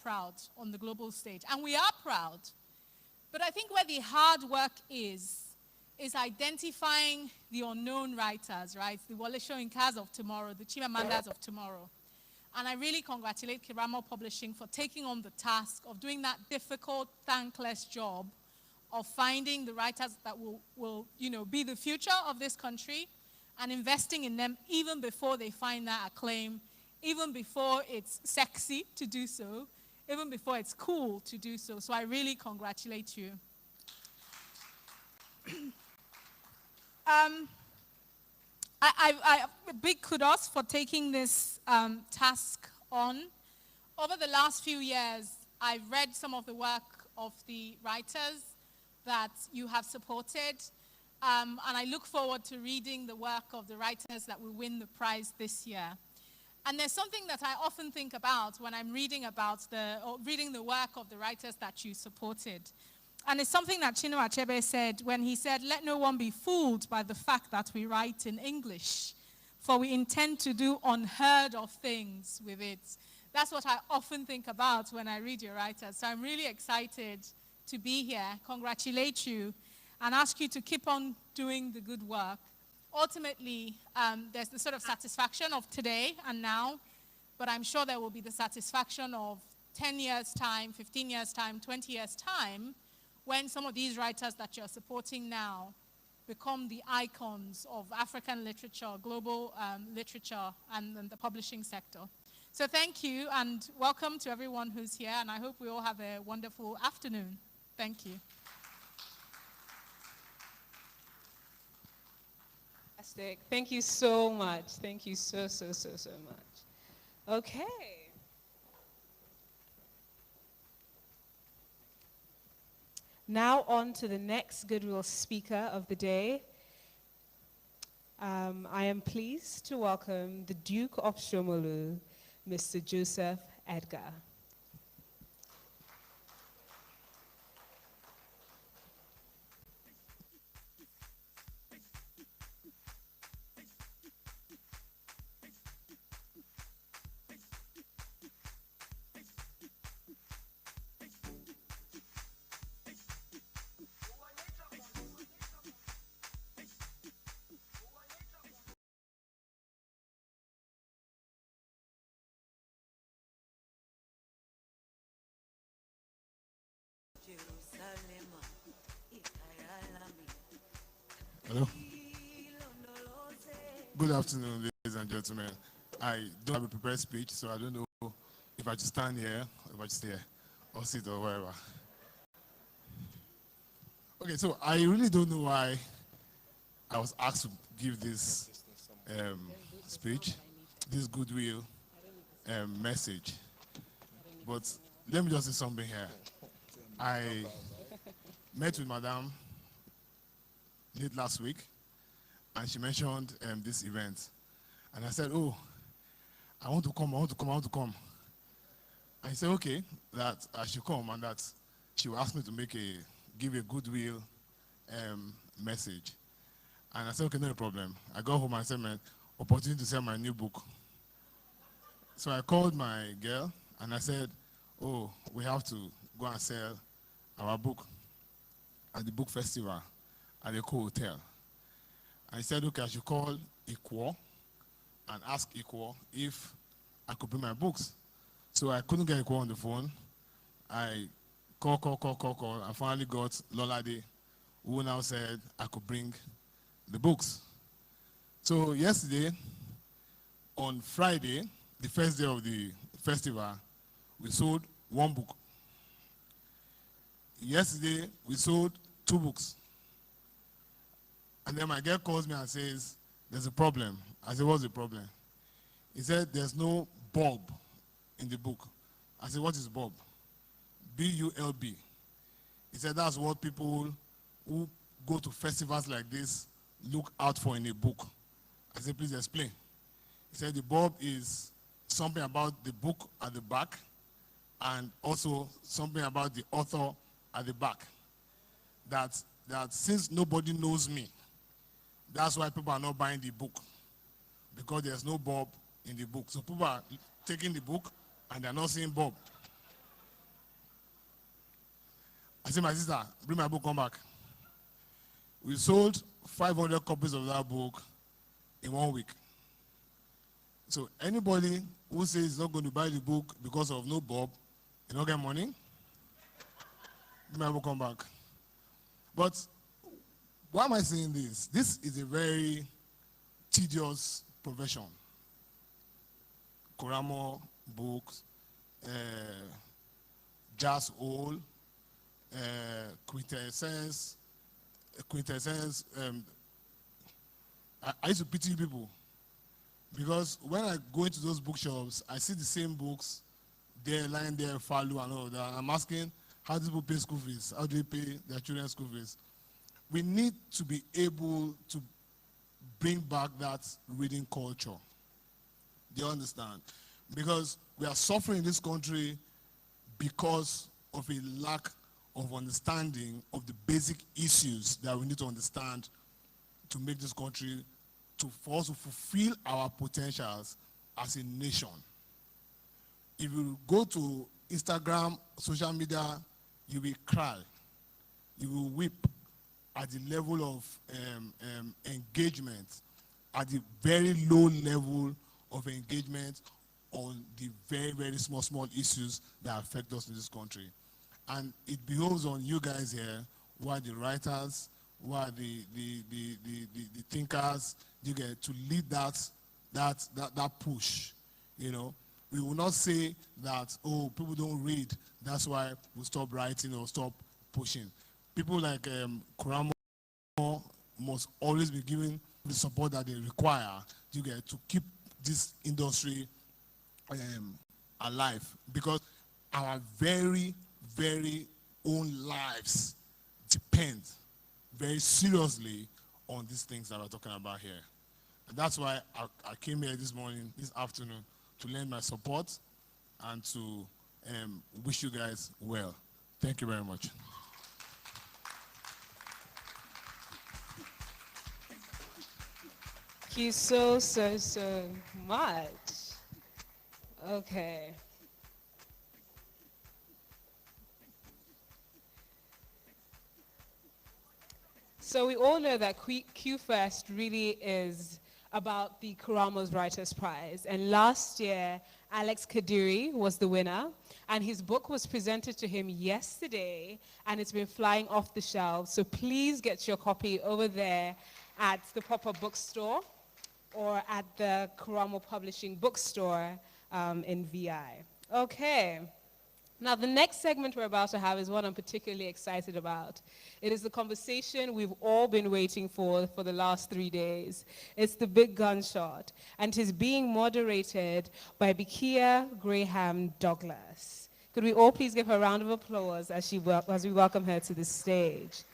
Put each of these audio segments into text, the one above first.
proud on the global stage. And we are proud. But I think where the hard work is identifying the unknown writers, right? The Wole Soyinkas of tomorrow, the Chimamandas of tomorrow. And I really congratulate Kiramo Publishing for taking on the task of doing that difficult, thankless job of finding the writers that will be the future of this country and investing in them even before they find that acclaim, even before it's sexy to do so, even before it's cool to do so. So I really congratulate you. A big kudos for taking this task on. Over the last few years, I've read some of the work of the writers that you have supported, and I look forward to reading the work of the writers that will win the prize this year. And there's something that I often think about when I'm reading the work of the writers that you supported. And it's something that Chinua Achebe said when he said, "Let no one be fooled by the fact that we write in English, for we intend to do unheard of things with it." That's what I often think about when I read your writers. So I'm really excited to be here, congratulate you, and ask you to keep on doing the good work. Ultimately, there's the sort of satisfaction of today and now, but I'm sure there will be the satisfaction of 10 years' time, 15 years' time, 20 years' time, when some of these writers that you're supporting now become the icons of African literature, global literature, and the publishing sector. So thank you, and welcome to everyone who's here, and I hope we all have a wonderful afternoon. Thank you. Fantastic. Thank you so much. Thank you so much. Okay. Now on to the next Goodwill speaker of the day. I am pleased to welcome the Duke of Shomolu, Mr. Joseph Edgar. Hello. Good afternoon, ladies and gentlemen. I don't have a prepared speech, so I don't know if I should stand here, or if I should stay here, or sit, or wherever. Okay, so I really don't know why I was asked to give this speech, this goodwill message. But let me just say something here. I met with Madame late last week, and she mentioned this event. And I said, "Oh, I want to come. And he said, okay, that I should come, and that she will ask me to give a goodwill message. And I said, okay, no problem. I got home and said, man, opportunity to sell my new book. So I called my girl, and I said, oh, we have to go and sell our book at the book festival at the hotel. And he said, okay, I should call Equal and ask Equal if I could bring my books. So I couldn't get Equal on the phone. I call. I finally got Lolade, who now said I could bring the books. So yesterday, on Friday, the first day of the festival, we sold one book. Yesterday, we sold 2 books. And then my girl calls me and says, there's a problem. I said, what's the problem? He said, there's no bulb in the book. I said, what is bulb? B-U-L-B. He said, that's what people who go to festivals like this look out for in a book. I said, please explain. He said, the bulb is something about the book at the back and also something about the author at the back. That since nobody knows me, that's why people are not buying the book, because there's no bulb in the book. So people are taking the book and they're not seeing bulb. said, my sister, bring my book, come back. We sold 500 copies of that book in 1 week. So anybody who says he's not going to buy the book because of no Bob, you don't get money, bring my book, come back. But why am I saying this? This is a very tedious profession. Koramo, books, jazz hall, quintessence. I used to pity people because when I go into those bookshops, I see the same books there, lying there, follow and all that. I'm asking, how do people pay school fees? How do they pay their children's school fees? We need to be able to bring back that reading culture. Do you understand? Because we are suffering in this country because of a lack of understanding of the basic issues that we need to understand to make this country, for us to fulfill our potentials as a nation. If you go to Instagram, social media, you will cry, you will weep at the level of engagement, at the very low level of engagement on the very, very small issues that affect us in this country. And it behoves on you guys here, who are the writers, who are the thinkers, you get to lead that push. You know, we will not say that, oh, people don't read, that's why we stop writing or stop pushing. People like Kuramo must always be given the support that they require, you get to keep this industry alive, because our very, very own lives depend very seriously on these things that we're talking about here. And that's why I came here this afternoon, to lend my support and to wish you guys well. Thank you very much. Thank you so much. Okay. So we all know that Qfest really is about the Karamo's Writers Prize. And last year, Alex Kadiri was the winner. And his book was presented to him yesterday, and it's been flying off the shelves. So please get your copy over there at the proper bookstore or at the Karamo Publishing bookstore in VI. Okay. Now, the next segment we're about to have is one I'm particularly excited about. It is the conversation we've all been waiting for the last 3 days. It's the big gunshot, and it is being moderated by Bikia Graham Douglas. Could we all please give her a round of applause as we welcome her to the stage?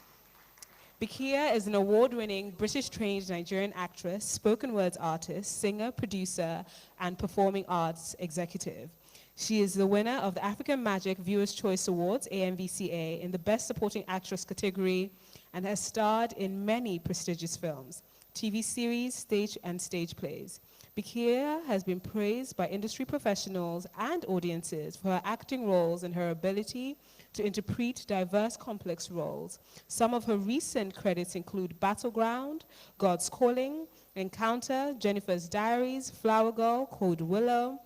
Bikia is an award-winning British-trained Nigerian actress, spoken words artist, singer, producer, and performing arts executive. She is the winner of the African Magic Viewers' Choice Awards, AMVCA, in the Best Supporting Actress category, and has starred in many prestigious films, TV series, stage plays. Bikia has been praised by industry professionals and audiences for her acting roles and her ability to interpret diverse, complex roles. Some of her recent credits include Battleground, God's Calling, Encounter, Jennifer's Diaries, Flower Girl, Cold Willow,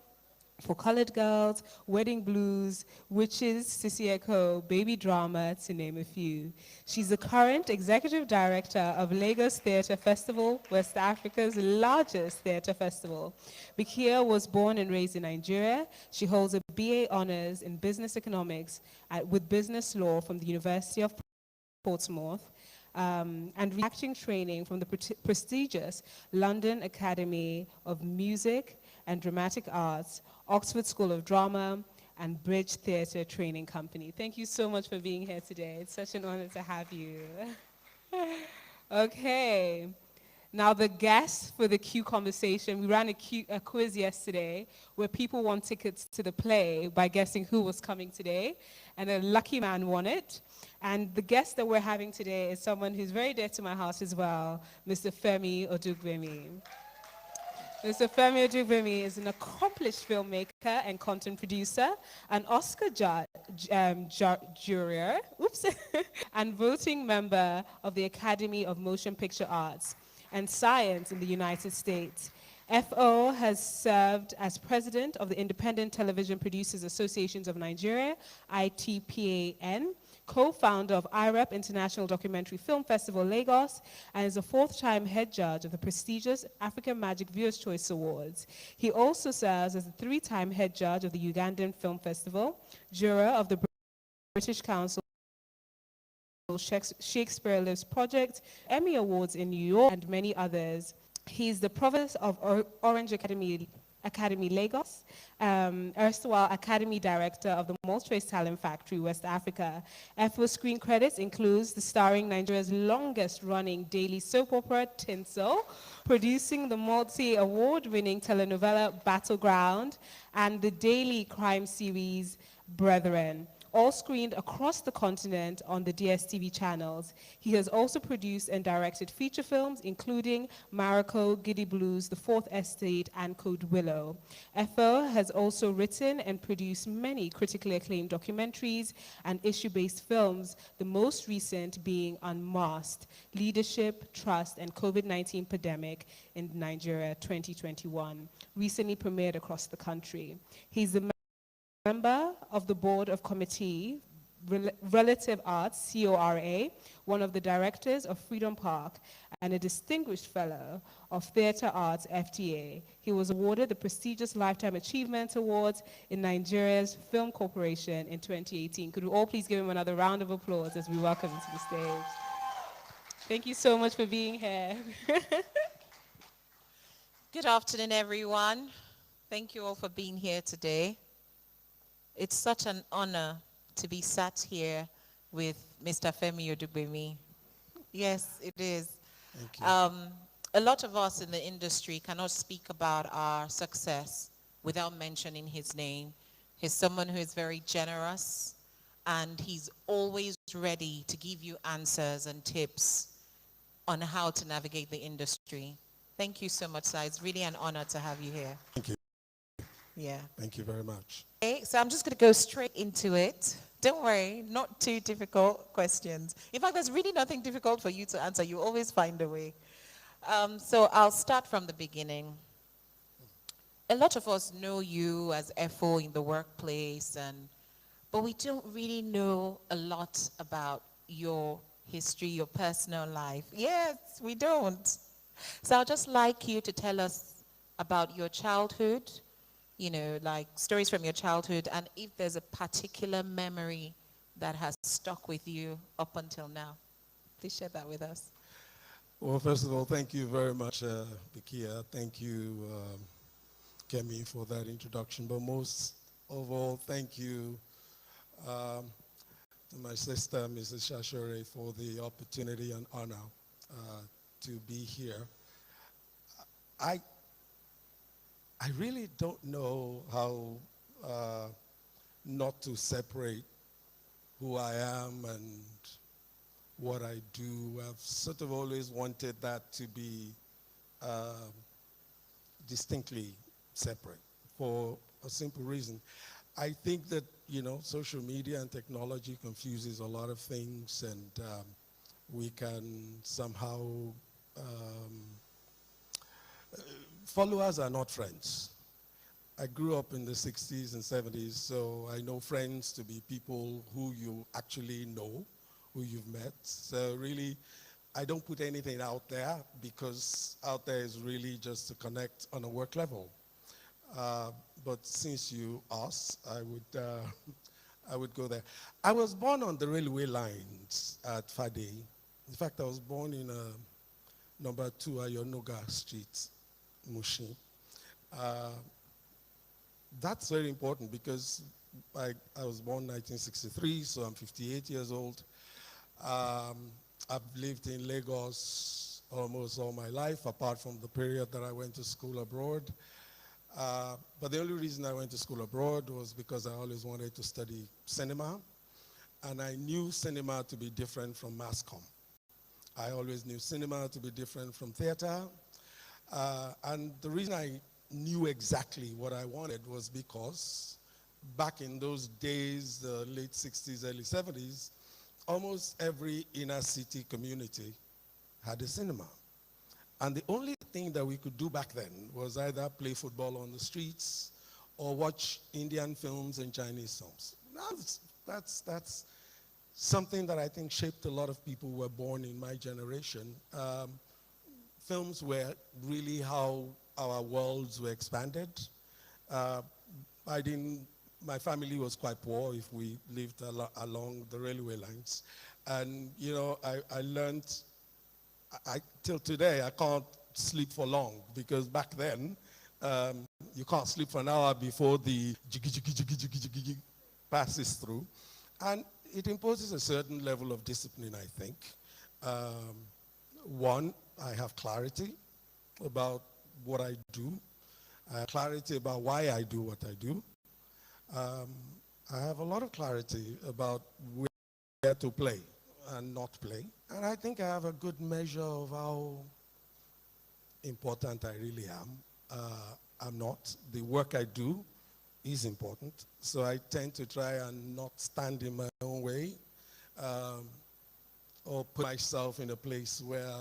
For Colored Girls, Wedding Blues, Witches, Sissy Echo, Baby Drama, to name a few. She's the current executive director of Lagos Theatre Festival, West Africa's largest theatre festival. Bikia was born and raised in Nigeria. She holds a BA honors in business economics with business law from the University of Portsmouth, and acting training from the prestigious London Academy of Music and Dramatic Arts, Oxford School of Drama, and Bridge Theatre Training Company. Thank you so much for being here today. It's such an honor to have you. Okay. Now, the guests for the Q conversation, we ran a quiz yesterday where people won tickets to the play by guessing who was coming today, and a lucky man won it. And the guest that we're having today is someone who's very dear to my heart as well, Mr. Femi Odugbemi. Mr. Femi Odubemi is an accomplished filmmaker and content producer, an Oscar juror, and voting member of the Academy of Motion Picture Arts and Science in the United States. FO has served as president of the Independent Television Producers Associations of Nigeria, ITPAN, co-founder of IREP International Documentary Film Festival Lagos, and is a fourth-time head judge of the prestigious African Magic Viewers' Choice Awards. He also serves as a three-time head judge of the Ugandan Film Festival, juror of the British Council Shakespeare Lives Project, Emmy Awards in New York, and many others. He's the provost of Orange Academy Lagos, erstwhile Academy Director of the Maltese Talent Factory, West Africa. FO screen credits includes the starring Nigeria's longest-running daily soap opera, Tinsel, producing the multi-award-winning telenovela Battleground, and the daily crime series Brethren, all screened across the continent on the DSTV channels. He has also produced and directed feature films, including Mariko, Giddy Blues, The Fourth Estate, and Code Willow. FO has also written and produced many critically acclaimed documentaries and issue-based films, the most recent being Unmasked, Leadership, Trust, and COVID-19 Pandemic in Nigeria 2021, recently premiered across the country. He's the member of the Board of Committee Relative Arts, CORA, one of the directors of Freedom Park, and a distinguished fellow of Theatre Arts, FTA. He was awarded the prestigious Lifetime Achievement Awards in Nigeria's Film Corporation in 2018. Could we all please give him another round of applause as we welcome him to the stage? Thank you so much for being here. Good afternoon, everyone. Thank you all for being here today. It's such an honor to be sat here with Mr. Femi Odubemi. Yes, it is. Thank you. A lot of us in the industry cannot speak about our success without mentioning his name. He's someone who is very generous, and he's always ready to give you answers and tips on how to navigate the industry. Thank you so much, sir. It's really an honor to have you here. Thank you. Yeah. Thank you very much. Okay, so I'm just going to go straight into it. Don't worry, not too difficult questions. In fact, there's really nothing difficult for you to answer. You always find a way. So I'll start from the beginning. A lot of us know you as FO in the workplace, but we don't really know a lot about your history, your personal life. Yes, we don't. So I'd just like you to tell us about your childhood, you know, like stories from your childhood, and if there's a particular memory that has stuck with you up until now. Please share that with us. Well, first of all, thank you very much, Bikia. Thank you, Kemi, for that introduction. But most of all, thank you to my sister, Mrs. Shashure, for the opportunity and honor to be here. I really don't know how not to separate who I am and what I do. I've sort of always wanted that to be distinctly separate for a simple reason. I think that, you know, social media and technology confuses a lot of things, and we can somehow followers are not friends. I grew up in the 60s and 70s, so I know friends to be people who you actually know, who you've met. So really, I don't put anything out there, because out there is really just to connect on a work level. But since you asked, I would go there. I was born on the railway lines at Fade. In fact, I was born in number 2 Ayonoga Street, Mushin. That's very important because I was born 1963, so I'm 58 years old. I've lived in Lagos almost all my life, apart from the period that I went to school abroad. But the only reason I went to school abroad was because I always wanted to study cinema, and I knew cinema to be different from mass comm. I always knew cinema to be different from theater. And the reason I knew exactly what I wanted was because back in those days, the late 60s, early 70s, almost every inner city community had a cinema. And the only thing that we could do back then was either play football on the streets or watch Indian films and Chinese films. That's something that I think shaped a lot of people who were born in my generation. Films were really how our worlds were expanded. My family was quite poor if we lived along the railway lines. And, you know, I learned, till today, I can't sleep for long because back then, you can't sleep for an hour before the jiggy, jiggy, jiggy, jiggy, jiggy, jiggy passes through. And it imposes a certain level of discipline, I think. One, I have clarity about what I do. I have clarity about why I do what I do. I have a lot of clarity about where to play and not play. And I think I have a good measure of how important I really am. I'm not. The work I do is important. So I tend to try and not stand in my own way or put myself in a place where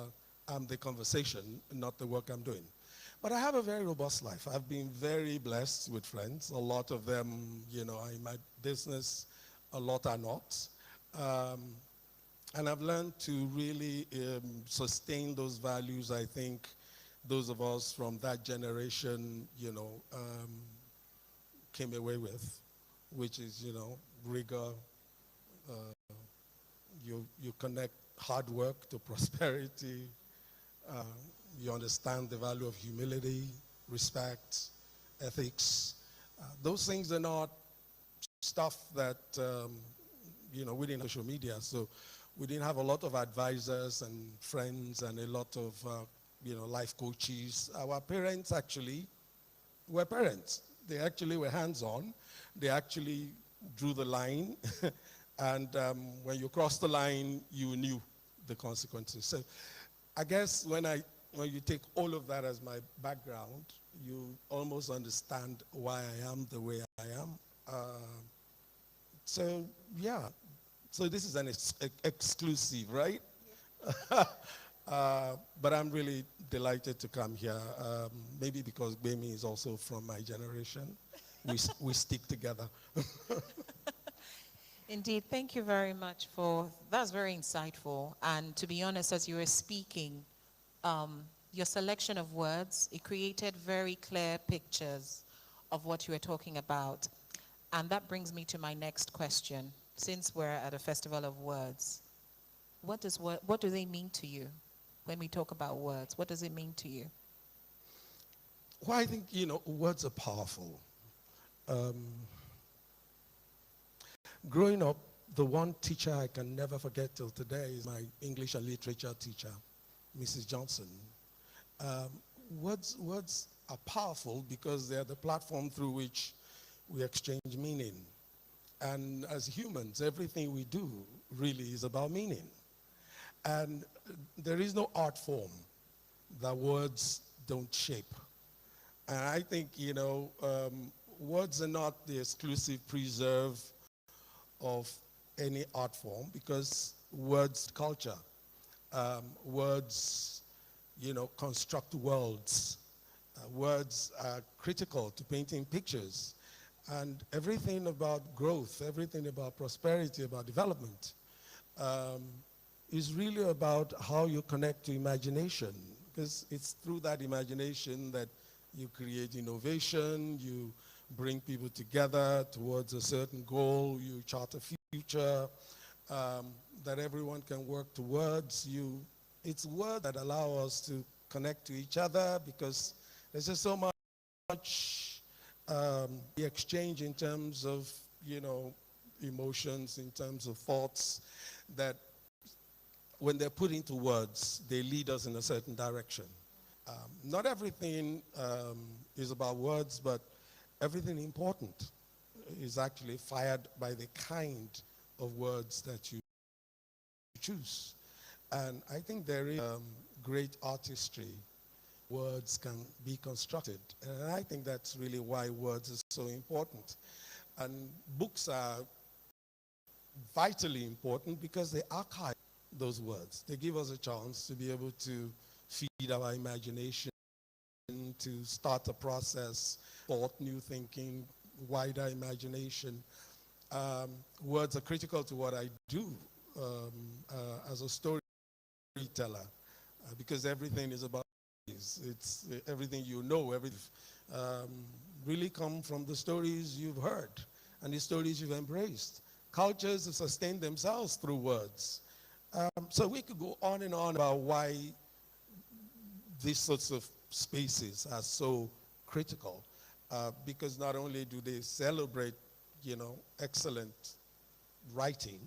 I'm the conversation, not the work I'm doing. But I have a very robust life. I've been very blessed with friends. A lot of them, you know, are in my business. A lot are not. And I've learned to really sustain those values, I think, those of us from that generation, you know, came away with, which is, you know, rigor. You connect hard work to prosperity. You understand the value of humility, respect, ethics. Those things are not stuff that, you know, we didn't have social media, so we didn't have a lot of advisors and friends and a lot of, you know, life coaches. Our parents actually were parents. They actually were hands-on. They actually drew the line. And when you crossed the line, you knew the consequences. So I guess when you take all of that as my background, you almost understand why I am the way I am. So yeah, so this is an exclusive, right? But I'm really delighted to come here, maybe because Gbemi is also from my generation. We stick together. Indeed, thank you very much that's very insightful. And to be honest, as you were speaking, your selection of words, it created very clear pictures of what you were talking about. And that brings me to my next question. Since we're at a festival of words, what do they mean to you when we talk about words? What does it mean to you? Well, I think, you know, words are powerful. Growing up, the one teacher I can never forget till today is my English and literature teacher, Mrs. Johnson. Words are powerful because they're the platform through which we exchange meaning. And as humans, everything we do really is about meaning. And there is no art form that words don't shape. And I think, you know, words are not the exclusive preserve of any art form because words culture. Words, you know, construct worlds. Words are critical to painting pictures. And everything about growth, everything about prosperity, about development, is really about how you connect to imagination. Because it's through that imagination that you create innovation, you bring people together towards a certain goal, you chart a future that everyone can work towards. It's words that allow us to connect to each other because there's just so much the exchange in terms of, you know, emotions, in terms of thoughts, that when they're put into words, they lead us in a certain direction. Not everything is about words, but everything important is actually fired by the kind of words that you choose. And I think there is great artistry words can be constructed. And I think that's really why words are so important. And books are vitally important because they archive those words. They give us a chance to be able to feed our imagination, to start a process, thought, new thinking, wider imagination. Words are critical to what I do as a storyteller because everything is about stories. It's everything you know, everything really come from the stories you've heard and the stories you've embraced. Cultures have sustained themselves through words. So we could go on and on about why these sorts of spaces are so critical because not only do they celebrate, excellent writing,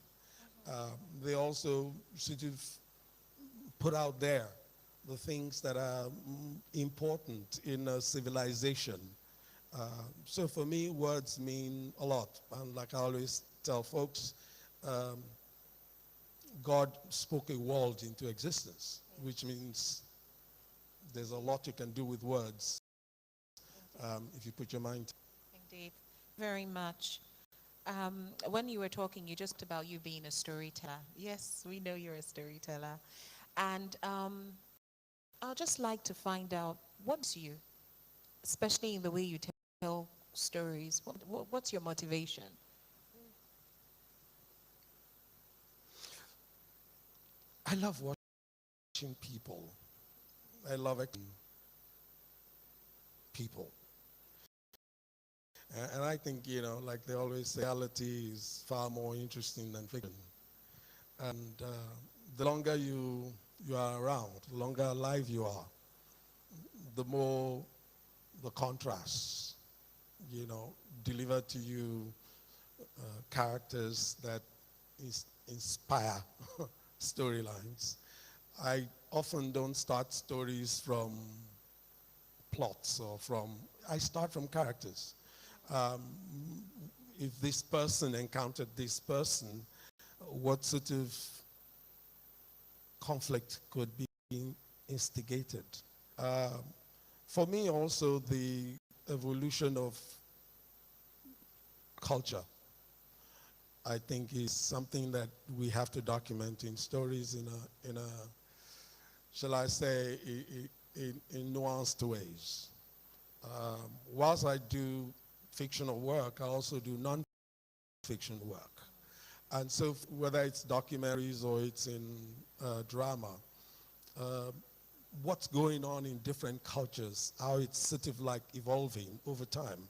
they also sort of put out there the things that are important in a civilization. So for me, words mean a lot. And like I always tell folks, God spoke a world into existence, which means there's a lot you can do with words if you put your mind to it. Indeed, very much. When you were talking, you just about you being a storyteller. Yes, we know you're a storyteller. And I'd just like to find out, what's you, especially in the way you tell stories, what's your motivation? I love watching people. I love acting people. And I think, like they always say, reality is far more interesting than fiction. And the longer you are around, the longer alive you are, the more the contrasts, deliver to you characters that inspire storylines. I often don't start stories from plots or I start from characters. If this person encountered this person, what sort of conflict could be instigated? For me also, the evolution of culture, I think, is something that we have to document in stories in a shall I say, in nuanced ways. Whilst I do fictional work, I also do non-fiction work. And so whether it's documentaries or it's in drama, what's going on in different cultures, how it's sort of like evolving over time,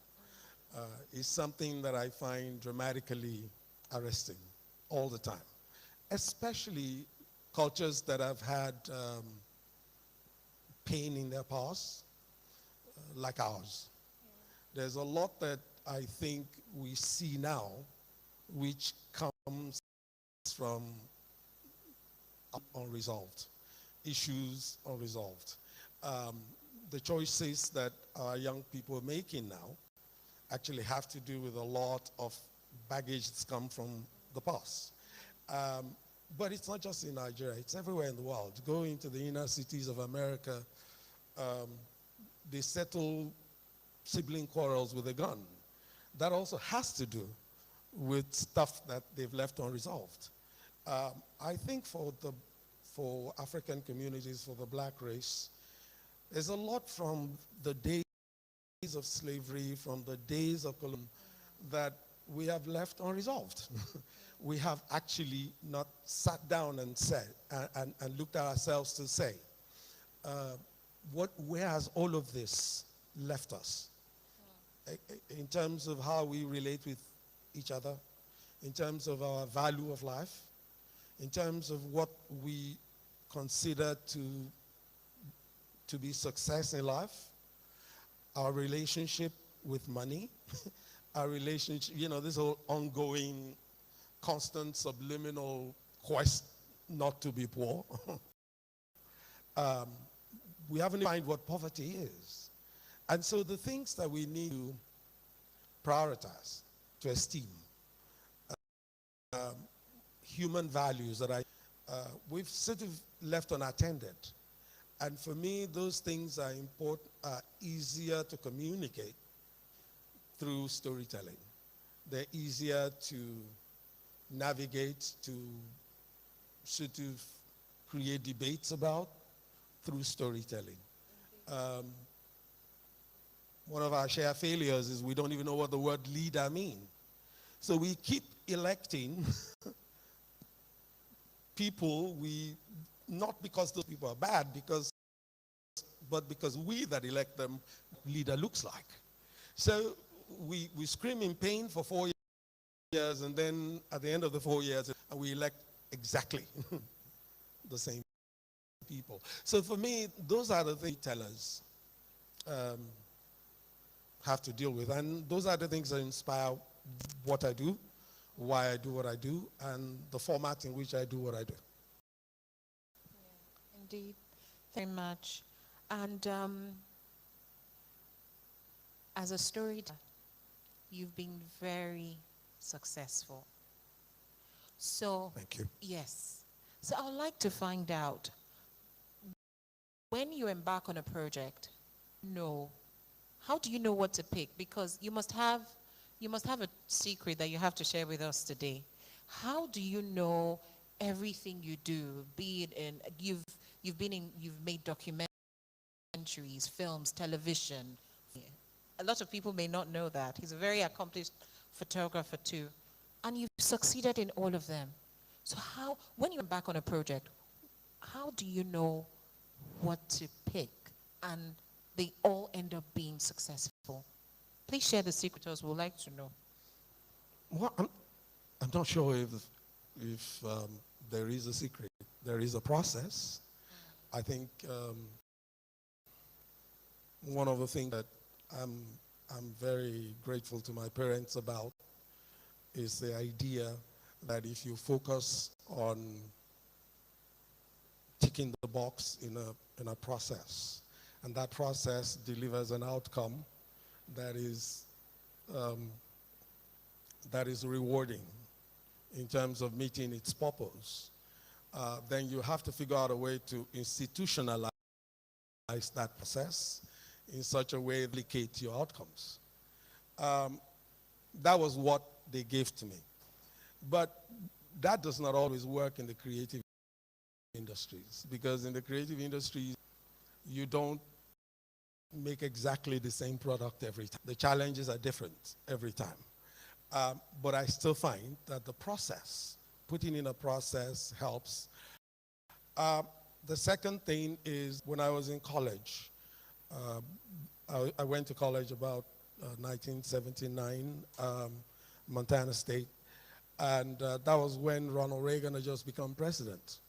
is something that I find dramatically arresting all the time, especially cultures that have had pain in their past, like ours. There's a lot that I think we see now which comes from unresolved, issues unresolved. The choices that our young people are making now actually have to do with a lot of baggage that's come from the past. But it's not just in Nigeria, it's everywhere in the world. Go into the inner cities of America, they settle sibling quarrels with a gun. That also has to do with stuff that they've left unresolved. I think for African communities, for the black race, there's a lot from the days of slavery, from the days of colonialism, that we have left unresolved. We have actually not sat down and said, and looked at ourselves to say, where has all of this left us? In terms of how we relate with each other, in terms of our value of life, in terms of what we consider to be success in life, our relationship with money, our relationship, this whole ongoing, constant, subliminal quest not to be poor. We haven't defined what poverty is. And so the things that we need to prioritize, to esteem, human values that we've sort of left unattended. And for me, those things are important, are easier to communicate through storytelling. They're easier to navigate, to sort of create debates about through storytelling. One of our shared failures is we don't even know what the word leader means. So we keep electing people, not because those people are bad, but because we that elect them, leader looks like. So we scream in pain for 4 years, and then at the end of the 4 years, we elect exactly the same people. So for me, those are the things tellers have to deal with. And those are the things that inspire what I do, why I do what I do, and the format in which I do what I do. Yeah, indeed. Very much. And as a storyteller, you've been very successful. So, Thank you. yes. So I would like to find out, when you embark on a project, how do you know what to pick? Because you must have a secret that you have to share with us today. How do you know everything you do, be it in, you've made documentaries, films, television. A lot of people may not know that. He's a very accomplished photographer too. And you've succeeded in all of them. So when you embark on a project, how do you know what to pick and they all end up being successful? Please share the secret with us. We'd like to know. Well, I'm not sure if there is a secret. There is a process. I think one of the things that I'm very grateful to my parents about is the idea that if you focus on ticking the box in a process, and that process delivers an outcome that is rewarding in terms of meeting its purpose, then you have to figure out a way to institutionalize that process in such a way that replicate your outcomes. That was what they gave to me. But that does not always work in the creative industries, because in the creative industries, you don't make exactly the same product every time. The challenges are different every time. But I still find that the process, putting in a process helps. The second thing is when I was in college, I went to college about 1979, Montana State, and that was when Ronald Reagan had just become president.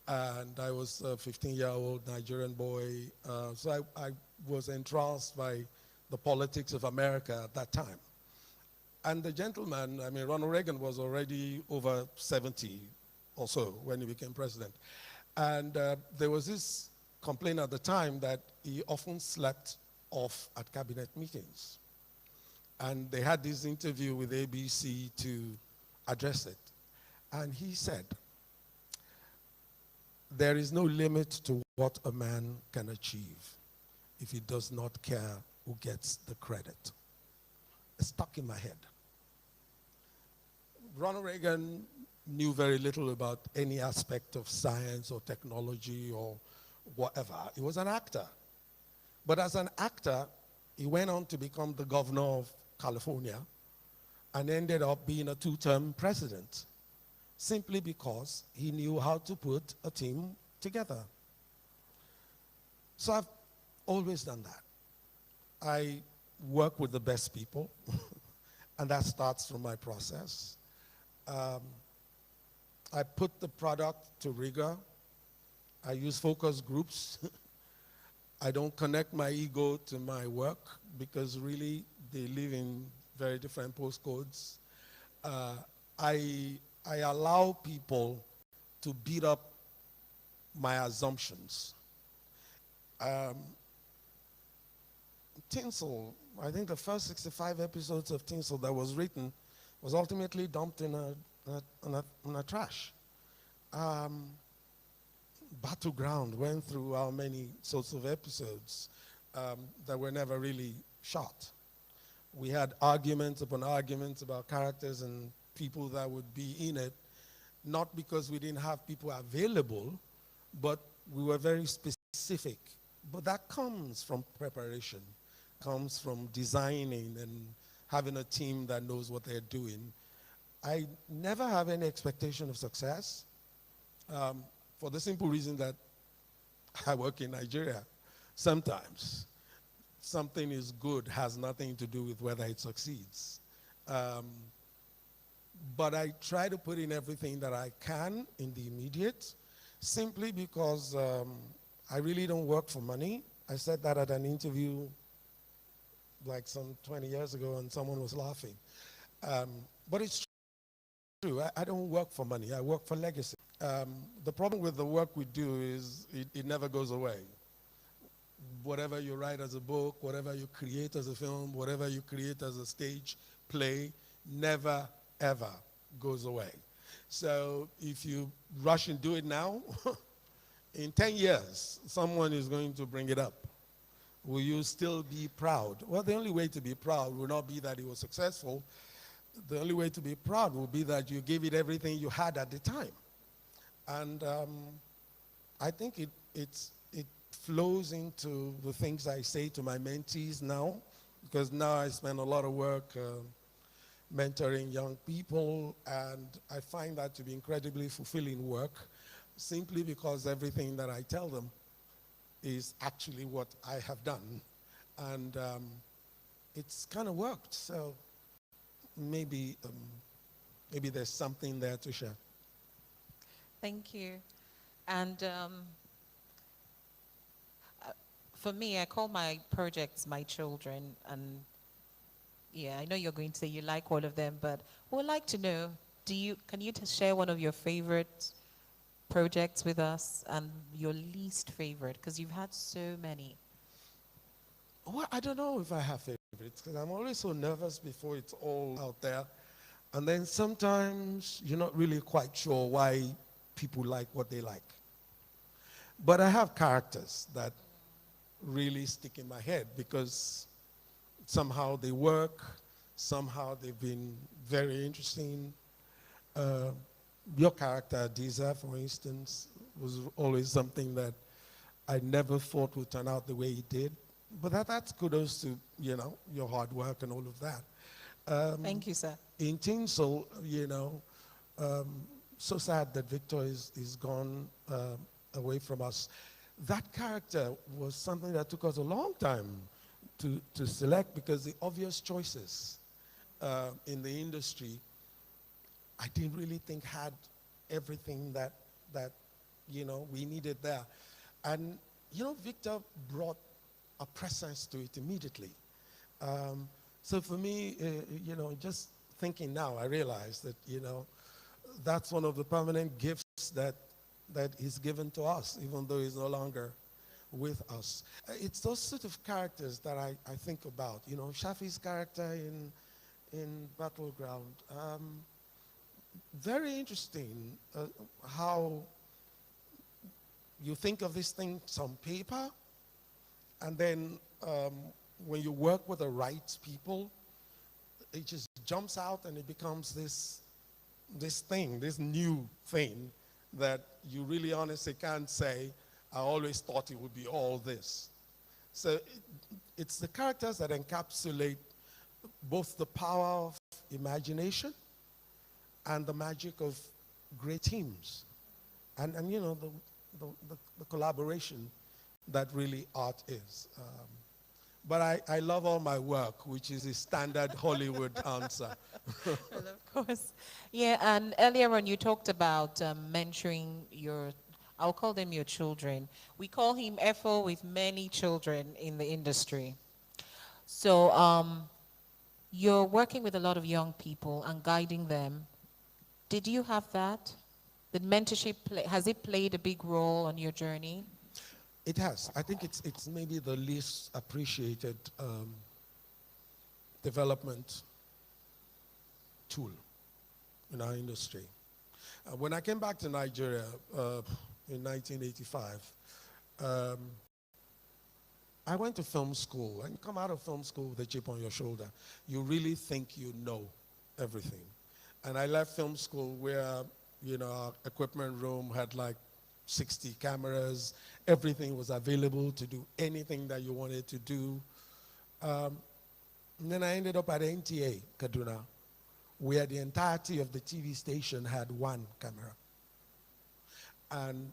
And I was a 15-year-old Nigerian boy, so I was entranced by the politics of America at that time. And the gentleman, I mean, Ronald Reagan was already over 70 or so when he became president. And there was this complaint at the time that he often slept off at cabinet meetings. And they had this interview with ABC to address it. And he said, there is no limit to what a man can achieve if he does not care who gets the credit. It stuck in my head. Ronald Reagan knew very little about any aspect of science or technology or whatever. He was an actor. But as an actor, he went on to become the governor of California and ended up being a two-term president, simply because he knew how to put a team together. So I've always done that. I work with the best people, and that starts from my process. I put the product to rigor. I use focus groups. I don't connect my ego to my work because really they live in very different postcodes. I allow people to beat up my assumptions. Tinsel, I think the first 65 episodes of Tinsel that was written was ultimately dumped in a trash. Battleground went through how many sorts of episodes that were never really shot. We had arguments upon arguments about characters and people that would be in it, not because we didn't have people available, but we were very specific. But that comes from preparation, comes from designing and having a team that knows what they're doing. I never have any expectation of success for the simple reason that I work in Nigeria. Sometimes something is good has nothing to do with whether it succeeds. But I try to put in everything that I can in the immediate, simply because I really don't work for money. I said that at an interview like some 20 years ago, and someone was laughing. But it's true. I don't work for money. I work for legacy. The problem with the work we do is it never goes away. Whatever you write as a book, whatever you create as a film, whatever you create as a stage play, never, ever goes away. So if you rush and do it now, in 10 years, someone is going to bring it up. Will you still be proud? Well, the only way to be proud will not be that it was successful. The only way to be proud will be that you gave it everything you had at the time. And I think it flows into the things I say to my mentees now, because now I spend a lot of work mentoring young people, and I find that to be incredibly fulfilling work, simply because everything that I tell them is actually what I have done. And it's kind of worked, so maybe there's something there to share. Thank you. And for me, I call my projects my children. And yeah, I know you're going to say you like all of them, but we'd like to know, can you share one of your favorite projects with us and your least favorite? Because you've had so many. Well, I don't know if I have favorites, because I'm always so nervous before it's all out there. And then sometimes you're not really quite sure why people like what they like. But I have characters that really stick in my head because somehow they work, somehow they've been very interesting. Your character, Adiza, for instance, was always something that I never thought would turn out the way it did. But that's kudos to, your hard work and all of that. Thank you, sir. In Tinsel, so sad that Victor is gone away from us. That character was something that took us a long time to select, because the obvious choices in the industry, I didn't really think had everything that we needed there. And, Victor brought a presence to it immediately. So for me, just thinking now, I realize that, that's one of the permanent gifts that is given to us, even though he's no longer with us. It's those sort of characters that I think about. Shafi's character in Battleground. Very interesting how you think of these things on paper, and then when you work with the right people, it just jumps out and it becomes this new thing that you really honestly can't say, I always thought it would be all this. So it's the characters that encapsulate both the power of imagination and the magic of great teams. And the collaboration that really art is. But I love all my work, which is a standard Hollywood answer. Well, of course. Yeah, and earlier on you talked about mentoring I'll call them your children. We call him Efo with many children in the industry. So you're working with a lot of young people and guiding them. Did you have that? Did mentorship has it played a big role on your journey? It has. I think it's maybe the least appreciated development tool in our industry. When I came back to Nigeria, in 1985. I went to film school, and you come out of film school with a chip on your shoulder. You really think you know everything. And I left film school where, our equipment room had like 60 cameras. Everything was available to do anything that you wanted to do. And then I ended up at NTA, Kaduna, where the entirety of the TV station had one camera. And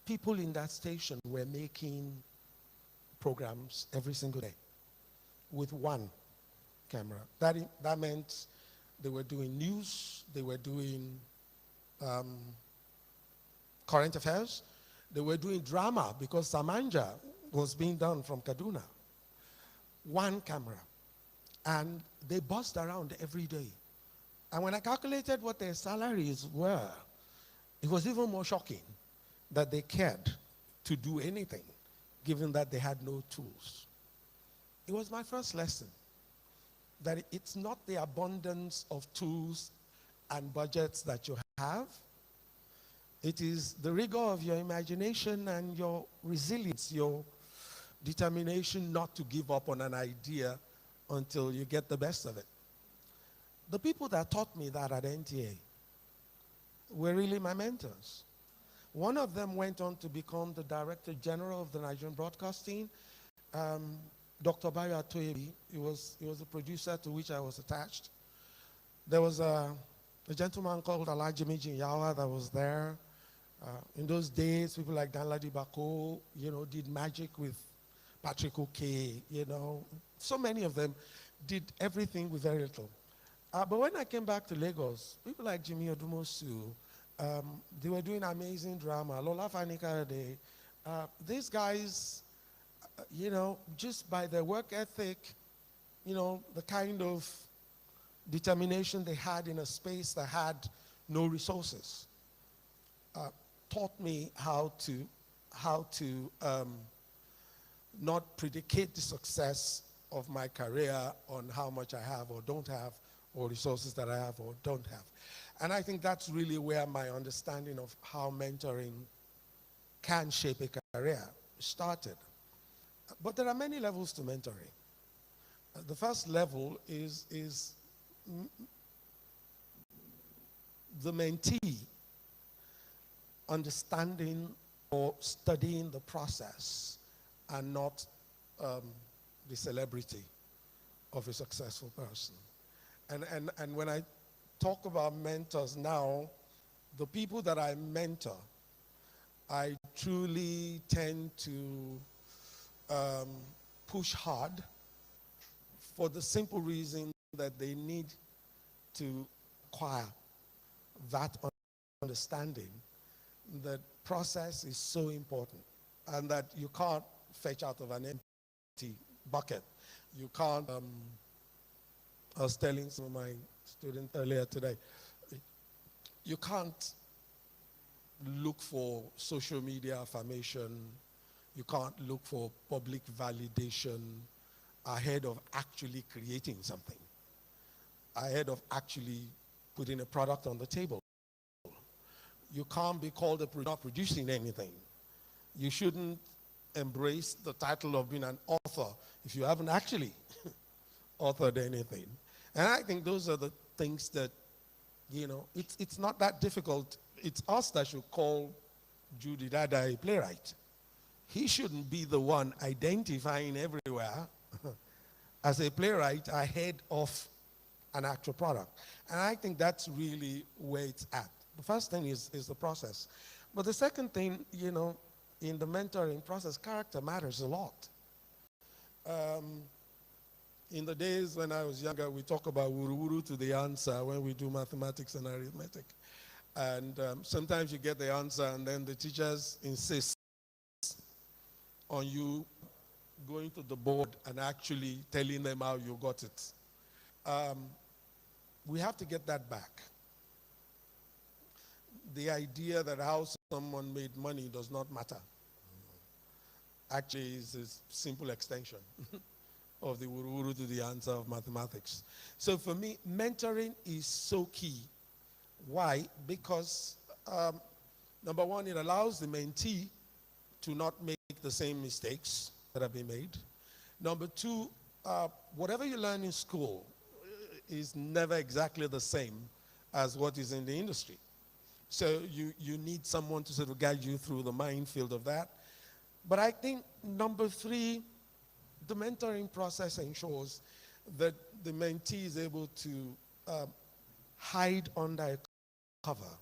people in that station were making programs every single day with one camera. That meant they were doing news, they were doing current affairs, they were doing drama because Samanja was being done from Kaduna. One camera. And they buzzed around every day. And when I calculated what their salaries were, it was even more shocking that they cared to do anything, given that they had no tools. It was my first lesson, that it's not the abundance of tools and budgets that you have. It is the rigor of your imagination and your resilience, your determination not to give up on an idea until you get the best of it. The people that taught me that at NTA were really my mentors. One of them went on to become the Director General of the Nigerian Broadcasting, Dr. Bayo Atoyebi. He was a producer to which I was attached. There was a gentleman called Alhaji Meji Yawa that was there. In those days, people like Danladi Bako, did magic with Patrick Oke, So many of them did everything with very little. But when I came back to Lagos, people like Jimmy Odumosu, they were doing amazing drama. Lola Fanikade, these guys, just by their work ethic, the kind of determination they had in a space that had no resources, taught me how to not predicate the success of my career on how much I have or don't have, or resources that I have or don't have. And I think that's really where my understanding of how mentoring can shape a career started. But there are many levels to mentoring. The first level is the mentee understanding or studying the process and not the celebrity of a successful person. And when I talk about mentors now, the people that I mentor, I truly tend to push hard for the simple reason that they need to acquire that understanding that process is so important and that you can't fetch out of an empty bucket. You can't, I was telling some of my students earlier today, you can't look for social media affirmation, you can't look for public validation ahead of actually creating something, ahead of actually putting a product on the table. You can't be called not producing anything. You shouldn't embrace the title of being an author if you haven't actually authored anything. And I think those are the things that, it's not that difficult. It's us that should call Judy Dada a playwright. He shouldn't be the one identifying everywhere as a playwright ahead of an actual product. And I think that's really where it's at. The first thing is the process. But the second thing, in the mentoring process, character matters a lot. In the days when I was younger, we talk about wuru-wuru to the answer when we do mathematics and arithmetic. And sometimes you get the answer and then the teachers insist on you going to the board and actually telling them how you got it. We have to get that back. The idea that how someone made money does not matter. Actually, it's a simple extension of the wuru-wuru to the answer of mathematics. So for me, mentoring is so key. Why? Because Number one, it allows the mentee to not make the same mistakes that have been made. Number two, whatever you learn in school is never exactly the same as what is in the industry. So you need someone to sort of guide you through the minefield of that. But I think number three, the mentoring process ensures that the mentee is able to hide under a cover.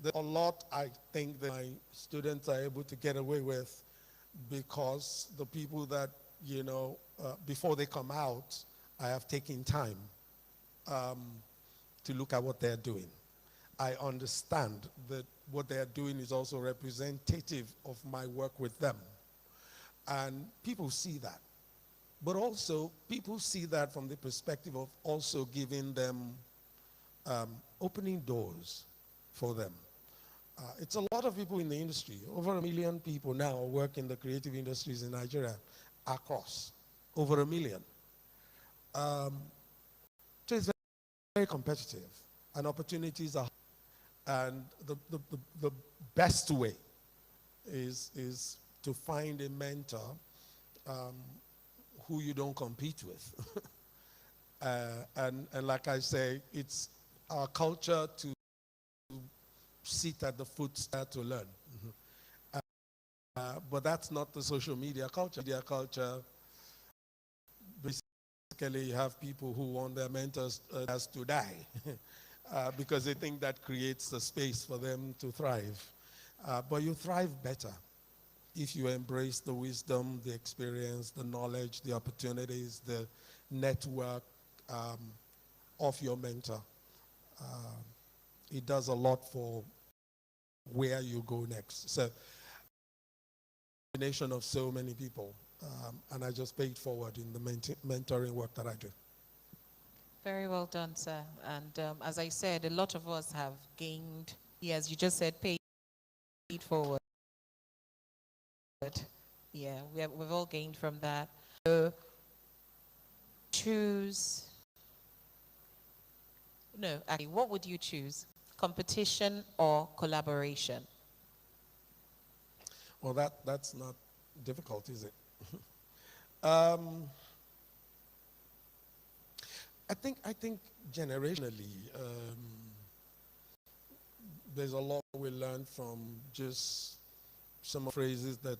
There's a lot I think that my students are able to get away with because the people that, before they come out, I have taken time to look at what they're doing. I understand that what they're doing is also representative of my work with them. And people see that. But also, people see that from the perspective of also giving them, opening doors for them. It's a lot of people in the industry. Over 1 million people now work in the creative industries in Nigeria across. Over 1 million. So it's very, very competitive. And opportunities are, and the best way is to find a mentor who you don't compete with. And like I say, it's our culture to sit at the footstep to learn. But that's not the social media culture. Media culture, basically you have people who want their mentors to die because they think that creates the space for them to thrive. But you thrive better if you embrace the wisdom, the experience, the knowledge, the opportunities, the network of your mentor. It does a lot for where you go next. So, combination of so many people, and I just pay it forward in the mentoring work that I do. Very well done, sir. And as I said, a lot of us have gained, yes, you just said pay it forward. Yeah, we've all gained from that. So choose, no, actually, what would you choose? Competition or collaboration? Well, that's not difficult, is it? I think generationally, there's a lot we learn from just some phrases that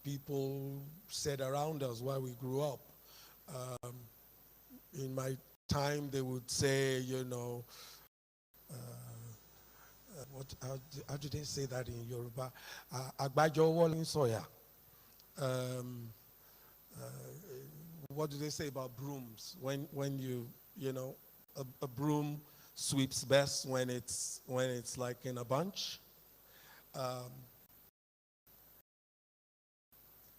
people said around us while we grew up. In my time, they would say, how do they say that in Yoruba? Agbajo Wolin Soya. What do they say about brooms? When a broom sweeps best when it's like in a bunch.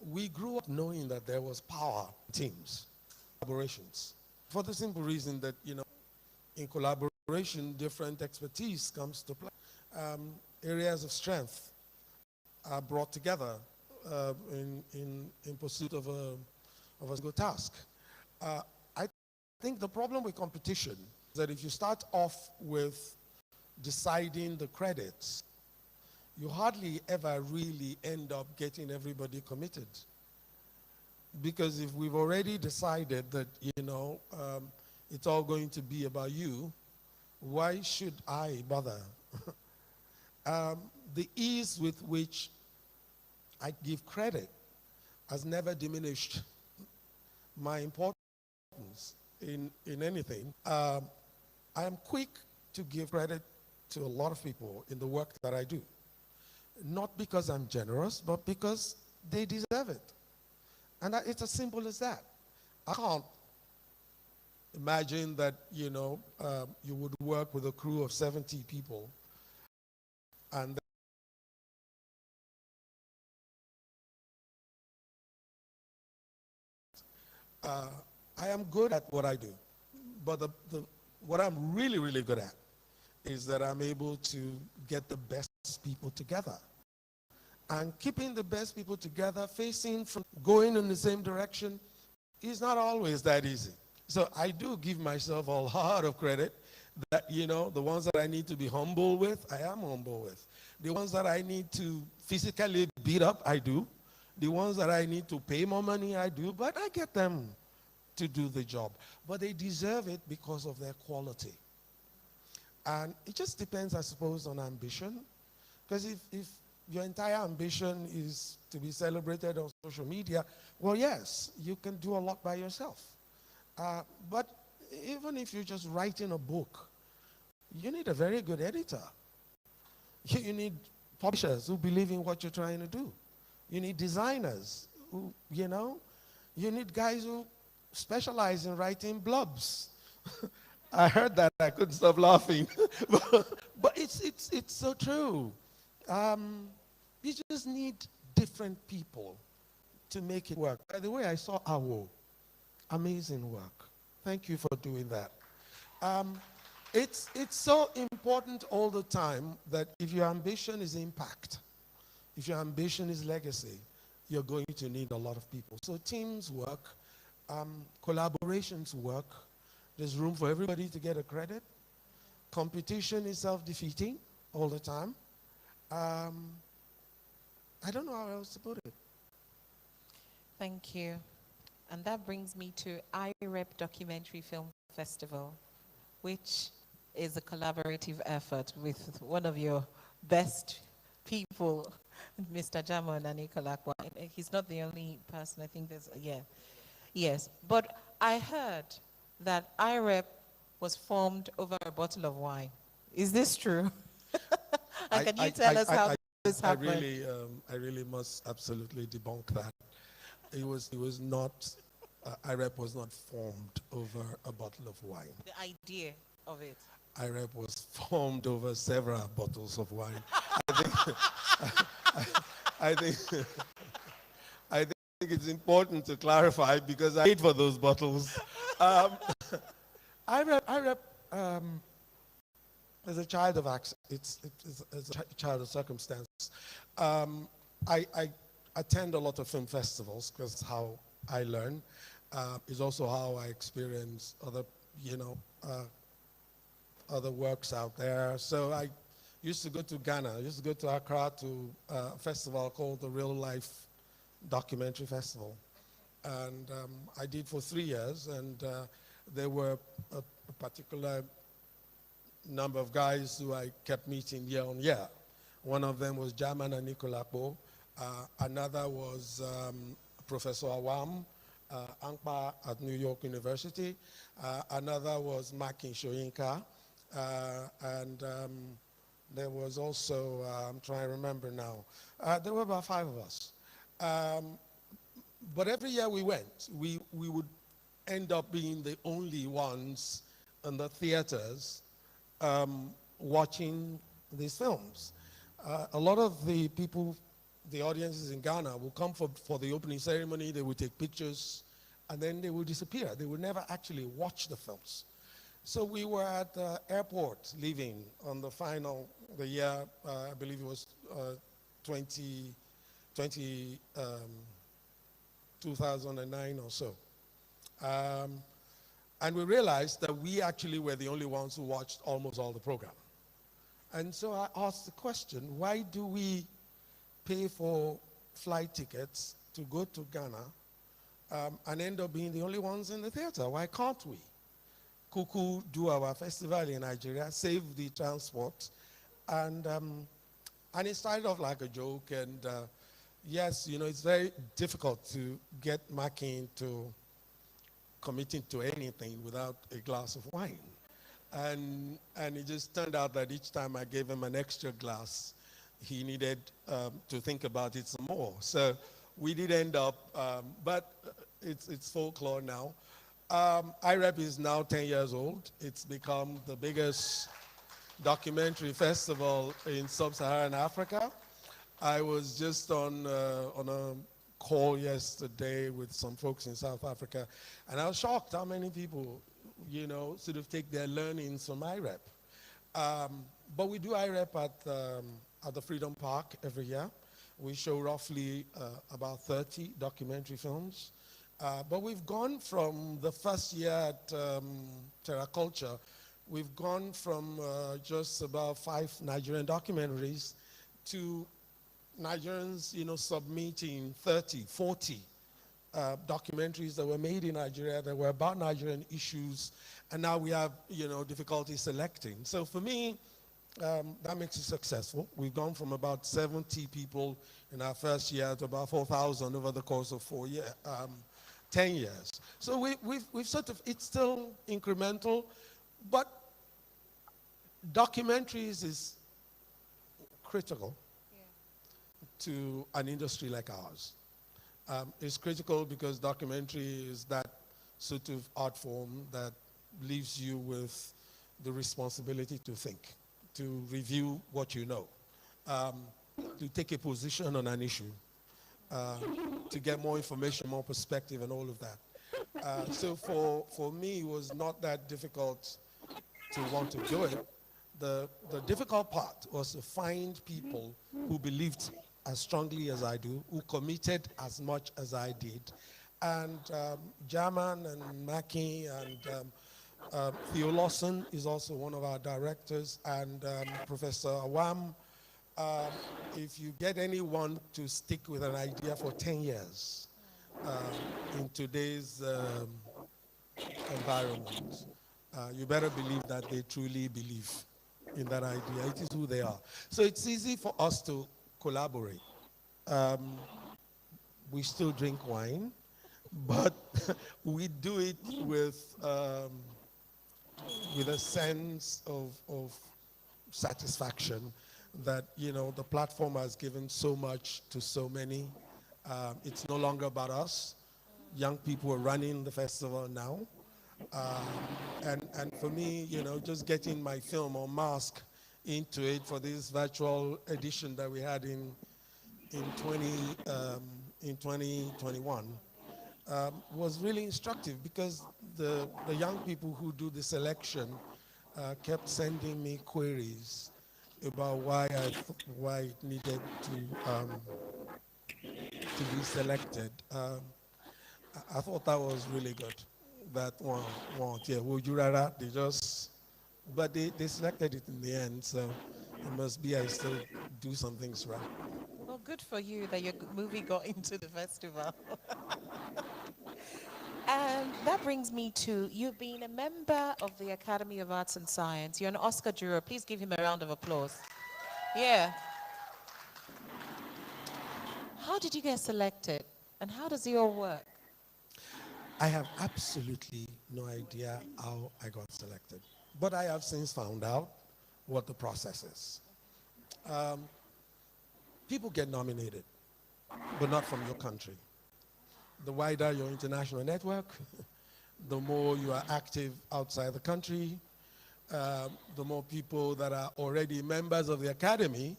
We grew up knowing that there was power in teams, collaborations, for the simple reason that in collaboration, different expertise comes to play. Areas of strength are brought together in pursuit of a single task. I think the problem with competition is that if you start off with deciding the credits, you hardly ever really end up getting everybody committed. Because if we've already decided that, it's all going to be about you, why should I bother? The ease with which I give credit has never diminished my importance in anything. I am quick to give credit to a lot of people in the work that I do. Not because I'm generous, but because they deserve it. And it's as simple as that. I can't imagine that, you would work with a crew of 70 people and I am good at what I do. But what I'm really, really good at is that I'm able to get the best people together. And keeping the best people together, going in the same direction, is not always that easy. So I do give myself a lot of credit That, you know, the ones that I need to be humble with, I am humble with. The ones that I need to physically beat up, I do. The ones that I need to pay more money, I do. But I get them to do the job. But they deserve it because of their quality. And it just depends, I suppose, on ambition. Because if your entire ambition is to be celebrated on social media, well, yes, you can do a lot by yourself. But even if you're just writing a book, you need a very good editor. You need publishers who believe in what you're trying to do. You need designers who, you know, you need guys who specialize in writing blobs. I heard that, I couldn't stop laughing. but it's so true. You just need different people to make it work. By the way, I saw Awo. Amazing work. Thank you for doing that. It's so important all the time that if your ambition is impact, if your ambition is legacy, you're going to need a lot of people. So teams work, collaborations work. There's room for everybody to get a credit. Competition is self-defeating all the time. I don't know how else to put it. Thank you. And that brings me to IREP Documentary Film Festival, which is a collaborative effort with one of your best people, Mr. Jamo Nanikolakwa. He's not the only person, I think there's, yeah. Yes, but I heard that IREP was formed over a bottle of wine. Is this true? And can you tell us how this happened? I really must absolutely debunk that. It was not, IREP was not formed over a bottle of wine. The idea of it. IREP was formed over several bottles of wine. I think it's important to clarify because I paid for those bottles. IREP is a child of it's a child of circumstance. I attend a lot of film festivals because how I learn. Is also how I experience other, other works out there. So I used to go to Ghana. I used to go to Accra to a festival called the Real Life Documentary Festival. And I did for 3 years, and there were a particular number of guys who I kept meeting year on year. One of them was Jamana Nikolakbo. Another was Professor Awam, Ankpa at New York University. Another was Makin Shoyinka. And there was also, I'm trying to remember now, there were about 5 of us. But every year we went, we would end up being the only ones in the theaters watching these films. A lot of the people, the audiences in Ghana will come for the opening ceremony, they will take pictures, and then they will disappear. They will never actually watch the films. So we were at the airport leaving on the final, the year, I believe it was 2009 or so. And we realized that we actually were the only ones who watched almost all the program. And so I asked the question, why do we pay for flight tickets to go to Ghana and end up being the only ones in the theater? Why can't we? Kuku do our festival in Nigeria, save the transport, and it started off like a joke. And yes, it's very difficult to get Makin to committing to anything without a glass of wine. And it just turned out that each time I gave him an extra glass, he needed to think about it some more. So we did end up, but it's folklore now. IREP is now 10 years old. It's become the biggest documentary festival in sub-Saharan Africa. I was just on a call yesterday with some folks in South Africa, and I was shocked how many people, sort of take their learnings from IREP. But we do IREP at the Freedom Park every year. We show roughly about 30 documentary films. But we've gone from the first year at Terra Culture we've gone from just about 5 Nigerian documentaries to Nigerians, submitting 30, 40 documentaries that were made in Nigeria that were about Nigerian issues, and now we have, difficulty selecting. So for me, that makes it successful. We've gone from about 70 people in our first year to about 4,000 over the course of 10 years. So we've sort of, it's still incremental, but documentaries is critical to an industry like ours. It's critical because documentary is that sort of art form that leaves you with the responsibility to think, to review what you know, to take a position on an issue, to get more information, more perspective, and all of that. So for me, it was not that difficult to want to do it. The difficult part was to find people who believed as strongly as I do, who committed as much as I did. And Jaman and Mackie and Theo Lawson is also one of our directors, and Professor Awam. If you get anyone to stick with an idea for 10 years in today's environment, you better believe that they truly believe in that idea. It is who they are. So it's easy for us to collaborate. We still drink wine, but we do it with a sense of satisfaction that, the platform has given so much to so many. It's no longer about us. Young people are running the festival now. And for me, just getting my film or mask into it for this virtual edition that we had in 2021 was really instructive, because the young people who do the selection kept sending me queries about why it needed to be selected. I thought that was really good. That would you rather? But they selected it in the end, so it must be I still do some things right. Well, good for you that your movie got into the festival. And that brings me to, you've been a member of the Academy of Arts and Science. You're an Oscar juror. Please give him a round of applause. Yeah. How did you get selected? And how does it all work? I have absolutely no idea how I got selected. But I have since found out what the process is. People get nominated, but not from your country. The wider your international network, the more you are active outside the country, the more people that are already members of the Academy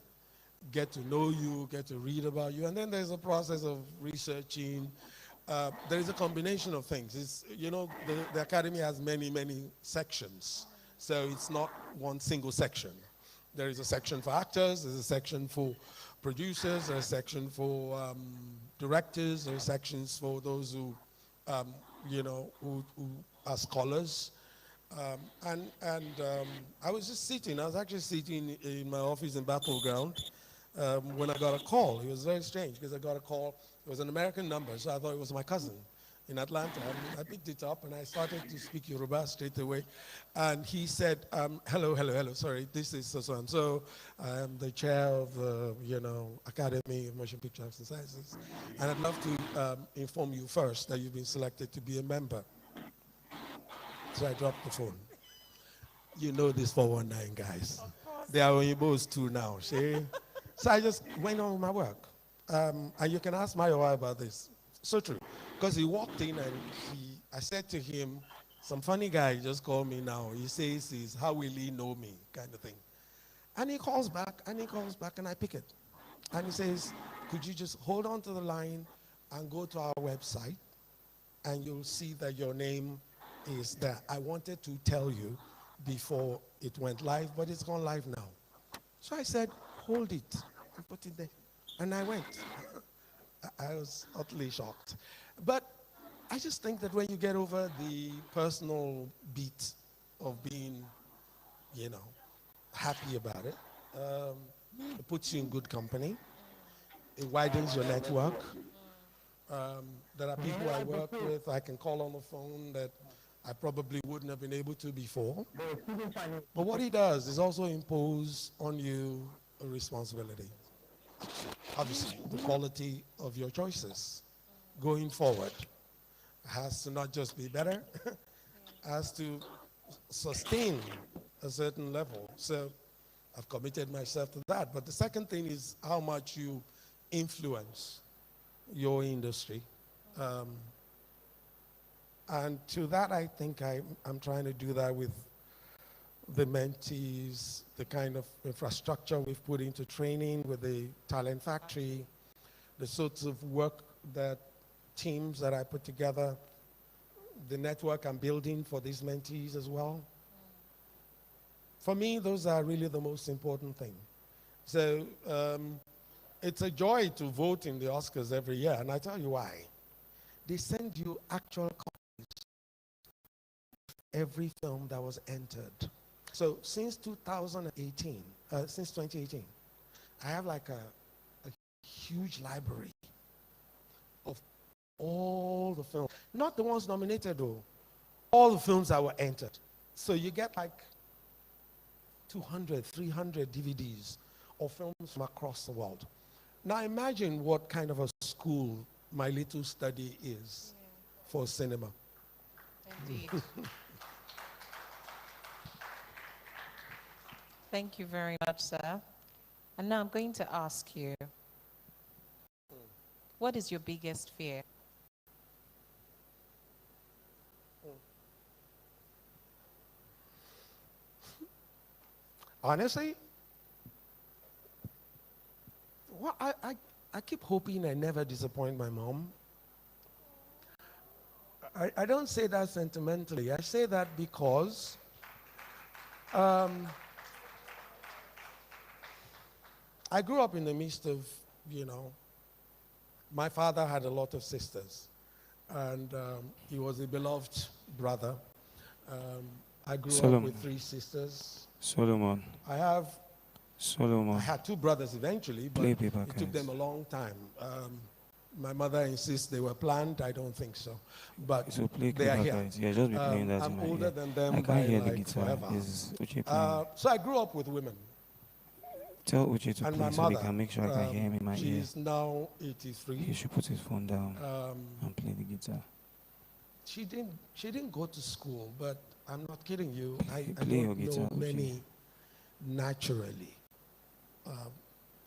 get to know you, get to read about you, and then there's a process of researching. There is a combination of things. It's, the Academy has many, many sections, so it's not one single section. There is a section for actors, there's a section for producers, there's a section for directors, there are sections for those who, who are scholars. I was actually sitting in my office in Battleground when I got a call. It was very strange because I got a call. It was an American number, so I thought it was my cousin in Atlanta. I picked it up and I started to speak Yoruba straight away. And he said, hello, sorry, this is so-and-so. I am the chair of the, Academy of Motion Picture Arts and Sciences. And I'd love to inform you first that you've been selected to be a member. So I dropped the phone. You know this 419 guys. They are Oyinbos too now, see? So I just went on with my work. And you can ask Mayowa about this. So true. Because he walked in and I said to him, some funny guy just called me now. He says, how will he know me, kind of thing. And he calls back, and I pick it. And he says, could you just hold on to the line and go to our website, and you'll see that your name is there. I wanted to tell you before it went live, but it's gone live now. So I said, hold it, and put it there. And I went. I was utterly shocked. But I just think that when you get over the personal beat of being happy about it. It puts you in good company. It widens your network. There are people I work with, I can call on the phone that I probably wouldn't have been able to before. But what it does is also impose on you a responsibility. Obviously, the quality of your choices going forward has to not just be better, has to sustain a certain level. So I've committed myself to that. But the second thing is how much you influence your industry. And to that, I think I'm trying to do that with the mentees, the kind of infrastructure we've put into training with the talent factory, the sorts of work that teams that I put together, the network I'm building for these mentees as well. For me, those are really the most important thing. So it's a joy to vote in the Oscars every year, and I tell you why. They send you actual copies of every film that was entered. So since 2018, since 2018, I have like a huge library of all the films. Not the ones nominated though, all the films that were entered. So you get like 200, 300 DVDs of films from across the world. Now imagine what kind of a school my little study is for cinema. Indeed. Thank you very much, sir. And now I'm going to ask you, what is your biggest fear? Honestly, well, I keep hoping I never disappoint my mom. I don't say that sentimentally. I say that because I grew up in the midst of, my father had a lot of sisters, and he was a beloved brother. I grew up with 3 sisters. Solomon. I Solomon. had 2 brothers eventually, but it took them a long time. My mother insists they were planned. I don't think so, but So play they are here. guys. Yeah, just be playing that in I'm my older ear. than them I by can't hear the like guitar. forever. Is Uche playing? So I grew up with women. Tell Uche to And play my so mother, they can make sure I can hear him in my ear. she's now 83. He should put his phone down and play the guitar. She didn't go to school, but I'm not kidding you. I Play your don't know guitar, many naturally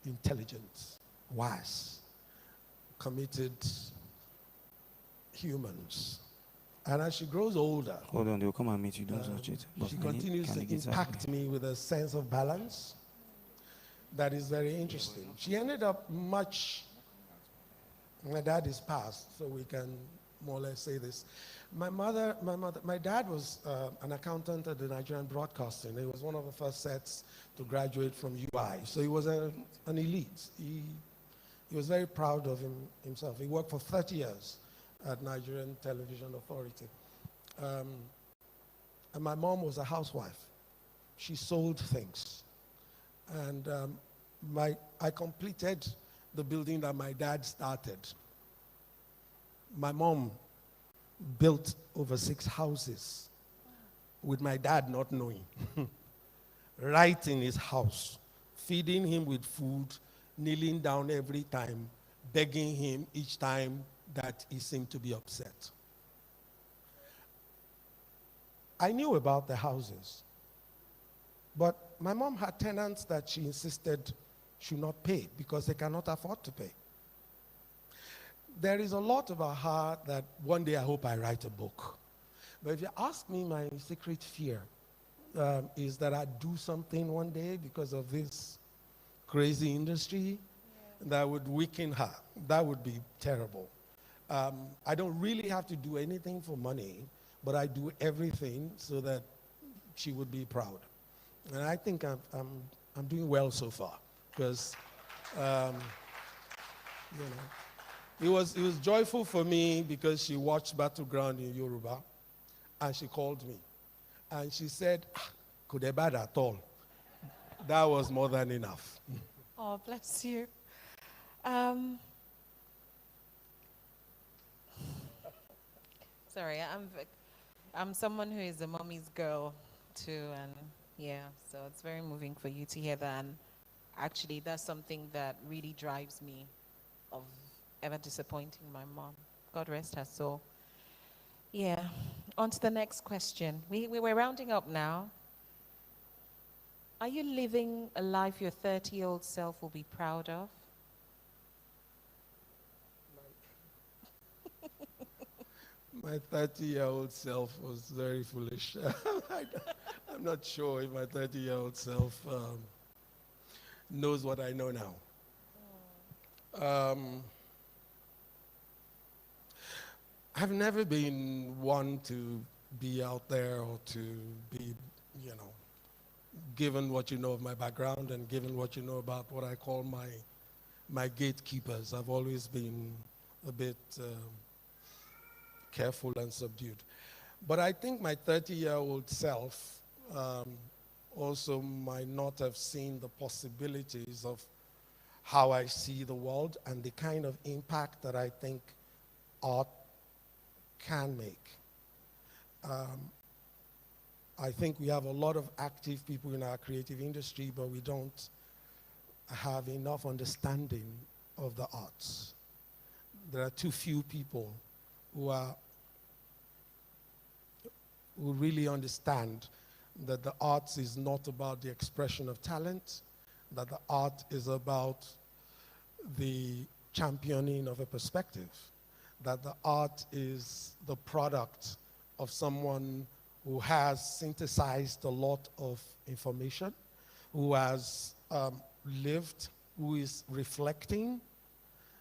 intelligent, wise, committed humans. And as she grows older, Hold on, they'll come and meet you. Don't touch it. she continues to impact me with a sense of balance that is very interesting. She ended up much, my dad is passed, so we can more or less say this. My dad was an accountant at the Nigerian Broadcasting. He was one of the first sets to graduate from UI. So he was an elite. He was very proud of himself. He worked for 30 years at Nigerian Television Authority. And my mom was a housewife. She sold things. And I completed the building that my dad started. My mom built over 6 houses with my dad not knowing. Right in his house, feeding him with food, kneeling down every time, begging him each time that he seemed to be upset. I knew about the houses, but my mom had tenants that she insisted should not pay because they cannot afford to pay. There is a lot about her that one day I hope I write a book. But if you ask me, my secret fear is that I do something one day because of this crazy industry that would weaken her. That would be terrible. I don't really have to do anything for money, but I do everything so that she would be proud. And I think I'm doing well so far because, it was joyful for me because she watched Battleground in Yoruba, and she called me. And she said, Kudebad at all. That was more than enough. Oh, bless you. Sorry, I'm someone who is a mommy's girl too, and yeah, so it's very moving for you to hear that. And actually, that's something that really drives me of ever disappointing my mom. God rest her soul. Yeah, on to the next question. We were rounding up now. Are you living a life your 30-year-old self will be proud of? My 30-year-old self was very foolish. I'm not sure if my 30-year-old self knows what I know now. I've never been one to be out there or to be, given what you know of my background and given what you know about what I call my gatekeepers. I've always been a bit careful and subdued. But I think my 30-year-old self also might not have seen the possibilities of how I see the world and the kind of impact that I think art can make. I think we have a lot of active people in our creative industry, but we don't have enough understanding of the arts. There are too few people who really understand that the arts is not about the expression of talent, that the art is about the championing of a perspective, that the art is the product of someone who has synthesized a lot of information, who has lived, who is reflecting,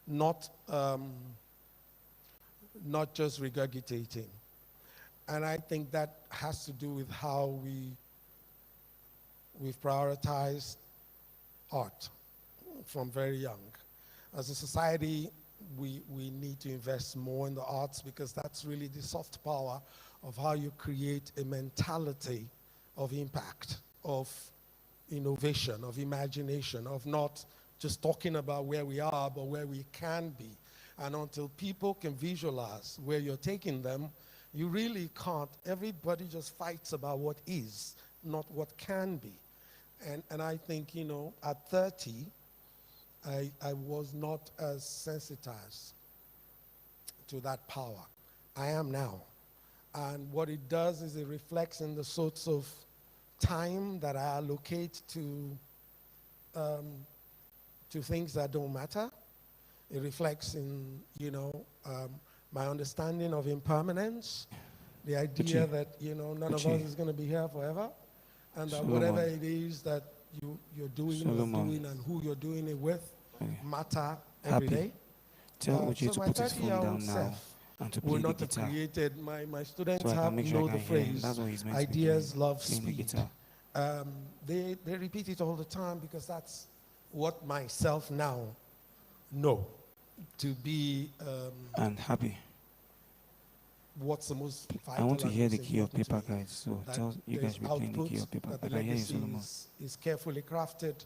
not just regurgitating. And I think that has to do with how we've prioritized art from very young. As a society, we need to invest more in the arts because that's really the soft power of how you create a mentality of impact, of innovation, of imagination, of not just talking about where we are, but where we can be. And until people can visualize where you're taking them, you really can't. Everybody just fights about what is, not what can be. And I think, at 30, I was not as sensitized to that power. I am now. And what it does is it reflects in the sorts of time that I allocate to things that don't matter. It reflects in, my understanding of impermanence, the idea that, none of us is going to be here forever, and that whatever it is that you're doing, and who you're doing it with matter every day. Tell Uche So to my put his phone 30-year-old down now self and to would play the not have guitar. created, my students So I have can make sure I know the can hear him. phrase, That's what he's meant to be ideas doing, love playing the speed. guitar. They repeat it all the time because that's what myself now know to be And happy. what's the most vital. I want to and hear most the key of important paper, to me. guys. So That tell you there's guys be playing the key output, of paper. that I the can hear you, legacy Solomon. is carefully crafted,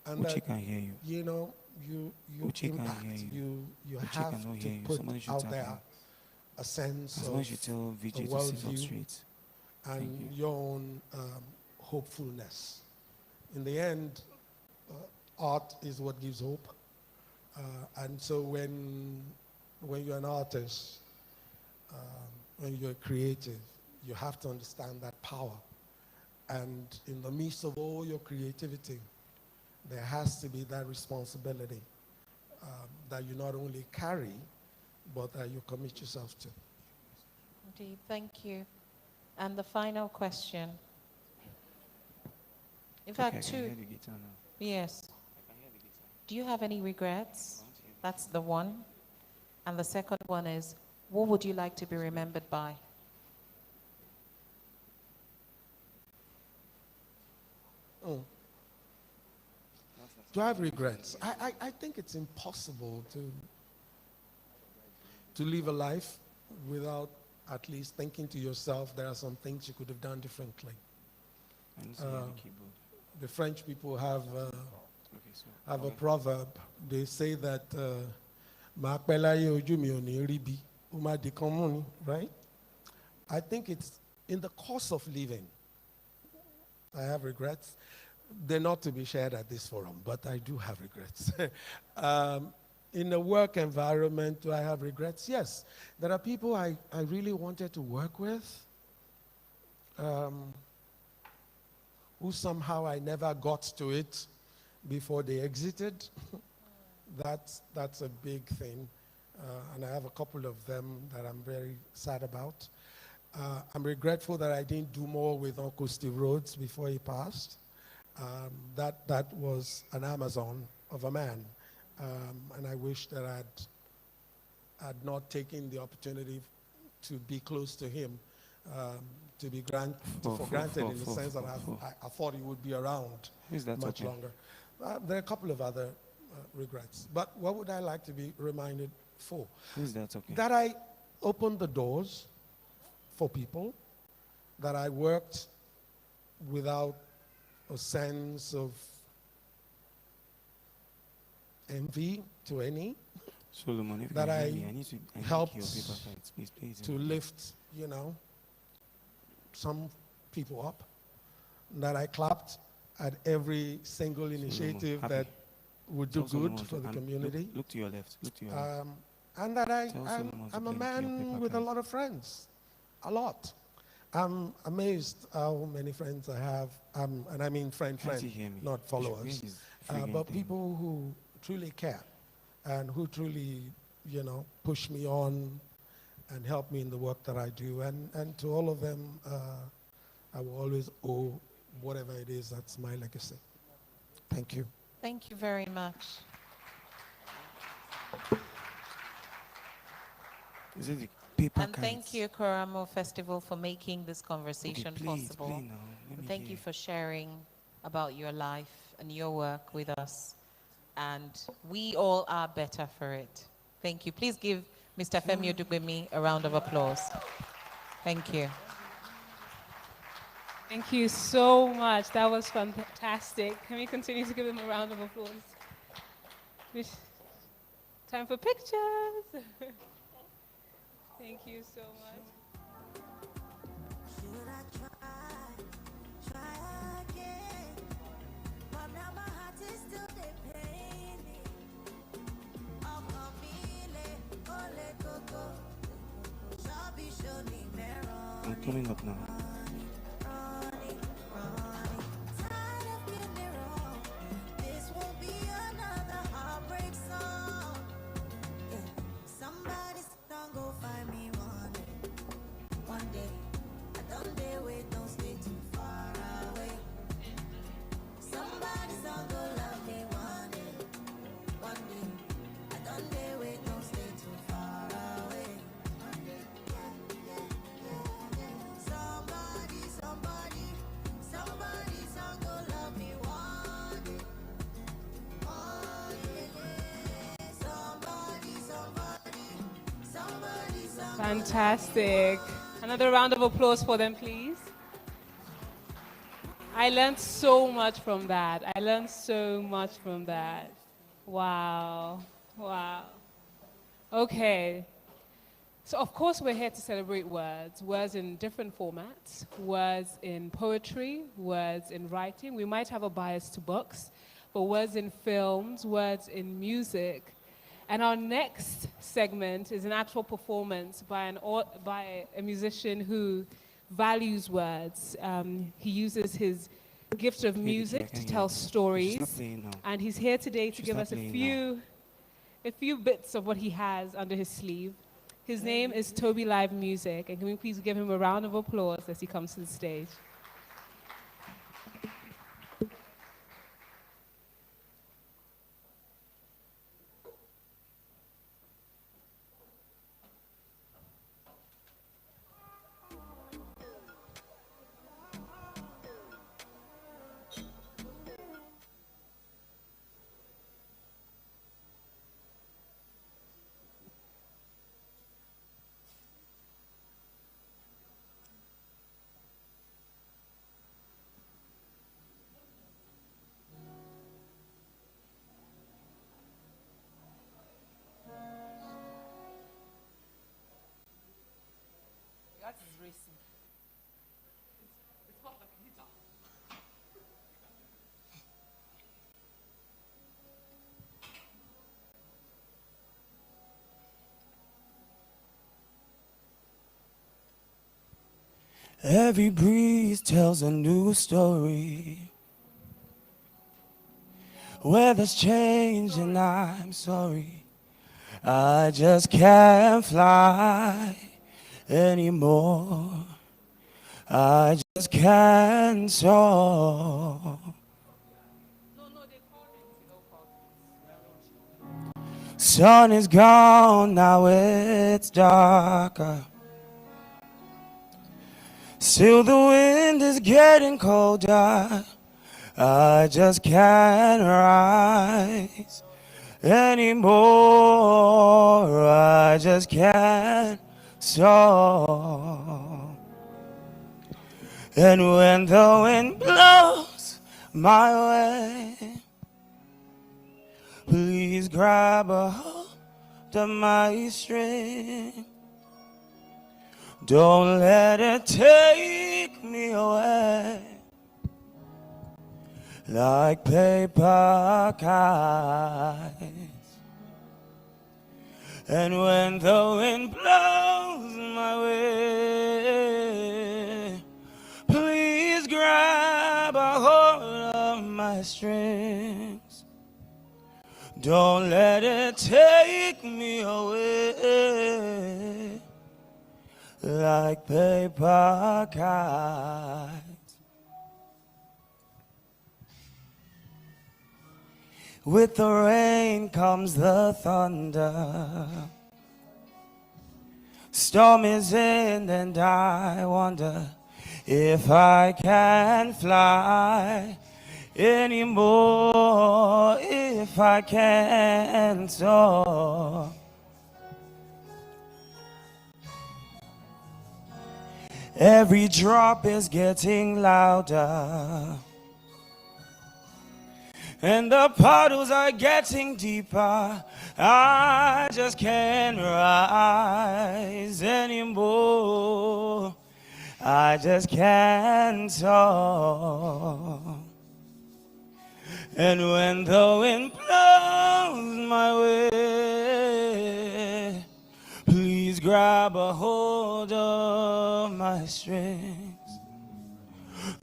and Uche that, can hear you. you Uche can impact, hear you. you Uche have cannot to hear you. put Somebody should out tap there him. a sense Someone of should tell a VJ to sit up worldview straight. and your own hopefulness. In the end, art is what gives hope. And so when you're an artist, when you're creative, you have to understand that power. And in the midst of all your creativity, there has to be that responsibility that you not only carry, but that you commit yourself to. Indeed, thank you. And the final question. In fact, I can two. hear the guitar now. Yes. Do you have any regrets? That's the one. And the second one is, what would you like to be remembered by? Do I have regrets? I think it's impossible to live a life without at least thinking to yourself there are some things you could have done differently. I need to hear the keyboard. The French people have Okay, so. a proverb. They say that "Ma pẹ́ láyé ojú mi ò ní rí bí, ó máa di kan mú ni," right? I think it's in the course of living. I have regrets. They're not to be shared at this forum, but I do have regrets. In a work environment, do I have regrets? Yes. There are people I really wanted to work with, who somehow I never got to it before they exited. That's a big thing. And I have a couple of them that I'm very sad about. I'm regretful that I didn't do more with Uncle Steve Rhodes before he passed. That was an Amazon of a man. And I wish that I'd not taken the opportunity to be close to him, to be for granted in the sense that I thought he would be around much longer. There are a couple of other regrets. But what would I like to be reminded for? Is that okay? That I opened the doors for people, that I worked without a sense of envy to any, Solomon, if that you I hear me, I need helped your paper fights, please. to lift, some people up, that I clapped at every single initiative happy. that would do Tell Solomon good to- for the and community. Look to your left. Look to your left. And that Tell Solomon to I'm a bring your man paper with a plates. lot of friends, a lot. I'm amazed how many friends I have, and I mean friend, Can't you hear me? not followers, Where is friggin' but thing? people who truly care and who truly, push me on and help me in the work that I do. And to all of them, I will always owe whatever it is that's my legacy. Thank you. Thank you very much. Is it the paper And thank kites? you, Koramo Festival, for making this conversation Okay, play possible. now. Let me And thank hear. you for sharing about your life and your work with us. And we all are better for it. Thank you. Please give Mr. Femi Odugbemi a round of applause. Thank you. Thank you so much. That was fantastic. Can we continue to give him a round of applause? Time for pictures. Thank you so much. Should I try again? But now my heart is still the pain. I'm coming up now. This won't be another heartbreak song. Somebody's gonna go find me one day. I don't dare wait, don't stay too far away. Somebody's gonna go love me one day. I don't dare wait, don't stay too far away. Somebody's gonna go love me one day. Oh yeah. Somebody's gonna Fantastic. Another round of applause for them, please. I learned so much from that. Wow. Wow. Okay. So, of course, we're here to celebrate words in different formats, words in poetry, words in writing. We might have a bias to books, but words in films, words in music. And our next segment is an actual performance by a musician who values words. He uses his gift of music to tell stories. And he's here today to give us a few bits of what he has under his sleeve. His name is Toby Live Music, and can we please give him a round of applause as he comes to the stage? Every breeze tells a new story. Weather's changing, I'm sorry. I just can't fly anymore. I just can't soar. Sun is gone, now it's darker. Still the wind is getting colder. I just can't rise anymore. I just can't soar. And when the wind blows my way, please grab a hold of my string. Don't let it take me away like paper kites. And when the wind blows my way, please grab a hold of my strings. Don't let it take me away like paper kites. With the rain comes the thunder. Storm is in and I wonder if I can fly anymore, if I can soar. Every drop is getting louder, and the puddles are getting deeper. I just can't rise anymore. I just can't soar. And when the wind blows my way, please grab a hold of my strings.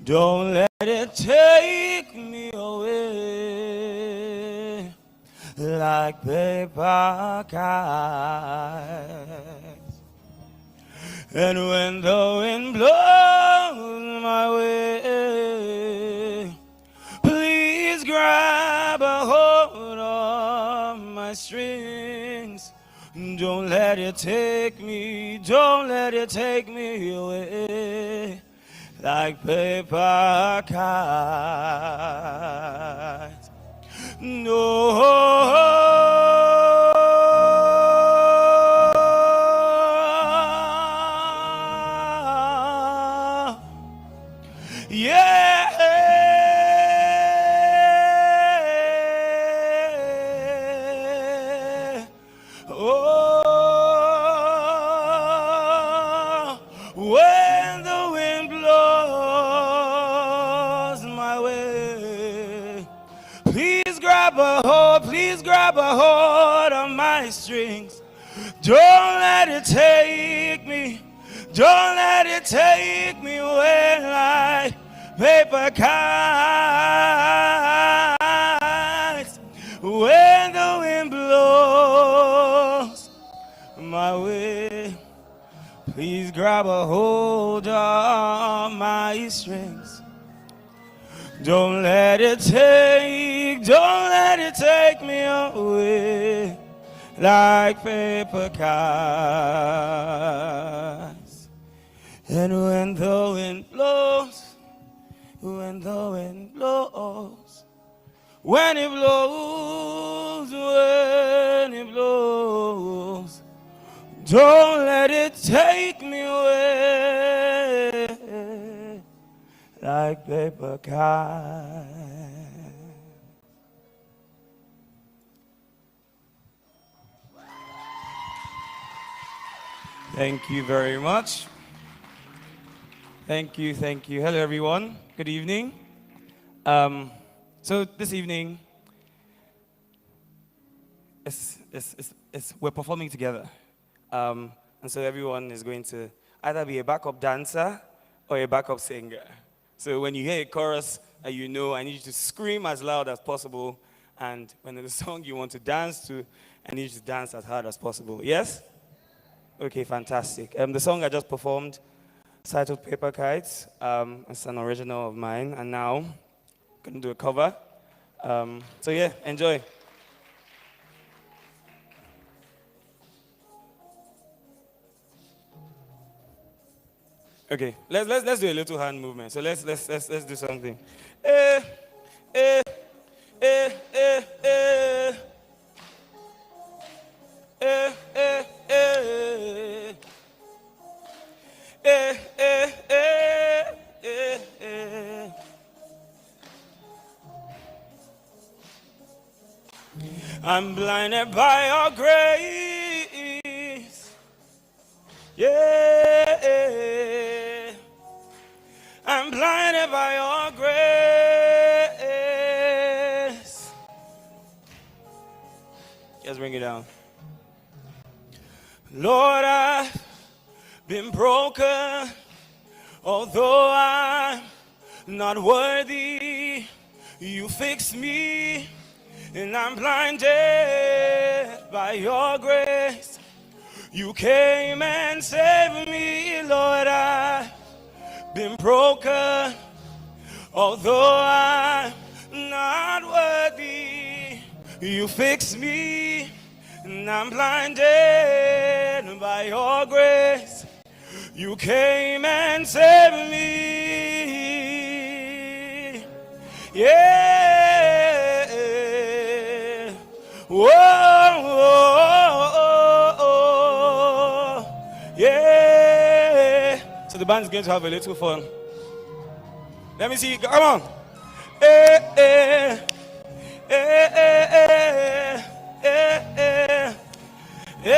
Don't let it take me away like paper kites. And when the wind blows my way, please grab a hold of my strings. Don't let it take me, don't let it take me away like paper kites. No. Yeah. Oh, when the wind blows my way, please grab a hold of my strings. Don't let it take me, don't let it take me away like paper kites. When the wind blows my way, please grab a hold of my strings. Don't let it take me away like paper kites. And when the wind blows, when the wind blows, when it blows, when it blows, don't let it take me away like paper kites. Thank you very much. Thank you, thank you. Hello, everyone. Good evening. So this evening, we're performing together. And so everyone is going to either be a backup dancer or a backup singer. So when you hear a chorus, you know I need you to scream as loud as possible. And when there's a song you want to dance to, I need you to dance as hard as possible. Yes? Okay, fantastic. The song I just performed, titled Paper Kites, it's an original of mine. And now, I'm going to do a cover. So yeah, enjoy. Okay, let's do a little hand movement. So let's do something. Eh, eh, eh, eh, eh. Eh, eh, eh. Eh, eh, eh, eh, eh. I'm blinded by your grace. Yeah. I'm blinded by your grace. Just bring it down. Lord, I've been broken, although I'm not worthy. You fixed me, and I'm blinded by your grace. You came and saved me, Lord. I've been broken, although I'm not worthy. You fixed me, and I'm blinded by your grace. You came and saved me. Yeah. Whoa, whoa, whoa, yeah. So the band is going to have a little fun. Let me see. Come on. Eh, eh, eh, eh, eh, eh, eh, eh, eh.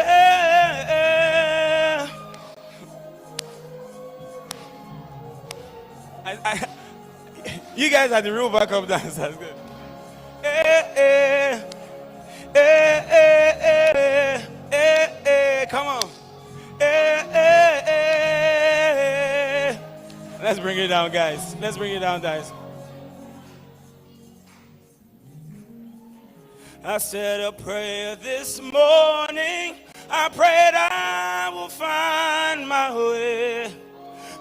You guys are the real backup dancers. Good. Eh, eh, eh, eh, eh, eh, eh. Come on. Eh, eh, eh. Let's bring it down, guys. Let's bring it down, guys. I said a prayer this morning. I prayed I will find my way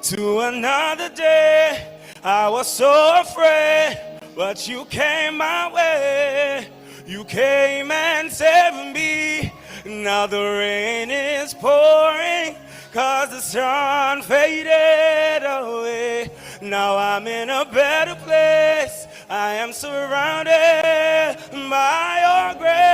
to another day. I was so afraid, but you came my way. You came and saved me. Now the rain is pouring, 'cause the sun faded away. Now I'm in a better place. I am surrounded by your grace.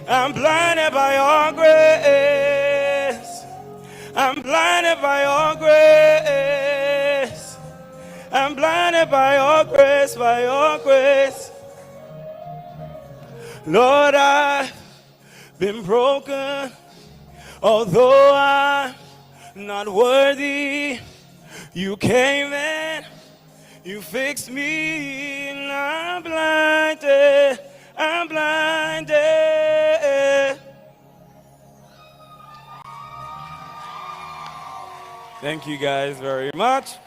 I'm blinded by your grace. I'm blinded by your grace. I'm blinded by your grace, by your grace. Lord, I've been broken, although I'm not worthy. You came and you fixed me, and I'm blinded. I'm blinded. Thank you guys very much.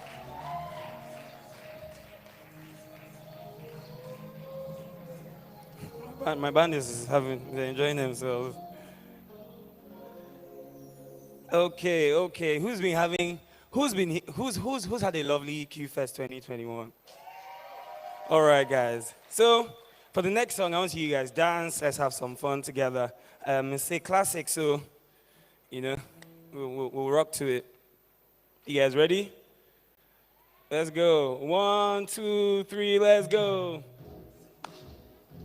My band is they're enjoying themselves. Okay. Who's had a lovely Qfest 2021? All right, guys. So for the next song, I want you guys dance. Let's have some fun together. It's a classic, so we'll rock to it. You guys ready? Let's go. 1, 2, 3. Let's go.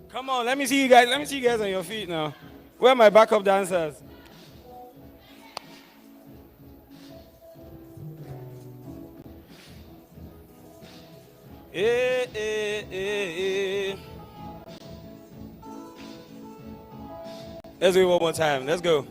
Come on, let me see you guys. Let me see you guys on your feet now. Where are my backup dancers? Eh, eh, eh, eh. Let's do it one more time. Let's go.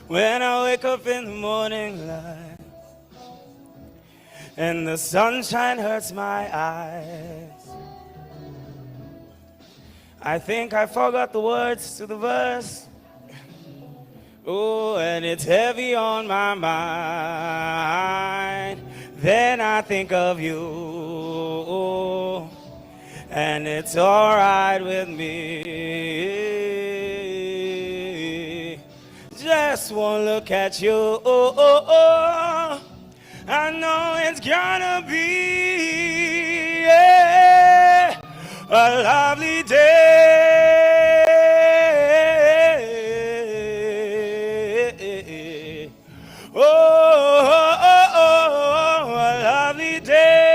When I wake up in the morning light and the sunshine hurts my eyes, I think I forgot the words to the verse. Oh, and it's heavy on my mind. Then I think of you, and it's alright with me. Just one look at you, I know it's gonna be a lovely day. A lovely day.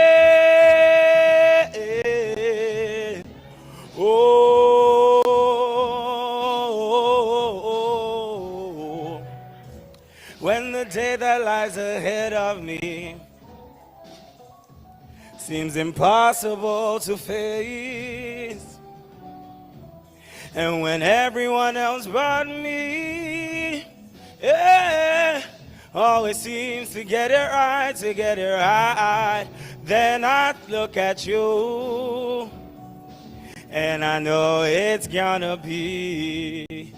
When the day that lies ahead of me seems impossible to face, and when everyone else but me, always seems to get it right, then I look at you, and I know it's gonna be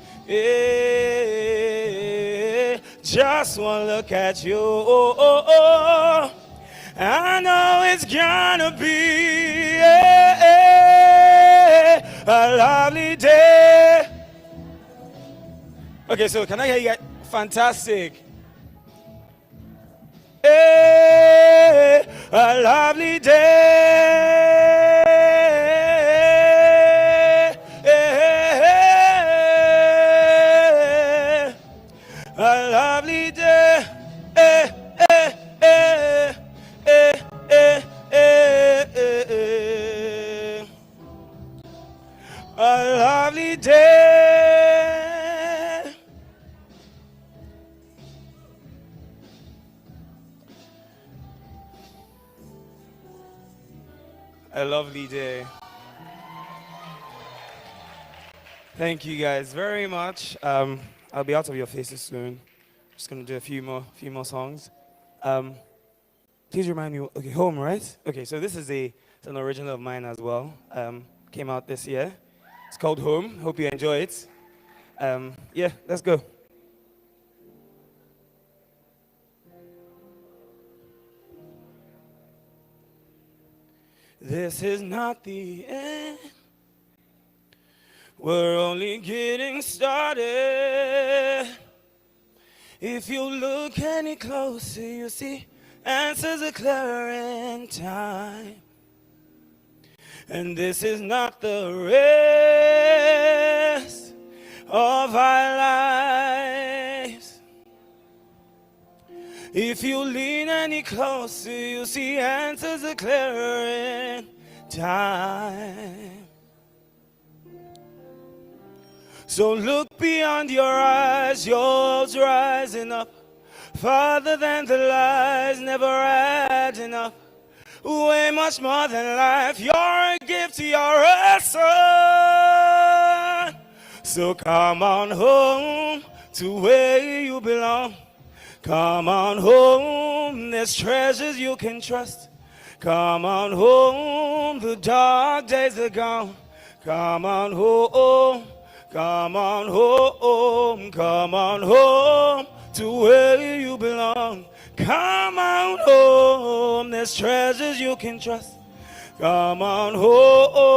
just one look at you, I know it's gonna be a lovely day. Okay, so can I hear you guys? Fantastic. A lovely day. A lovely day. A lovely day. A lovely day. Thank you guys very much. I'll be out of your faces soon. Just gonna do a few more songs. Please remind me. Okay, Home, right? Okay, so this is it's an original of mine as well. Came out this year. It's called Home. Hope you enjoy it. Yeah, let's go. This is not the end. We're only getting started. If you look any closer, you see answers are clearer in time. And this is not the rest of our lives. If you lean any closer, you see answers are clearer in time. So look beyond your eyes, your hopes rising up, farther than the lies, never adding up. Way much more than life, you're a gift, you're a son. So come on home to where you belong. Come on home, there's treasures you can trust. Come on home, the dark days are gone. Come on home, come on home, come on home to where you belong. Come on home, there's treasures you can trust. Come on home,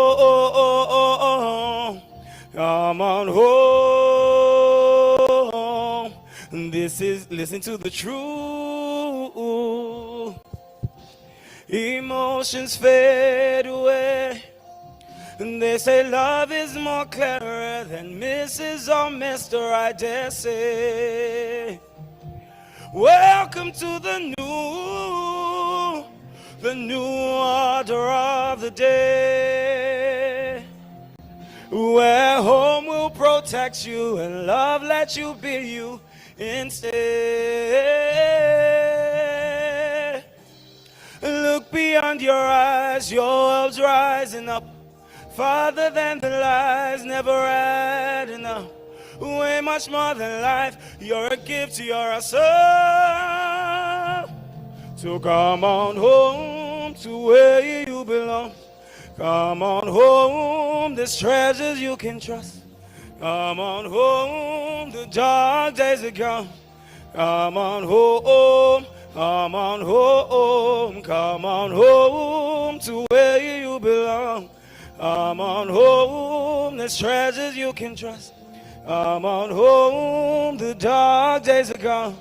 come on home. Listen to the truth. Emotions fade away. And they say love is more clearer than Mrs. or Mr. I dare say. Welcome to the new order of the day, where home will protect you and love let you be you instead. Look beyond your eyes, your world's rising up. Farther than the lies, never adding up. Way much more than life, you're a gift, you're a soul. So come on home to where you belong. Come on home, there's treasures you can trust. Come on home, the dark days are gone. Come on home, come on home, come on home to where you belong. Come on home, there's treasures you can trust. Come on home, the dark days are gone.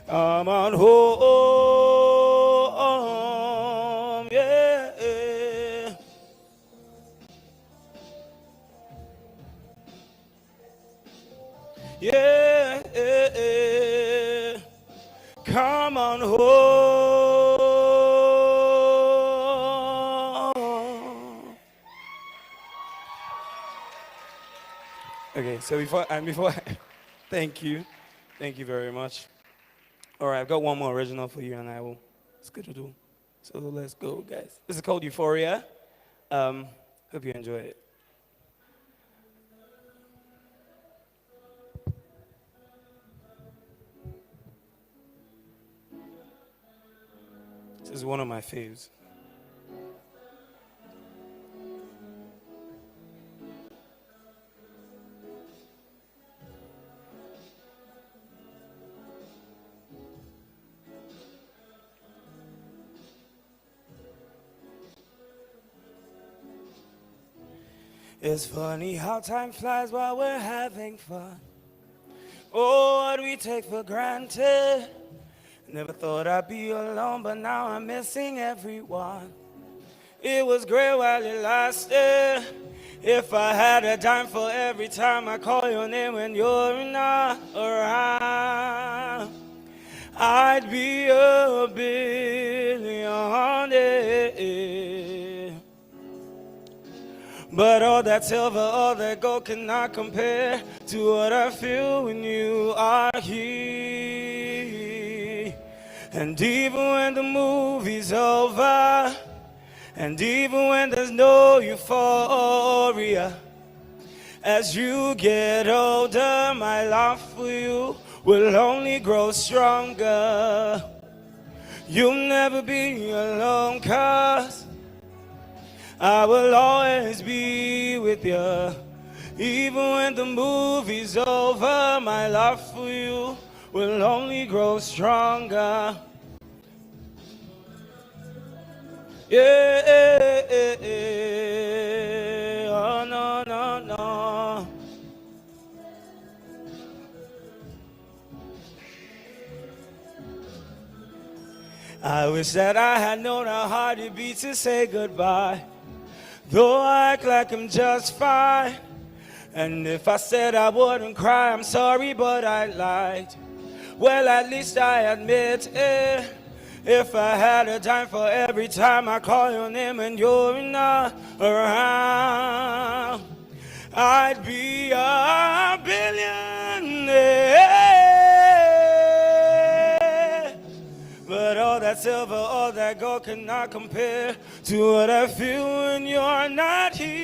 Come on home, yeah. Yeah, yeah, yeah. Come on home. Okay, so before thank you very much. All right, I've got one more original for you, and I will schedule. So let's go, guys. This is called Euphoria. Hope you enjoy it. This is one of my faves. It's funny how time flies while we're having fun. Oh, what we take for granted. Never thought I'd be alone, but now I'm missing everyone. It was great while it lasted. If I had a dime for every time I call your name when you're not around, I'd be a billionaire. But all that silver, all that gold cannot compare to what I feel when you are here. And even when the movie's over, and even when there's no euphoria, as you get older, my love for you will only grow stronger. You'll never be alone, 'cause I will always be with you. Even when the movie's over, my love for you will only grow stronger. Yeah, oh no, no, no. I wish that I had known how hard it'd be to say goodbye. Though I act like I'm just fine. And if I said I wouldn't cry, I'm sorry, but I lied. Well, at least I admit it. If I had a dime for every time I call your name and you're not around, I'd be a billionaire. But all that silver, all that gold cannot compare to what I feel when you're not here.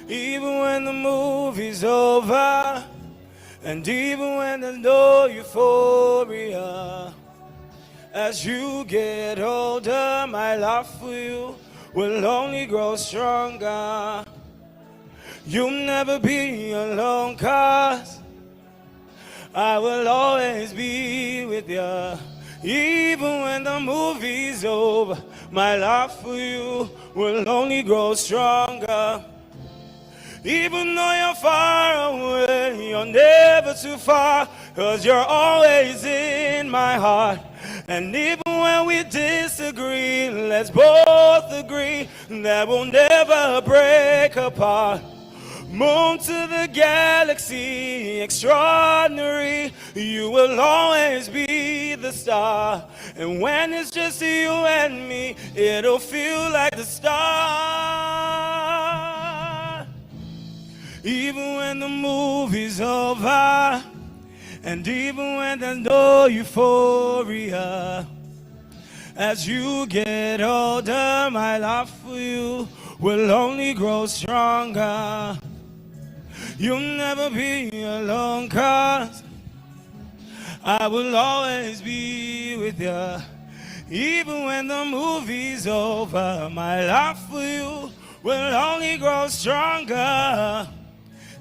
Even when the movie's over, and even when there's no euphoria, as you get older, my love for you will only grow stronger. You'll never be alone, 'cause I will always be with you. Even when the movie's over, my love for you will only grow stronger. Even though you're far away, you're never too far, 'cause you're always in my heart. And even when we disagree, let's both agree that we'll never break apart. Moon to the galaxy, extraordinary, you will always be the star. And when it's just you and me, it'll feel like the start. Even when when the movie's over, and even when there's no euphoria. As you get older, my love for you will only grow stronger. You'll never be alone, 'cause I will always be with you. Even when the movie's over, my love for you will only grow stronger.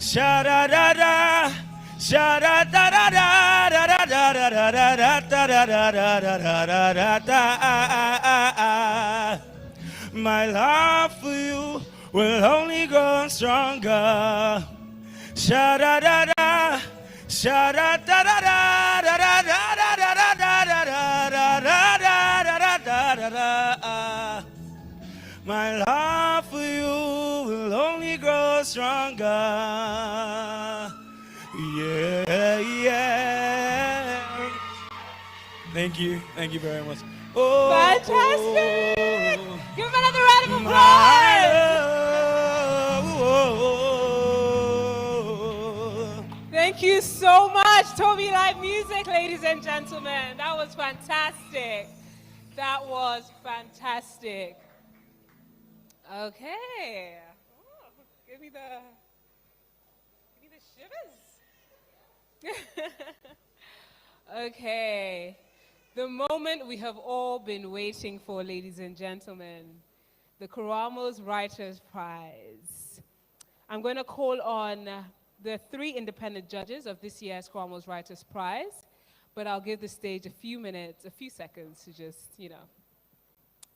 Sha-da-da-da, sha-da-da-da-da-da-da-da-da-da-da-da-da-da-da-da-da. My love for you will only grow stronger. Sha-da-da-da, sha-da-da-da-da-da-da-da-da-da-da-da-da-da-da-da-da. My love for you will only grow stronger. Yeah, yeah. Thank you very much. Oh, Fantastic! oh, Give him another round of my applause! love. Thank you so much, Toby Live Music, ladies and gentlemen. That was fantastic. That was fantastic. Okay. Oh, give me the shivers. Okay. The moment we have all been waiting for, ladies and gentlemen, the Karamos Writers Prize. I'm going to call on the 3 independent judges of this year's Karamos Writers Prize, but I'll give the stage a few minutes, a few seconds to just,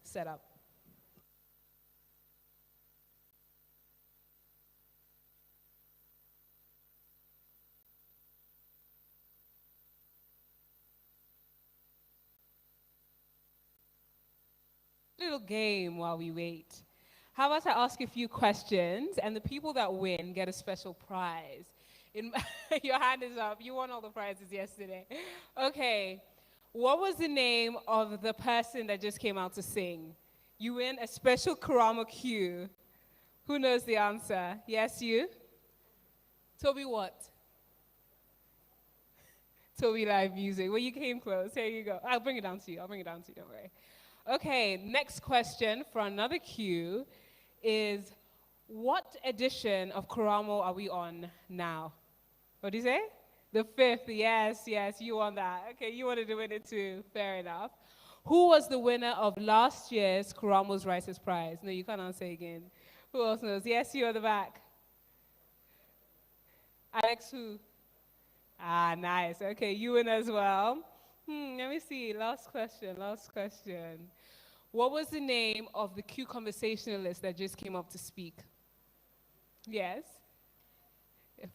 set up. Little game while we wait. How about I ask a few questions, and the people that win get a special prize. Your hand is up. You won all the prizes yesterday. Okay. What was the name of the person that just came out to sing? You win a special Karama cue. Who knows the answer? Yes, you? Toby what? Toby Live Music. Well, you came close. Here you go. I'll bring it down to you. Don't worry. Okay, next question for another cue is, what edition of Karamo are we on now? What do you say? The 5th, yes, you won that. Okay, you wanted to win it too, fair enough. Who was the winner of last year's Karamo's Writers Prize? No, you can't answer again. Who else knows? Yes, you at the back. Alex who? Ah, nice. Okay, you win as well. Let me see. Last question. What was the name of the Q conversationalist that just came up to speak? Yes?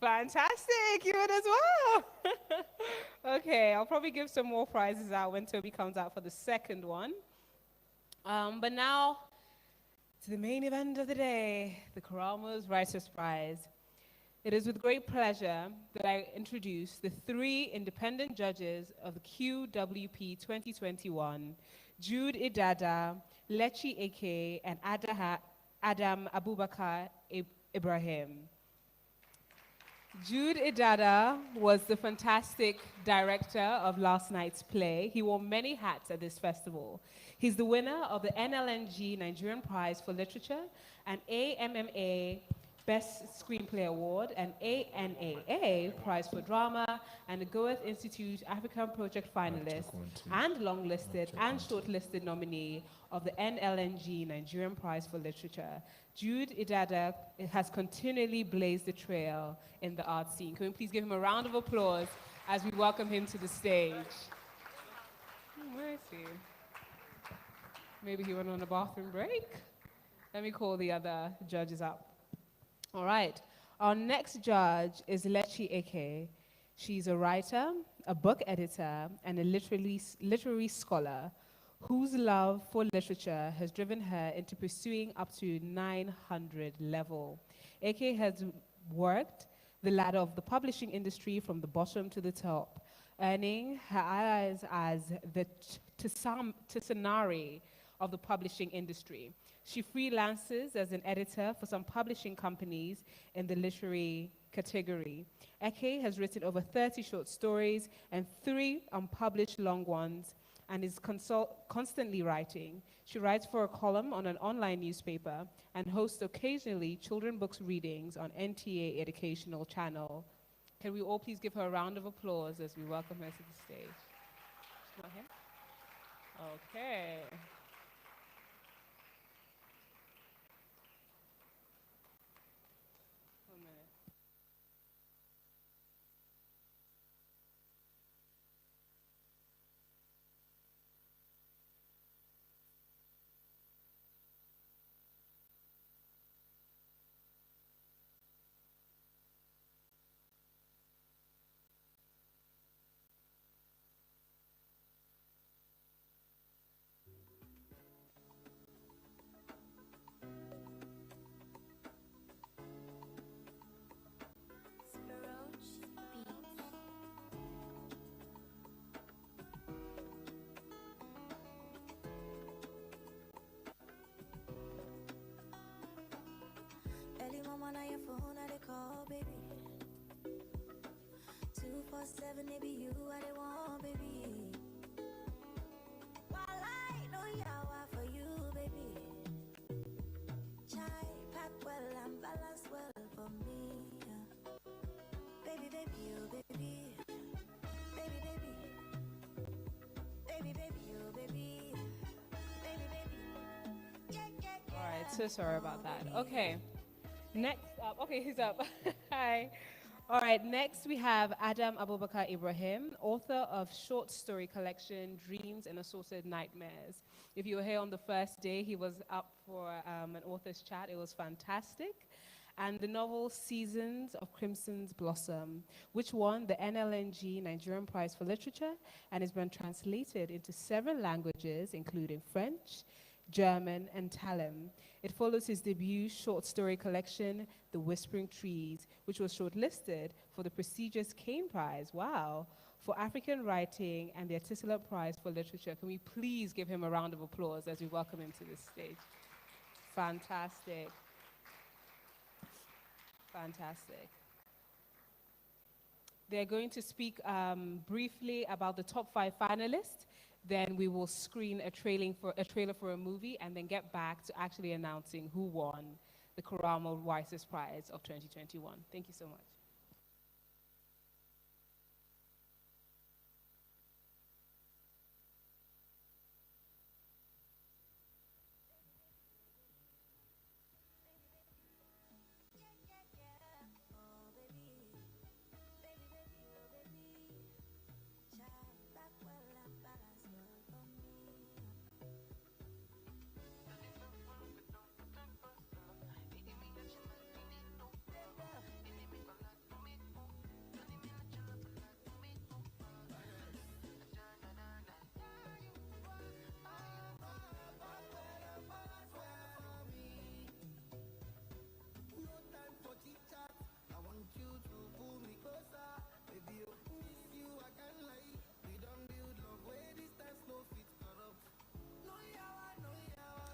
Fantastic. You win as well. Okay, I'll probably give some more prizes out when Toby comes out for the second one. But now, to the main event of the day, the Karamos Writers Prize. It is with great pleasure that I introduce the 3 independent judges of the QWP 2021, Jude Idada, Lechi Eke, and Adam Abubakar Ibrahim. Jude Idada was the fantastic director of last night's play. He wore many hats at this festival. He's the winner of the NLNG Nigerian Prize for Literature and AMMA Best Screenplay Award, and ANAA Prize for Drama, and the Goethe Institute African Project finalist, and longlisted and shortlisted nominee of the NLNG Nigerian Prize for Literature. Jude Idada has continually blazed the trail in the art scene. Can we please give him a round of applause as we welcome him to the stage? Where is he? Maybe he went on a bathroom break? Let me call the other judges up. All right, our next judge is Lechi Eke. She's a writer, a book editor, and a literary scholar whose love for literature has driven her into pursuing up to 900 level. Eke has worked the ladder of the publishing industry from the bottom to the top, earning her eyes as the Tsunari of the publishing industry. She freelances as an editor for some publishing companies in the literary category. Eke has written over 30 short stories and 3 unpublished long ones and is constantly writing. She writes for a column on an online newspaper and hosts occasionally children books readings on NTA Educational Channel. Can we all please give her a round of applause as we welcome her to the stage? She's not here? Okay. One minute. Roach Beats. Early mama on your phone, I they call, baby. 247, it be you, I they want, baby. While I know yawa for you, baby. Chai, pack well and balance well for me. Baby, baby, oh baby. Baby, baby. Baby, baby, oh baby. Baby, baby. Yeah, yeah, yeah. All right, so sorry about that. Okay, next up. Okay, he's up. Hi. All right, next we have Adam Abubakar Ibrahim, author of short story collection Dreams and Assorted Nightmares. If you were here on the first day, he was up for an author's chat. It was fantastic. And the novel Seasons of Crimson's Blossom, which won the NLNG Nigerian Prize for Literature and has been translated into several languages, including French, German, and Talim. It follows his debut short story collection, The Whispering Trees, which was shortlisted for the prestigious Caine Prize, wow, for African writing and the Etisalat Prize for Literature. Can we please give him a round of applause as we welcome him to this stage? Fantastic. Fantastic. They're going to speak briefly about the top 5 finalists. Then we will screen a trailer for a movie and then get back to actually announcing who won the Karamo Writers Prize of 2021. Thank you so much.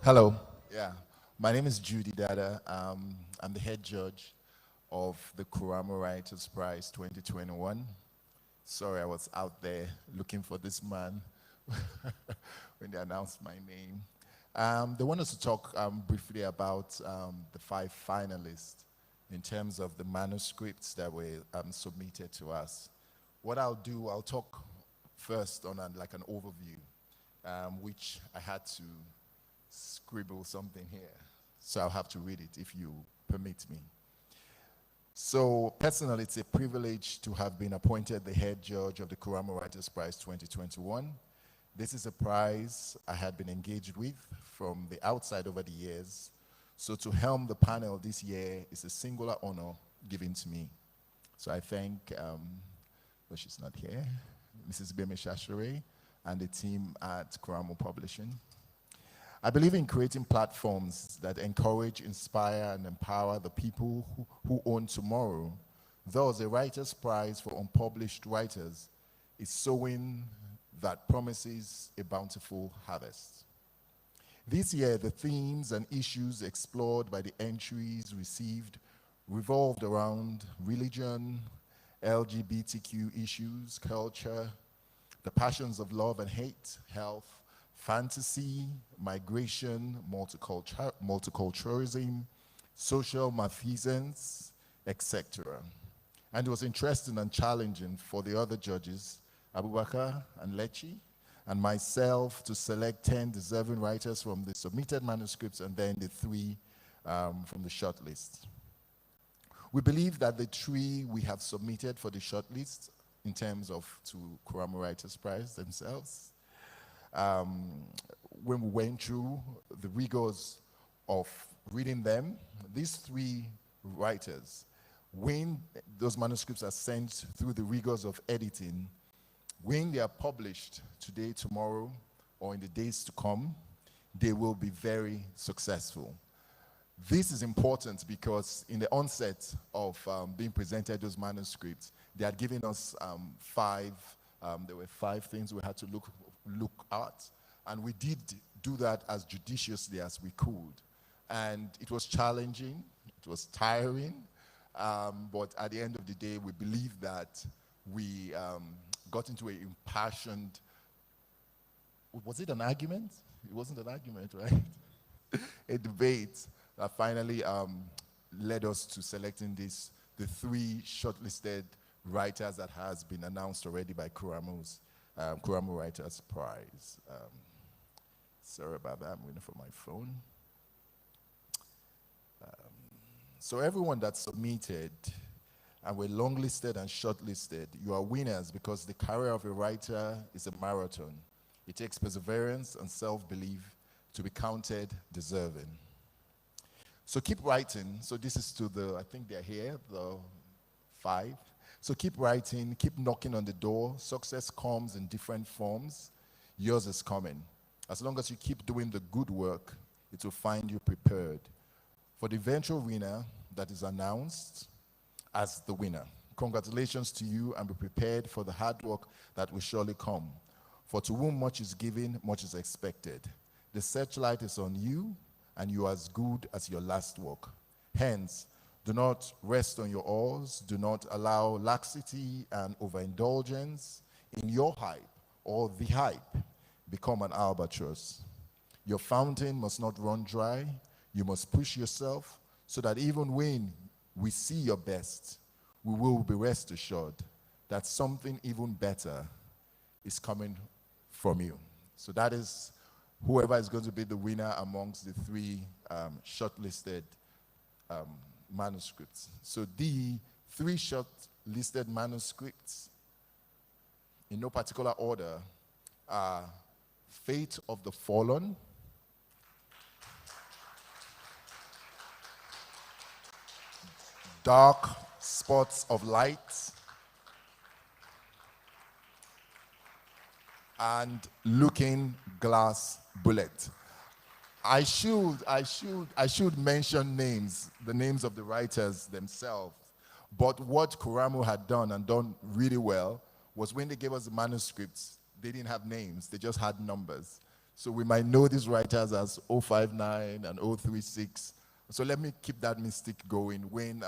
Hello. Yeah. My name is Judy Dada. I'm the head judge of the Kurama Writers Prize 2021. Sorry, I was out there looking for this man when they announced my name. They want us to talk briefly about the 5 finalists in terms of the manuscripts that were submitted to us. What I'll do, I'll talk first on an overview, which I had to scribble something here, so I'll have to read it if you permit me. So personally, it's a privilege to have been appointed the head judge of the Kurama Writers Prize 2021. This is a prize I had been engaged with from the outside over the years. So to helm the panel this year is a singular honor given to me. So I thank, well, she's not here, Mrs. Beme Shashere and the team at Kurama Publishing. I believe in creating platforms that encourage, inspire, and empower the people who own tomorrow. Thus, a Writers' Prize for unpublished writers is sowing that promises a bountiful harvest. This year, the themes and issues explored by the entries received revolved around religion, LGBTQ issues, culture, the passions of love and hate, health, fantasy, migration, multiculturalism, social malfeasance, etc. And it was interesting and challenging for the other judges, Abubakar and Lechi, and myself to select 10 deserving writers from the submitted manuscripts and then the 3 from the shortlist. We believe that the 3 we have submitted for the shortlist in terms of to Kurama Writers Prize themselves, when we went through the rigors of reading them, these 3 writers, when those manuscripts are sent through the rigors of editing, when they are published today, tomorrow, or in the days to come, they will be very successful. This is important because in the onset of being presented those manuscripts, they had given us 5, there were 5 things we had to look at, and we did do that as judiciously as we could. And it was challenging, it was tiring, but at the end of the day, we believe that we got into an impassioned, was it an argument? It wasn't an argument, right? A debate that finally led us to selecting the 3 shortlisted writers that has been announced already by Kurama Writers Prize. Sorry about that, I'm waiting for my phone. So everyone that submitted and were longlisted and shortlisted, you are winners because the career of a writer is a marathon. It takes perseverance and self-belief to be counted deserving. So keep writing. So this is to the, I think they're here, the 5. So keep writing, keep knocking on the door. Success comes in different forms. Yours is coming. As long as you keep doing the good work, it will find you prepared for the eventual winner that is announced as the winner. Congratulations to you, and be prepared for the hard work that will surely come. For to whom much is given, much is expected. The searchlight is on you, and you are as good as your last work. Hence, do not rest on your oars. Do not allow laxity and overindulgence in your hype or the hype become an albatross. Your fountain must not run dry. You must push yourself so that even when we see your best, we will be rest assured that something even better is coming from you. So that is whoever is going to be the winner amongst the 3 shortlisted manuscripts. So the 3 shortlisted manuscripts, in no particular order, are Fate of the Fallen, Dark Spots of Light, and Looking Glass Bullet. I should mention names, the names of the writers themselves. But what Kurama had done and done really well was when they gave us the manuscripts, they didn't have names, they just had numbers. So we might know these writers as 059 and 036. So let me keep that mystic going. When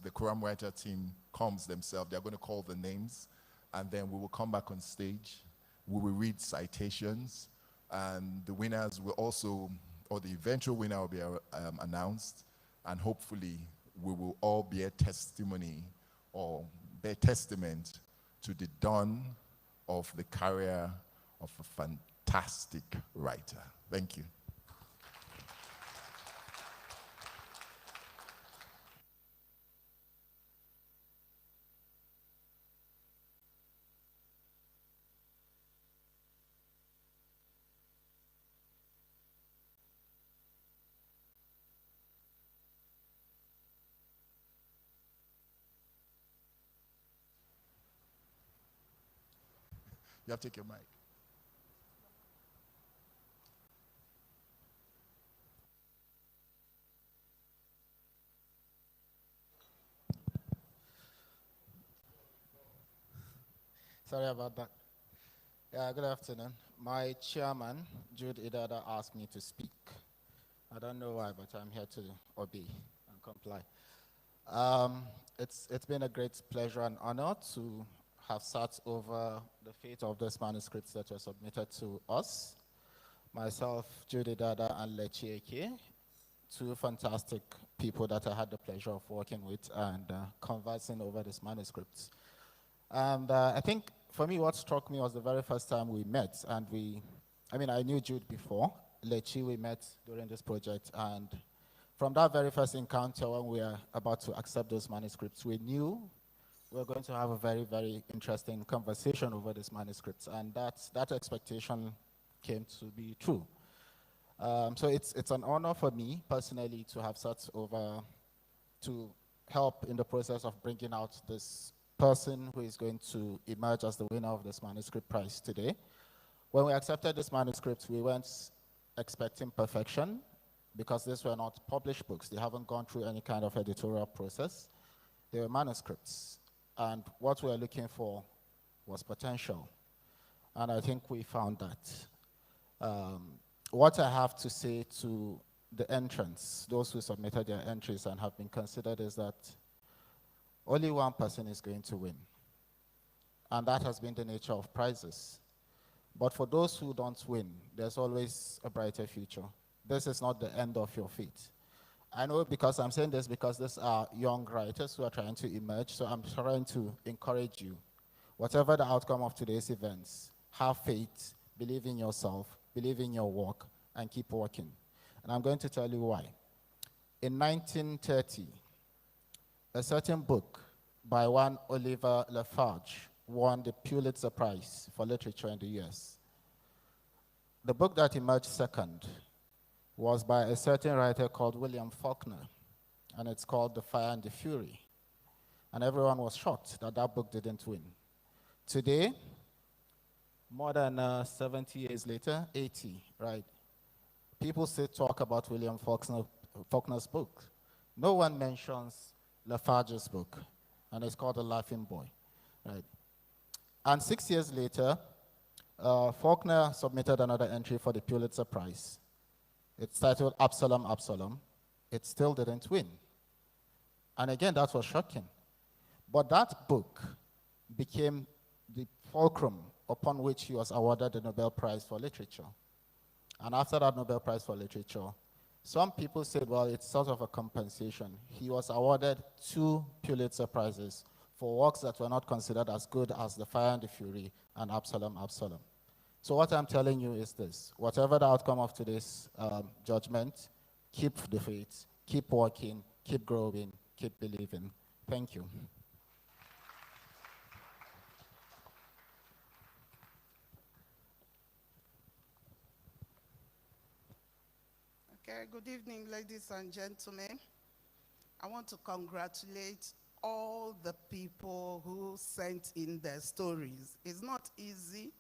the Kurama writer team comes themselves, they're going to call the names, and then we will come back on stage. We will read citations, and the winners will also, or the eventual winner will be announced, and hopefully we will all bear testimony or bear testament to the dawn of the career of a fantastic writer. Thank you. You have to take your mic. Sorry about that. Yeah, good afternoon. My chairman, Jude Idada, asked me to speak. I don't know why, but I'm here to obey and comply. Um, it's been a great pleasure and honor to have sat over the fate of these manuscripts that were submitted to us. Myself, Jude Idada, and Lechieke, two fantastic people that I had the pleasure of working with and conversing over these manuscripts. And I think for me, what struck me was the very first time we met. And I knew Jude before. Lechi, we met during this project. And from that very first encounter, when we were about to accept those manuscripts, we knew we were going to have a very, very interesting conversation over these manuscripts. And that expectation came to be true. So it's an honor for me personally to have sat over to help in the process of bringing out this person who is going to emerge as the winner of this manuscript prize today. When we accepted this manuscript, we weren't expecting perfection because these were not published books. They haven't gone through any kind of editorial process. They were manuscripts. And what we were looking for was potential. And I think we found that. What I have to say to the entrants, those who submitted their entries and have been considered, is that only one person is going to win. And that has been the nature of prizes. But for those who don't win, there's always a brighter future. This is not the end of your fate. I know because I'm saying this because these are young writers who are trying to emerge, so I'm trying to encourage you. Whatever the outcome of today's events, have faith, believe in yourself, believe in your work, and keep working. And I'm going to tell you why. In 1930, a certain book by one Oliver Lafarge won the Pulitzer Prize for literature in the US. The book that emerged second was by a certain writer called William Faulkner, and it's called The Fire and the Fury. And everyone was shocked that that book didn't win. Today, more than 70 years later, 80, right? People still talk about William Faulkner's book. No one mentions Lafarge's book, and it's called The Laughing Boy, right? And 6 years later, Faulkner submitted another entry for the Pulitzer Prize. It's titled Absalom, Absalom. It still didn't win. And again, that was shocking. But that book became the fulcrum upon which he was awarded the Nobel Prize for Literature. And after that Nobel Prize for Literature, some people said, well, it's sort of a compensation. He was awarded 2 Pulitzer Prizes for works that were not considered as good as The Fire and the Fury and Absalom, Absalom. So what I'm telling you is this: whatever the outcome of today's judgment, keep the faith, keep working, keep growing, keep believing. Thank you. Okay, good evening, ladies and gentlemen. I want to congratulate all the people who sent in their stories. It's not easy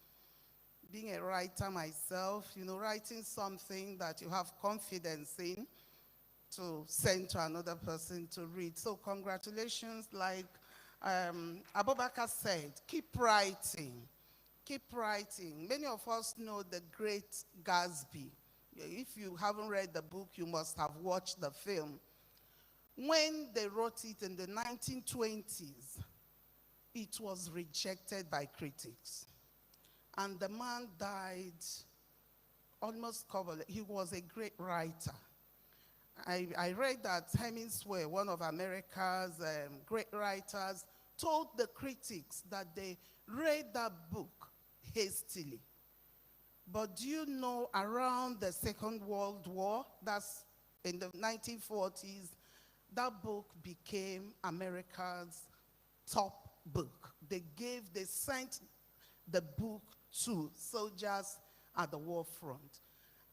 being a writer myself, writing something that you have confidence in to send to another person to read. So congratulations, like Abubakar said, keep writing, keep writing. Many of us know the great Gatsby. If you haven't read the book, you must have watched the film. When they wrote it in the 1920s, it was rejected by critics. And the man died almost covered. He was a great writer. I read that Hemingway, one of America's great writers, told the critics that they read that book hastily. But do you know, around the Second World War, that's in the 1940s, that book became America's top book. They sent the book to soldiers at the war front.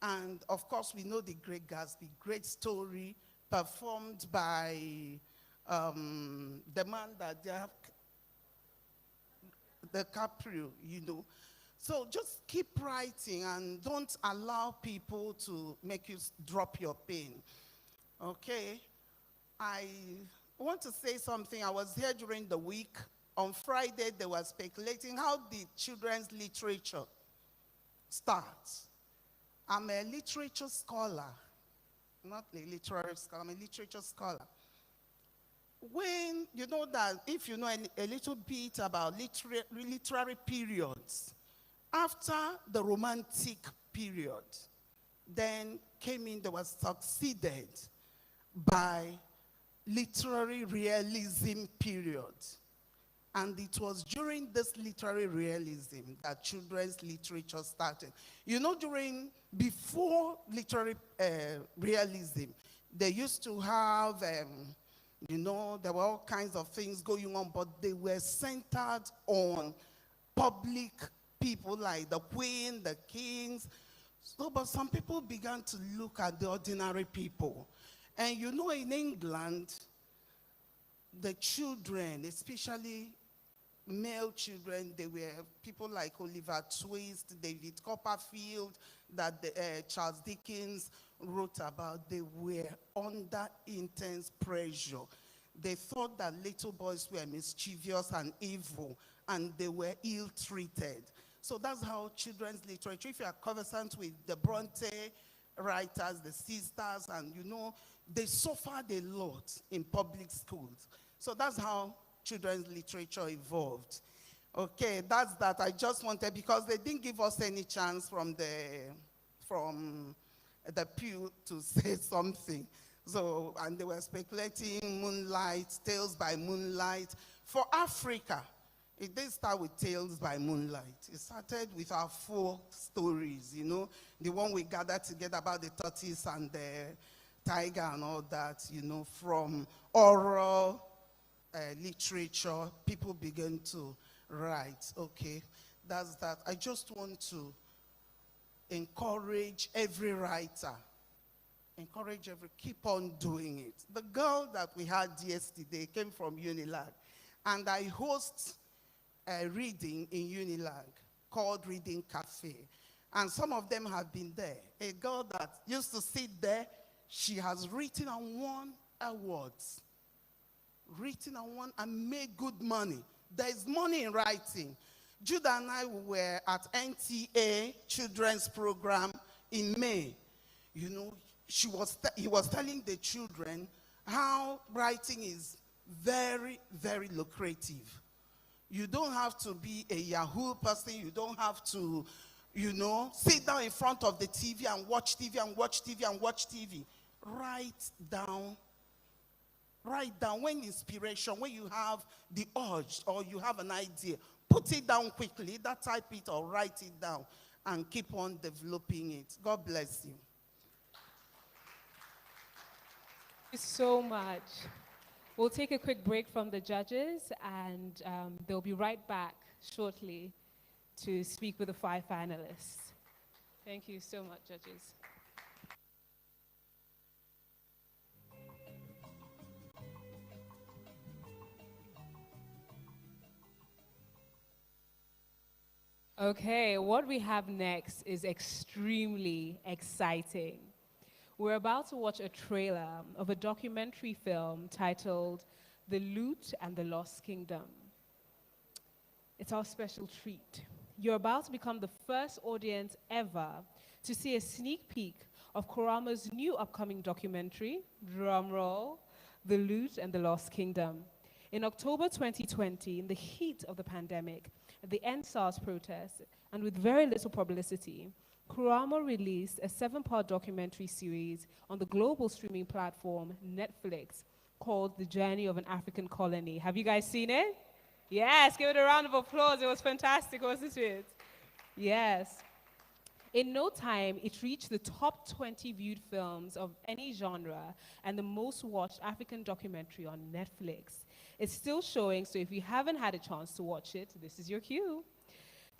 And of course, we know the Great Gatsby, great story, performed by the man that DiCaprio, So just keep writing and don't allow people to make you drop your pen. Okay? I want to say something. I was here during the week on Friday they were speculating how did children's literature start. I'm a literature scholar, not a literary scholar, I'm a literature scholar. When you know that, if you know a little bit about literary periods, after the Romantic period, then came in, there was succeeded by literary realism period. And it was during this literary realism that children's literature started. You know, before literary realism, they used to have, you know, there were all kinds of things going on, but they were centered on public people like the queen, the kings. So, but some people began to look at the ordinary people. And you know, in England, the children, especially male children, they were people like Oliver Twist, David Copperfield, that Charles Dickens wrote about. They were under intense pressure. They thought that little boys were mischievous and evil, and they were ill-treated. So that's how children's literature, if you are conversant with the Bronte writers, the sisters, and you know, they suffered a lot in public schools. So that's how children's literature evolved. Okay, that's that. I just wanted, because they didn't give us any chance from the pew to say something. So, and they were speculating Moonlight, Tales by Moonlight. For Africa, it didn't start with Tales by Moonlight. It started with our folk stories, you know, the one we gathered together about the tortoise and the tiger and all that, you know, from oral literature, people began to write. Okay, that's that. I just want to encourage every writer, keep on doing it. The girl that we had yesterday came from Unilag, and I host a reading in Unilag called Reading Cafe, and some of them have been there. A girl that used to sit there, she has written and won awards, and made good money. There is money in writing. Judah and I were at NTA Children's Program in May. You know, he was telling the children how writing is very, very lucrative. You don't have to be a Yahoo person. You don't have to, you know, sit down in front of the TV and watch TV and watch TV and watch TV. Write down when inspiration, when you have the urge or you have an idea, put it down quickly, either type it or write it down and keep on developing it. God bless you. Thank you so much. We'll take a quick break from the judges, and they'll be right back shortly to speak with the 5 finalists. Thank you so much, judges. Okay, what we have next is extremely exciting. We're about to watch a trailer of a documentary film titled The Loot and the Lost Kingdom. It's our special treat. You're about to become the first audience ever to see a sneak peek of Kurama's new upcoming documentary, drumroll, The Loot and the Lost Kingdom. In October 2020, in the heat of the pandemic, at the end SARS protests, and with very little publicity, Kurama released a 7-part documentary series on the global streaming platform Netflix called The Journey of an African Colony. Have you guys seen it? Yes, give it a round of applause. It was fantastic, wasn't it? Yes. In no time, it reached the top 20 viewed films of any genre and the most watched African documentary on Netflix. It's still showing, so if you haven't had a chance to watch it, this is your cue.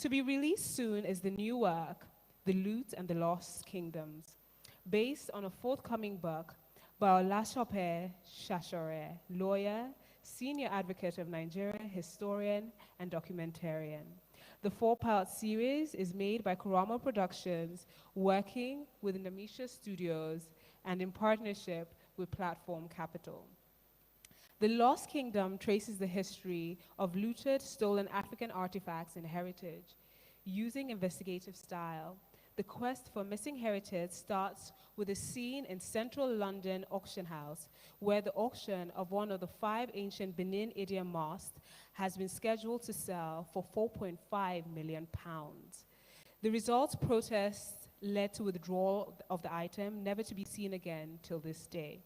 To be released soon is the new work, The Loot and the Lost Kingdoms, based on a forthcoming book by Olashope Shashore, lawyer, senior advocate of Nigeria, historian, and documentarian. The 4-part series is made by Kurama Productions, working with Namisha Studios and in partnership with Platform Capital. The Lost Kingdom traces the history of looted, stolen African artifacts and heritage. Using investigative style, the quest for missing heritage starts with a scene in central London auction house where the auction of one of the 5 ancient Benin idiom masts has been scheduled to sell for £4.5 million. The results protests led to withdrawal of the item, never to be seen again till this day.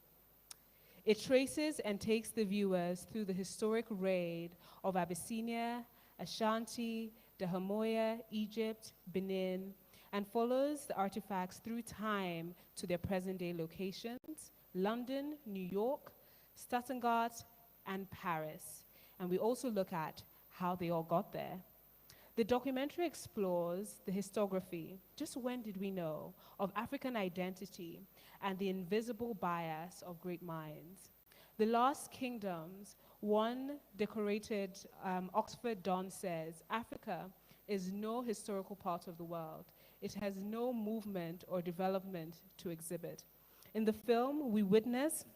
It traces and takes the viewers through the historic raid of Abyssinia, Ashanti, Dahamoya, Egypt, Benin, and follows the artifacts through time to their present-day locations, London, New York, Stuttgart, and Paris. And we also look at how they all got there. The documentary explores the historiography, just when did we know, of African identity and the invisible bias of great minds. The Lost Kingdoms, one decorated Oxford Don says, Africa is no historical part of the world. It has no movement or development to exhibit. In the film, we witness,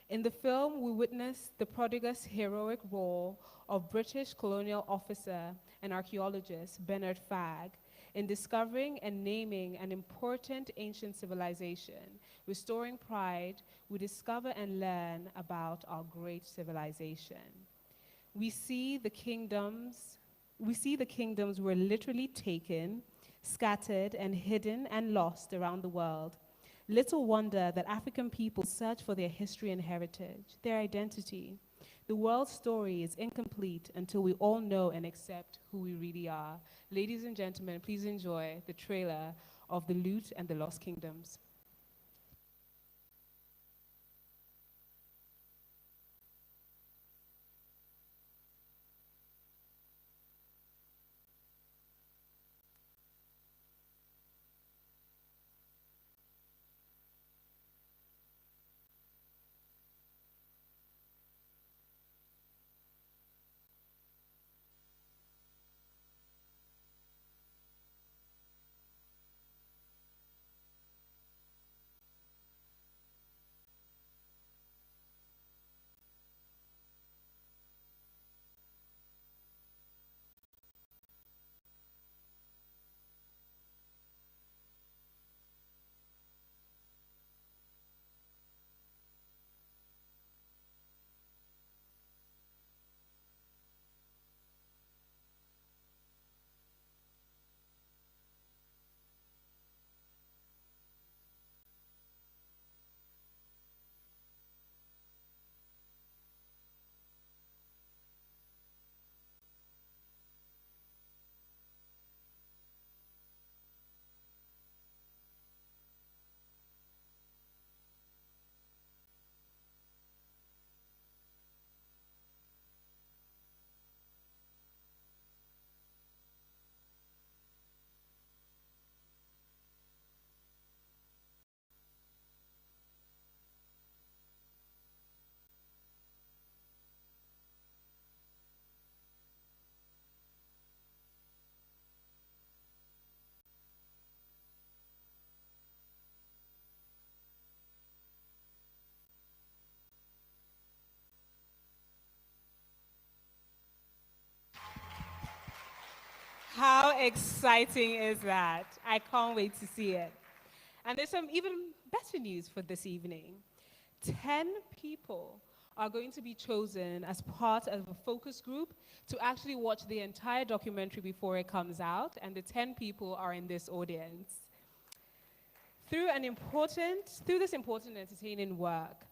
In the film, we witness the prodigious heroic role of British colonial officer and archaeologist Bernard Fagg in discovering and naming an important ancient civilization. Restoring pride, we discover and learn about our great civilization. We see the kingdoms were literally taken, scattered, and hidden and lost around the world. Little wonder that African people search for their history and heritage, their identity. The world's story is incomplete until we all know and accept who we really are. Ladies and gentlemen, please enjoy the trailer of The Loot and the Lost Kingdoms. How exciting is that? I can't wait to see it. And there's some even better news for this evening. 10 people are going to be chosen as part of a focus group to actually watch the entire documentary before it comes out, and the 10 people are in this audience. Through this important entertaining work,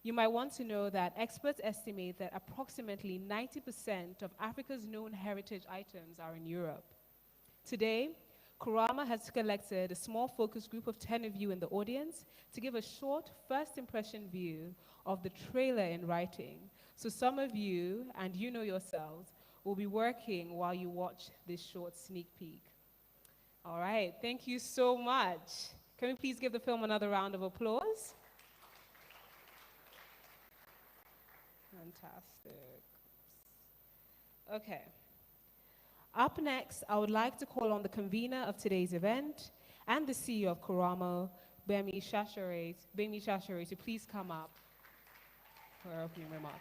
you might want to know that experts estimate that approximately 90% of Africa's known heritage items are in Europe. Today, Kurama has collected a small focus group of 10 of you in the audience to give a short first impression view of the trailer in writing. So some of you, and you know yourselves, will be working while you watch this short sneak peek. All right, thank you so much. Can we please give the film another round of applause? Fantastic. Okay. Up next, I would like to call on the convener of today's event and the CEO of Kurama, Bemi Shashere, to please come up. for her opening remarks.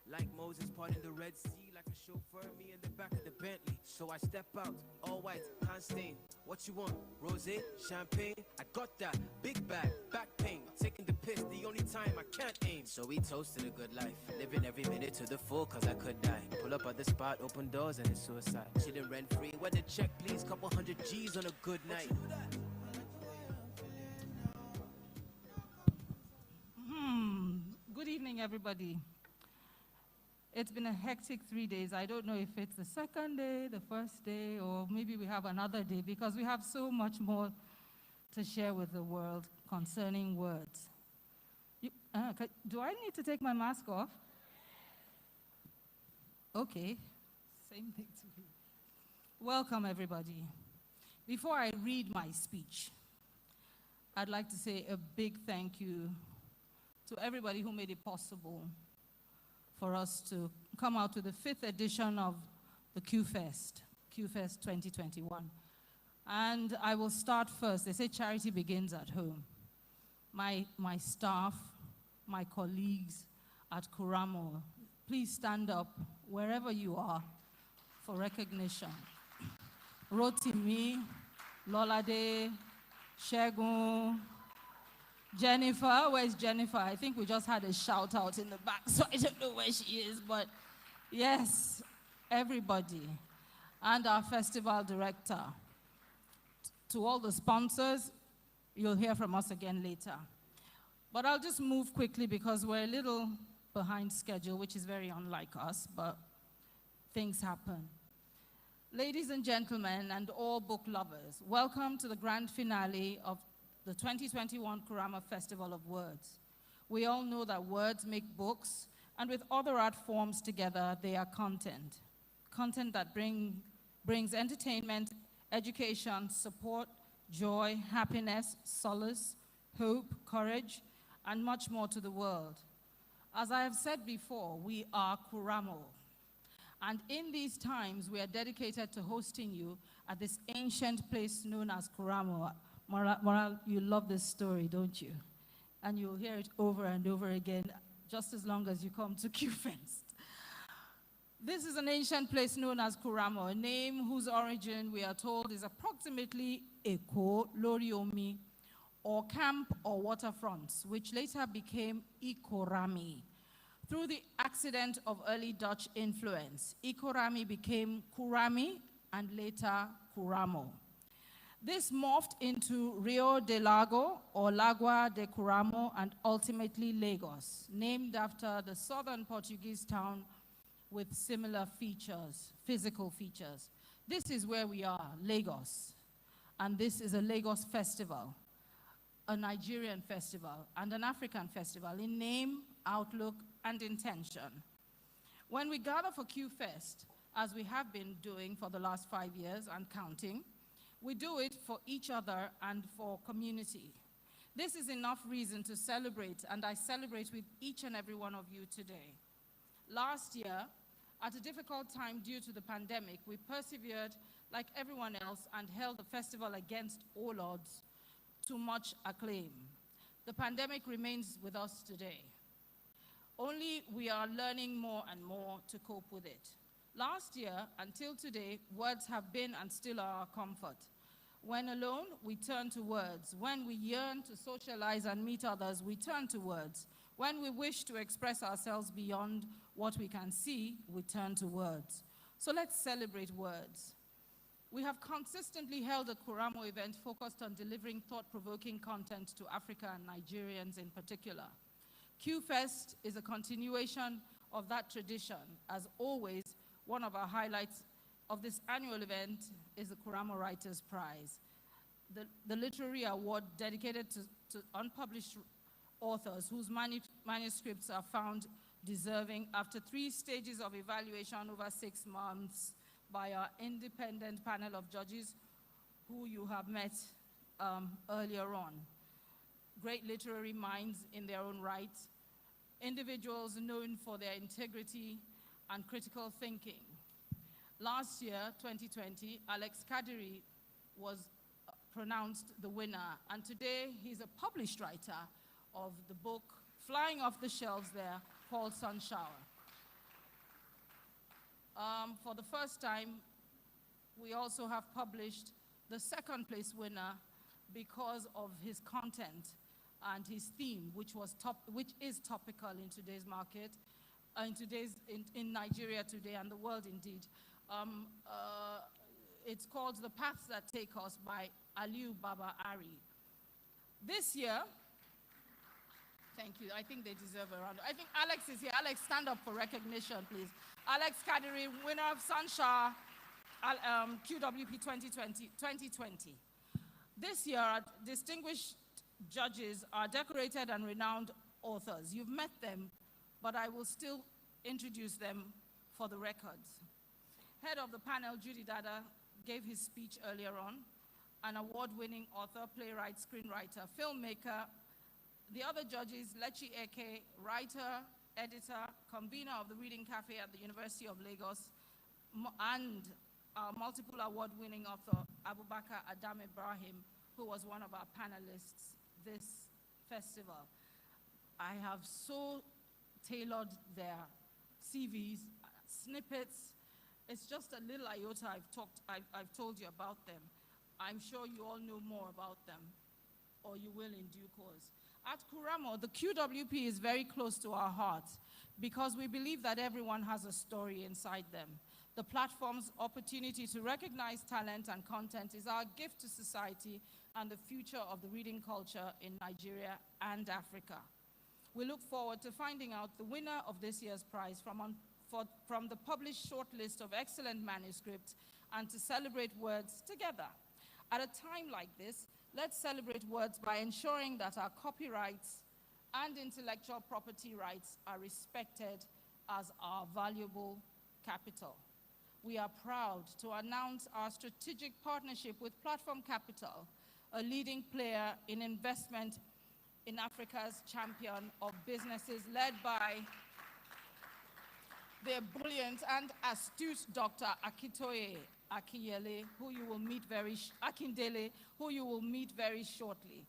Like Moses parting the Red Sea, like a chauffeur, me in the back of the Bentley. So I step out, all white, can't stain. What you want? Rosé, champagne? I got that. Big bag, back pain. Taking the piss, the only time I can't aim. So we toasted a good life, living every minute to the full, cause I could die. Pull up at the spot, open doors, and it's suicide. Chilling rent free, where the check, please? Couple hundred G's on a good night. Good evening, everybody. It's been a hectic 3 days. I don't know if it's the second day, the first day, or maybe we have another day because we have so much more to share with the world concerning words. Do I need to take my mask off? Okay, same thing to me. Welcome, everybody. Before I read my speech, I'd like to say a big thank you to everybody who made it possible for us to come out to the 5th edition of the Qfest 2021. And I will start first. They say charity begins at home. My staff, my colleagues at Kuramo, please stand up wherever you are for recognition. Rotimi, Lolade, Shegun, Jennifer, where's Jennifer? I think we just had a shout out in the back, so I don't know where she is, but yes, everybody. And our festival director. To all the sponsors, you'll hear from us again later. But I'll just move quickly because we're a little behind schedule, which is very unlike us, but things happen. Ladies and gentlemen, and all book lovers, welcome to the grand finale of the 2021 Kurama Festival of Words. We all know that words make books, and with other art forms together, they are content. Content that brings entertainment, education, support, joy, happiness, solace, hope, courage, and much more to the world. As I have said before, we are Kuramo. And in these times, we are dedicated to hosting you at this ancient place known as Kuramo. Moral, you love this story, don't you? And you'll hear it over and over again, just as long as you come to Qfest. This is an ancient place known as Kuramo, a name whose origin, we are told, is approximately Eko, Loriomi, or camp or waterfronts, which later became Ikorami. Through the accident of early Dutch influence, Ikorami became Kurami and later Kuramo. This morphed into Rio de Lago, or Lagua de Kuramo, and ultimately Lagos, named after the southern Portuguese town with similar features, physical features. This is where we are, Lagos. And this is a Lagos festival, a Nigerian festival, and an African festival in name, outlook, and intention. When we gather for Qfest, as we have been doing for the last 5 years and counting, we do it for each other and for community. This is enough reason to celebrate, and I celebrate with each and every one of you today. Last year, at a difficult time due to the pandemic, we persevered like everyone else and held the festival against all odds to much acclaim. The pandemic remains with us today. Only we are learning more and more to cope with it. Last year, until today, words have been and still are our comfort. When alone, we turn to words. When we yearn to socialize and meet others, we turn to words. When we wish to express ourselves beyond what we can see, we turn to words. So let's celebrate words. We have consistently held a Kuramo event focused on delivering thought-provoking content to Africa and Nigerians in particular. Qfest is a continuation of that tradition. As always, one of our highlights of this annual event is the Kuramo Writers' Prize, the literary award dedicated to unpublished authors whose manuscripts are found deserving after 3 stages of evaluation over 6 months by our independent panel of judges who you have met earlier on. Great literary minds in their own right, individuals known for their integrity and critical thinking. Last year, 2020, Alex Kadiri was pronounced the winner, and today he's a published writer of the book flying off the shelves there called Sun Shower. For the first time, we also have published the second place winner because of his content and his theme, which is topical in today's market, in Nigeria today and the world indeed. It's called The Paths That Take Us by Aliu Baba Ari. This year, thank you, I think they deserve a round. I think Alex is here. Alex, stand up for recognition, please. Alex Kadiri, winner of Sunshine QWP 2020. This year, our distinguished judges are decorated and renowned authors. You've met them, but I will still introduce them for the records. Head of the panel, Judy Dada, gave his speech earlier on, an award-winning author, playwright, screenwriter, filmmaker. The other judges, Lechi Eke, writer, editor, convener of the Reading Cafe at the University of Lagos, and our multiple award-winning author, Abubakar Adam Ibrahim, who was one of our panelists this festival. I have so tailored their CVs, snippets. It's just a little iota I've told you about them. I'm sure you all know more about them, or you will in due course. At Kuramo, the QWP is very close to our hearts because we believe that everyone has a story inside them. The platform's opportunity to recognize talent and content is our gift to society and the future of the reading culture in Nigeria and Africa. We look forward to finding out the winner of this year's prize from the published shortlist of excellent manuscripts and to celebrate words together. At a time like this, let's celebrate words by ensuring that our copyrights and intellectual property rights are respected as our valuable capital. We are proud to announce our strategic partnership with Platform Capital, a leading player in investment in Africa's champion of businesses, led by the brilliant and astute Dr. Akitoye Akindele, who you will meet very shortly.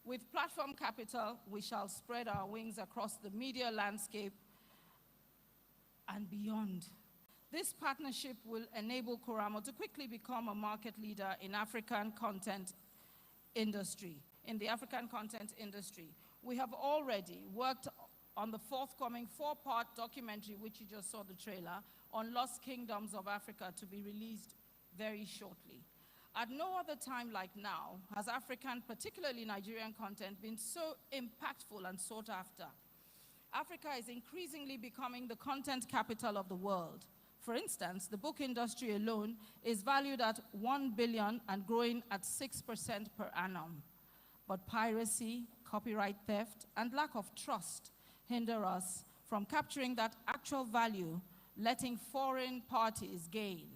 With Platform Capital, we shall spread our wings across the media landscape and beyond. This partnership will enable Kuramo to quickly become a market leader in the African content industry. We have already worked on the forthcoming 4-part documentary, which you just saw the trailer, on Lost Kingdoms of Africa, to be released very shortly. At no other time like now has African, particularly Nigerian content, been so impactful and sought after. Africa is increasingly becoming the content capital of the world. For instance, the book industry alone is valued at 1 billion and growing at 6% per annum. But piracy, copyright theft, and lack of trust hinder us from capturing that actual value, letting foreign parties gain.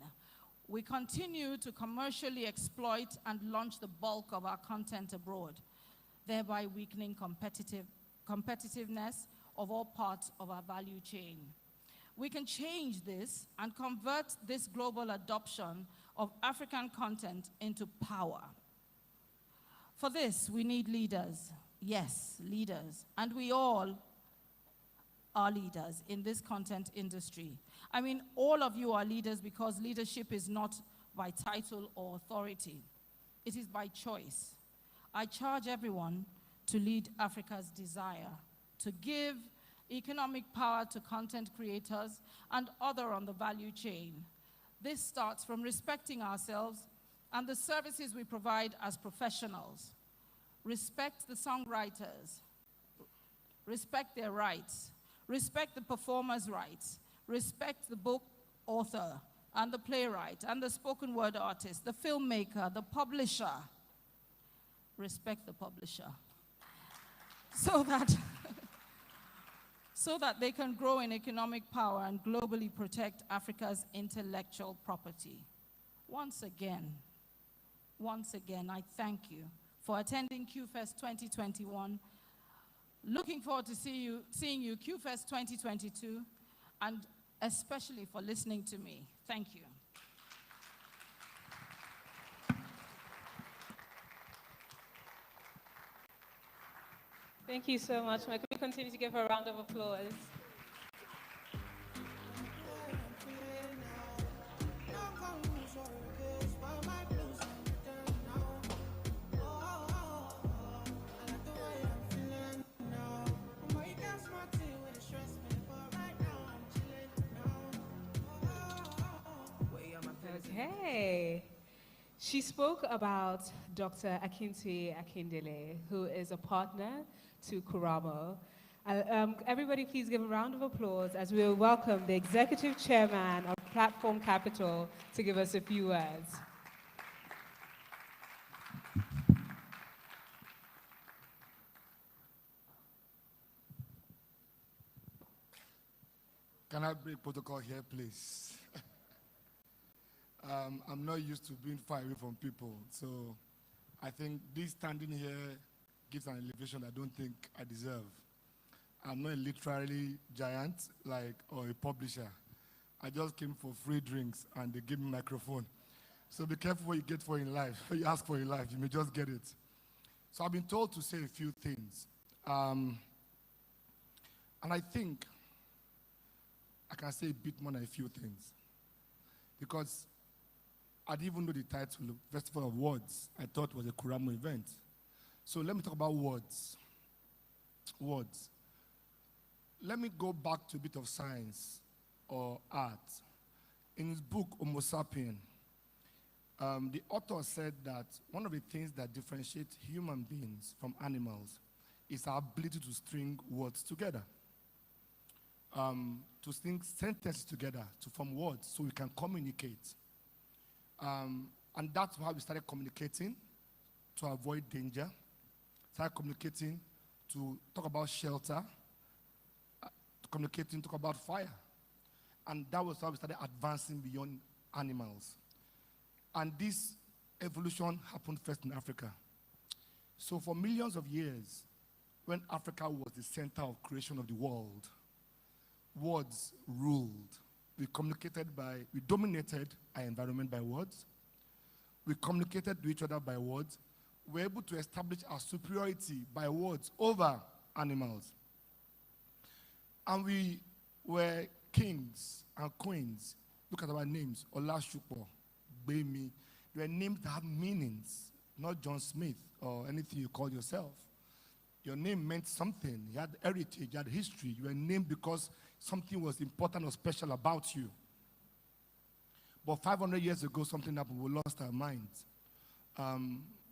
We continue to commercially exploit and launch the bulk of our content abroad, thereby weakening competitiveness of all parts of our value chain. We can change this and convert this global adoption of African content into power. For this, we need leaders. Yes, leaders. And we all are leaders in this content industry. I mean, all of you are leaders because leadership is not by title or authority. It is by choice. I charge everyone to lead Africa's desire, to give economic power to content creators and other on the value chain. This starts from respecting ourselves and the services we provide as professionals. Respect the songwriters, respect their rights, respect the performer's rights, respect the book author and the playwright and the spoken word artist, the filmmaker, the publisher. Respect the publisher so that they can grow in economic power and globally protect Africa's intellectual property. Once again, I thank you for attending Qfest 2021 Looking forward to seeing you Qfest 2022, and especially for listening to me. Thank you. Thank you so much, Mike. Can we continue to give her a round of applause? Okay. She spoke about Dr. Akinti Akindele, who is a partner to Kuramo. Everybody please give a round of applause as we welcome the Executive Chairman of Platform Capital to give us a few words. Can I break protocol here, please? I'm not used to being far away from people, so I think this standing here gives an elevation I don't think I deserve. I'm not a literary giant or a publisher. I just came for free drinks and they gave me a microphone. So be careful what you get for in life. What you ask for in life, you may just get it. So I've been told to say a few things. And I think I can say a bit more than a few things. Because I didn't even know the title, Festival of Words. I thought it was a Kuramo event. So let me talk about words. Words. Let me go back to a bit of science or art. In his book, Homo sapien, the author said that one of the things that differentiate human beings from animals is our ability to string words together. To string sentences together to form words so we can communicate. And that's how we started communicating to avoid danger. Started communicating to talk about shelter, communicating to talk about fire. And that was how we started advancing beyond animals. And this evolution happened first in Africa. So for millions of years, when Africa was the center of creation of the world, words ruled. We dominated our environment by words. We communicated to each other by words. We were able to establish our superiority by words over animals. And we were kings and queens. Look at our names, Olashupo, Bemi. They were names that have meanings, not John Smith or anything you call yourself. Your name meant something. You had heritage, you had history. You were named because something was important or special about you. But 500 years ago, something happened. We lost our minds.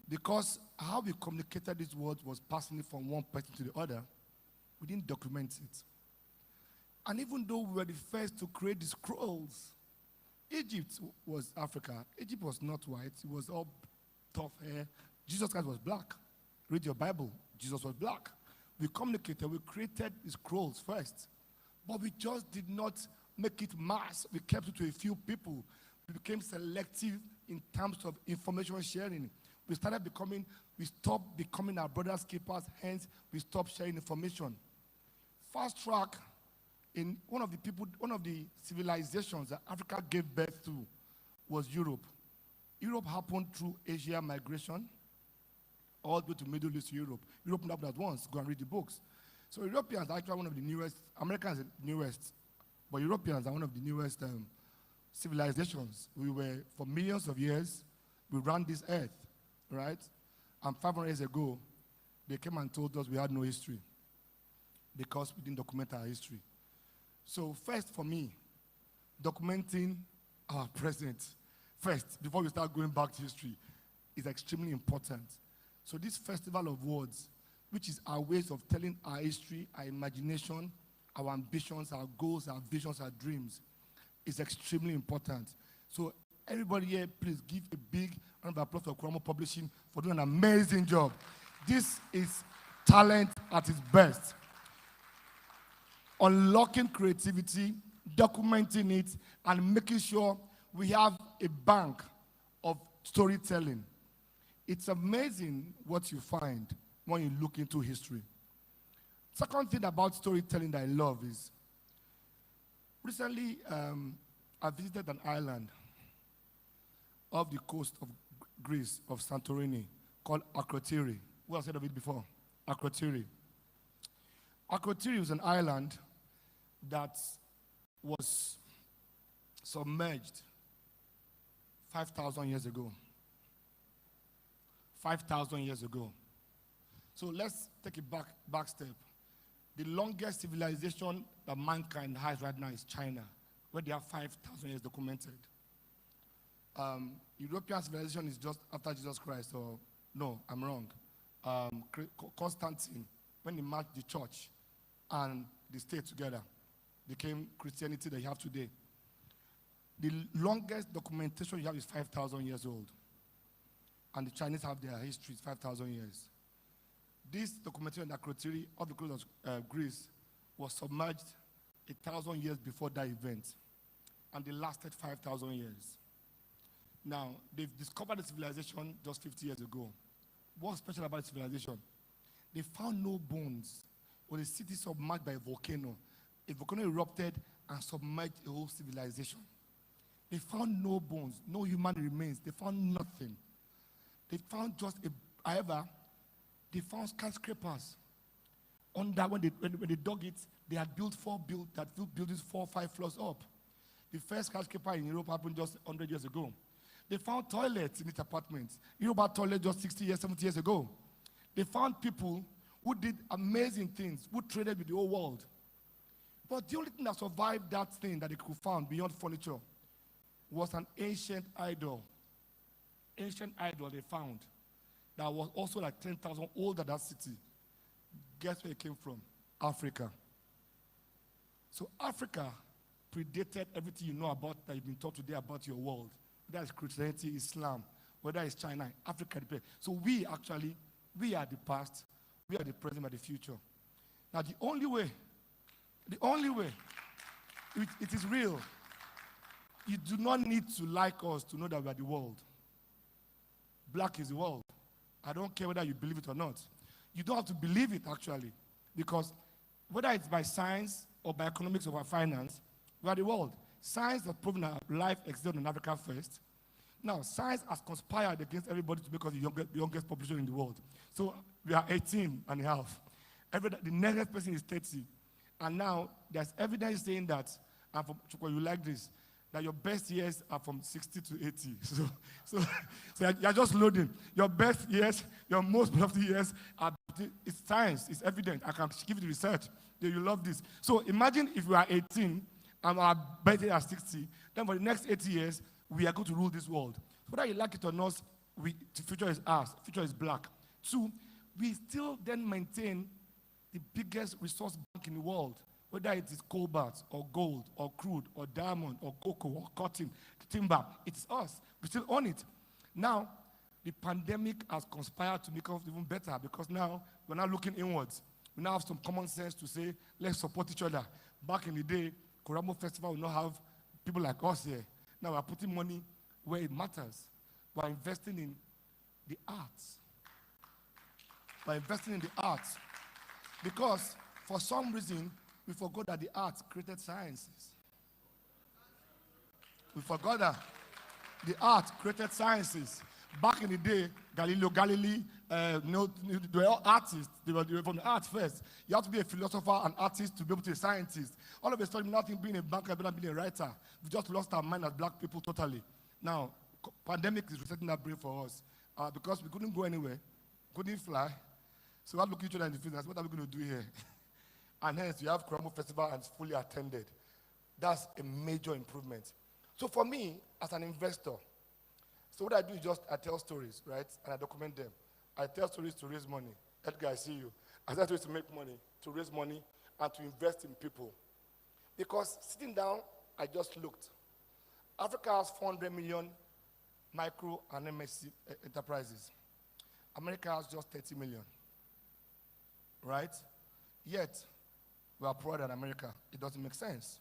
Because how we communicated these words was passing it from one person to the other, we didn't document it. And even though we were the first to create the scrolls, Egypt was Africa. Egypt was not white. It was all tough hair. Jesus Christ was black. Read your Bible. Jesus was black. We communicated. We created the scrolls first. But we just did not make it mass. We kept it to a few people. We became selective in terms of information sharing. We stopped becoming our brother's keepers, hence we stopped sharing information. Fast track, in one of the civilizations that Africa gave birth to was Europe. Europe happened through Asia migration, all the way to Middle East Europe. Europe happened at once, go and read the books. So Europeans are actually one of the newest, Americans are the newest, but Europeans are one of the newest civilizations. We were, for millions of years, we ran this earth, right? And 500 years ago, they came and told us we had no history because we didn't document our history. So first for me, documenting our present, first, before we start going back to history, is extremely important. So this Festival of Words, which is our ways of telling our history, our imagination, our ambitions, our goals, our visions, our dreams, is extremely important. So everybody here, please give a big round of applause for Kuramo Publishing for doing an amazing job. This is talent at its best. Unlocking creativity, documenting it, and making sure we have a bank of storytelling. It's amazing what you find when you look into history. Second thing about storytelling that I love is, recently I visited an island off the coast of Greece, of Santorini, called Akrotiri. Who has heard of it before? Akrotiri. Akrotiri was an island that was submerged 5,000 years ago. 5,000 years ago. So let's take a back step. The longest civilization that mankind has right now is China, where they have 5,000 years documented. European civilization is just after Jesus Christ, or no, I'm wrong. Constantine, when he merged the church and the state together, became Christianity that you have today. The longest documentation you have is 5,000 years old. And the Chinese have their history, 5,000 years. This documentation in Akrotiri, off the coast of Greece, was submerged 1,000 years before that event. And they lasted 5,000 years. Now, they've discovered the civilization just 50 years ago. What's special about the civilization? They found no bones. It was a city submerged by a volcano. A volcano erupted and submerged a whole civilization. They found no bones, no human remains. They found nothing. They found however, they found skyscrapers. On that, when they dug it, they had built buildings 4 or 5 floors up. The first skyscraper in Europe happened just 100 years ago. They found toilets in its apartments. You know about toilets just 60 years, 70 years ago. They found people who did amazing things, who traded with the whole world. But the only thing that survived that thing that they could find beyond furniture was an ancient idol. Ancient idol they found that was also like 10,000 older than that city. Guess where it came from? Africa. So Africa predated everything you know about that you've been taught today about your world. Whether it's Christianity, Islam, whether it's China, Africa. So we are the past, we are the present, and the future. Now the only way, it is real. You do not need to like us to know that we are the world. Black is the world. I don't care whether you believe it or not. You don't have to believe it, actually, because whether it's by science or by economics or by finance, we are the world. Science has proven that life existed in Africa first. Now, science has conspired against everybody to make us the youngest population in the world. So we are 18 and a half. The next person is 30. And now there's evidence saying that, and from Chukwu, you like this, that your best years are from 60 to 80. So you're just loading. Your best years, your most productive years, it's science, it's evident. I can give you the research. You love this. So imagine if we are 18 and our birthday are 60, then for the next 80 years, we are going to rule this world. Whether you like it or not, the future is ours. The future is black. 2, we still then maintain the biggest resource bank in the world, whether it is cobalt or gold or crude or diamond or cocoa or cotton, timber. It's us. We still own it. Now, the pandemic has conspired to make us even better because now we're not looking inwards. We now have some common sense to say, let's support each other. Back in the day, Kuramo Festival will not have people like us here. Now we're putting money where it matters. We're investing in the arts. We're investing in the arts. Because for some reason, we forgot that the arts created sciences. We forgot that the art created sciences. Back in the day, Galileo Galilei, they were all artists. They were from the arts first. You have to be a philosopher and artist to be able to be a scientist. All of a sudden, nothing being a banker, being a writer. We just lost our mind as black people totally. Now, pandemic is resetting that brain for us because we couldn't go anywhere, couldn't fly. So we have to look at each other in the face and say, what are we going to do here? And hence, you have Kuramo Festival and it's fully attended. That's a major improvement. So for me, as an investor, so what I do is I tell stories, right? And I document them. I tell stories to raise money. Edgar, I see you. I tell stories to make money, to raise money, and to invest in people. Because sitting down, I just looked. Africa has 400 million micro and MSC enterprises. America has just 30 million, right? Yet, we are poorer than America. It doesn't make sense.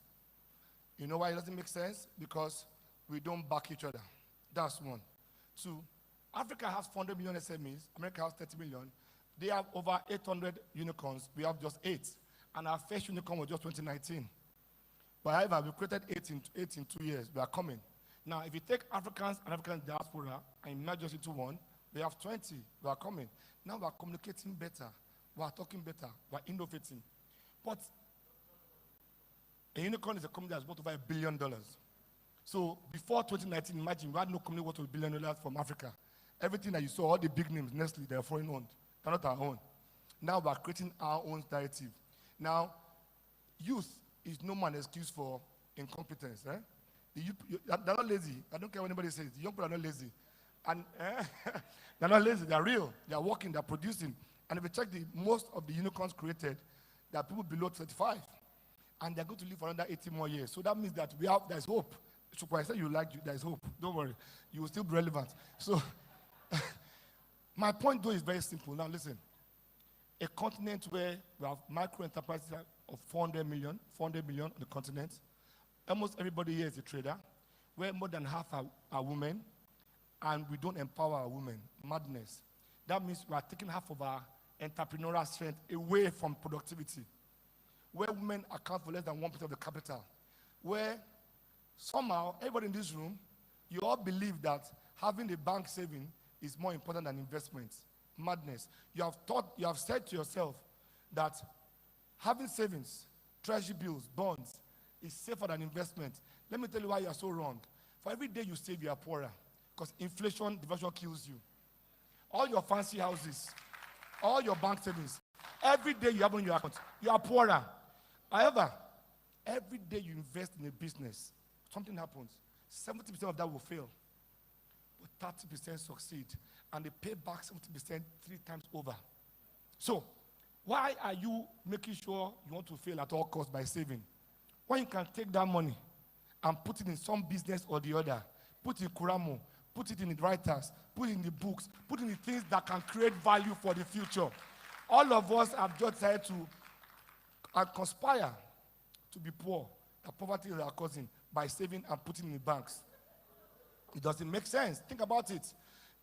You know why it doesn't make sense? Because we don't back each other. That's 1. 2, Africa has 400 million SMEs. America has 30 million. They have over 800 unicorns. We have just 8. And our first unicorn was just 2019. But however, we created 8 in 2 years. We are coming. Now, if you take Africans and African diaspora and merge us into one, we have 20. We are coming. Now we are communicating better. We are talking better. We are innovating. But a unicorn is a company that's worth over $1 billion. So before 2019, imagine we had no company worth $1 billion from Africa. Everything that you saw, all the big names, Nestle, they're foreign owned. They're not our own. Now we are creating our own narrative. Now, youth is no man excuse for incompetence. They're not lazy. I don't care what anybody says. The young people are not lazy. And they're not lazy. They're real. They're working. They're producing. And if you check most of the unicorns created, there are people below 35. And they're going to live for another 80 more years. So that means that there's hope. So I said there's hope. Don't worry. You will still be relevant. So my point, though, is very simple. Now, listen. A continent where we have micro enterprises of 400 million on the continent. Almost everybody here is a trader, where more than half are women, and we don't empower our women. Madness. That means we are taking half of our entrepreneurial strength away from productivity, where women account for less than 1% of the capital, where somehow, everybody in this room, you all believe that having a bank saving is more important than investments. Madness. You have said to yourself that having savings, treasury bills, bonds, is safer than investment. Let me tell you why you are so wrong. For every day you save, you are poorer. Because inflation, devaluation kills you. All your fancy houses, all your bank savings, every day you have on your account, you are poorer. However, every day you invest in a business, something happens. 70% of that will fail. But 30% succeed. And they pay back 70% 3 times over. So, why are you making sure you want to fail at all costs by saving? When you can take that money and put it in some business or the other, put it in Kuramo, put it in the writers, put it in the books, put it in the things that can create value for the future. All of us have just tried to conspire to be poor. That poverty is our cousin by saving and putting in the banks. It doesn't make sense. Think about it.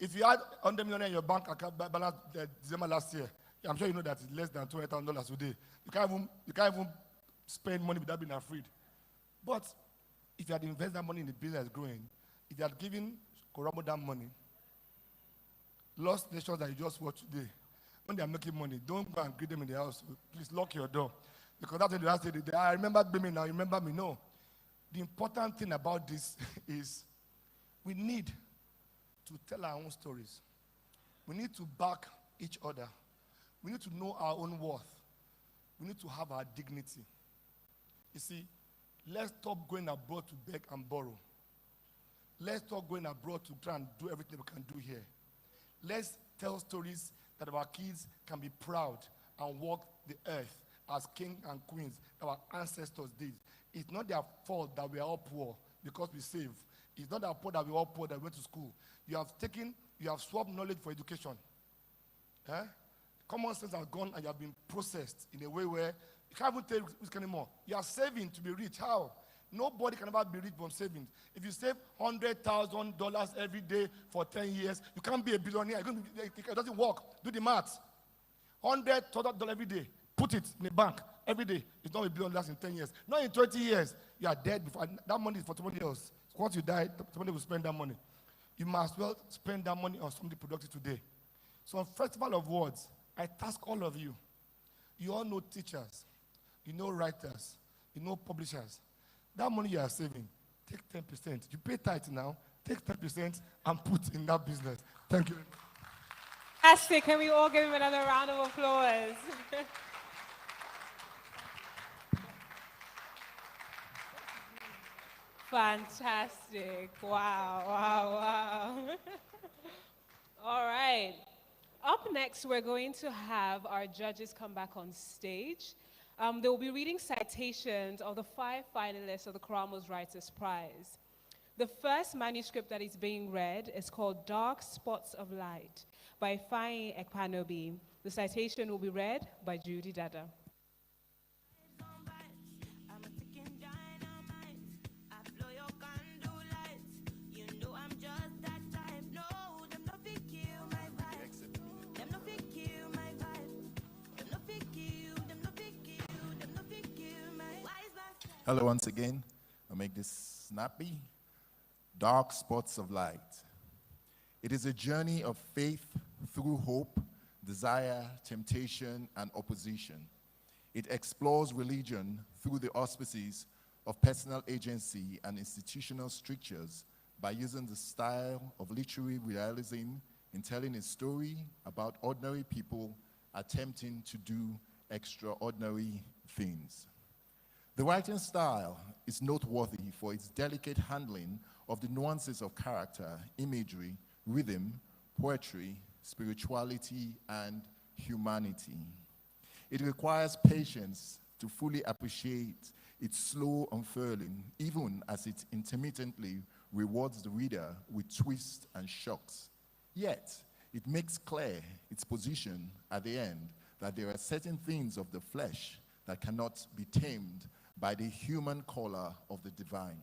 If you had $100 million in your bank account balance December last year, I'm sure you know that it's less than $200,000 a day. You can't even spend money without being afraid. But if you had invested that money in the business growing, if you had given Koramo that money, lost nations that you just watched today, when they are making money, don't go and greet them in the house. Please lock your door. Because that's what they have to say. I remember me now, you remember me. No. The important thing about this is we need to tell our own stories. We need to back each other. We need to know our own worth. We need to have our dignity. You see, let's stop going abroad to beg and borrow. Let's stop going abroad to try and do everything we can do here. Let's tell stories that our kids can be proud and walk the earth as kings and queens that our ancestors did. It's not their fault that we are all poor because we save. It's not our fault that we are all poor that we went to school. You have swapped knowledge for education. Common sense has gone and you have been processed in a way where you can't even take risk anymore. You are saving to be rich. How? Nobody can ever be rich from savings. If you save $100,000 every day for 10 years, you can't be a billionaire. It doesn't work. Do the math. $100,000 every day. Put it in a bank every day. It's not $1 billion in 10 years. Not in 20 years. You are dead before. That money is for somebody else. Once you die, somebody will spend that money. You must as well spend that money on something productive today. So on Festival of Words, I task all of you. You all know teachers. You know writers. You know publishers. That money you are saving, take 10%. You pay tithe now, take 10% and put in that business. Thank you. Fantastic. Can we all give him another round of applause? Fantastic. Wow, wow, wow. All right. Up next, we're going to have our judges come back on stage. They will be reading citations of the 5 finalists of the Karamo's Writers' Prize. The first manuscript that is being read is called Dark Spots of Light by Faye Ekpanobi. The citation will be read by Judy Dada. Them no fit kill my vibe. Hello once again. I'll make this snappy. Dark spots of light. It is a journey of faith through hope, desire, temptation, and opposition. It explores religion through the auspices of personal agency and institutional strictures by using the style of literary realism in telling a story about ordinary people attempting to do extraordinary things. The writing style is noteworthy for its delicate handling of the nuances of character, imagery, rhythm, poetry, spirituality, and humanity. It requires patience to fully appreciate its slow unfurling, even as it intermittently rewards the reader with twists and shocks. Yet, it makes clear its position at the end that there are certain things of the flesh that cannot be tamed by the human color of the divine.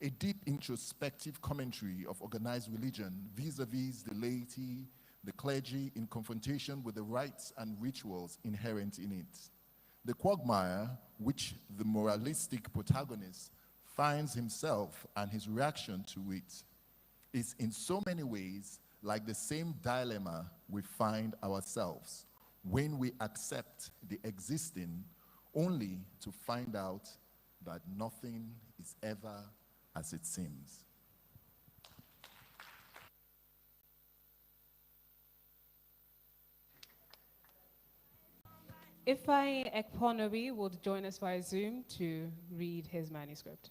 A deep introspective commentary of organized religion vis-a-vis the laity, the clergy in confrontation with the rites and rituals inherent in it. The quagmire which the moralistic protagonist finds himself and his reaction to it is in so many ways like the same dilemma we find ourselves when we accept the existing only to find out that nothing is ever as it seems. Ifeanyi Ekponobi will join us via Zoom to read his manuscript.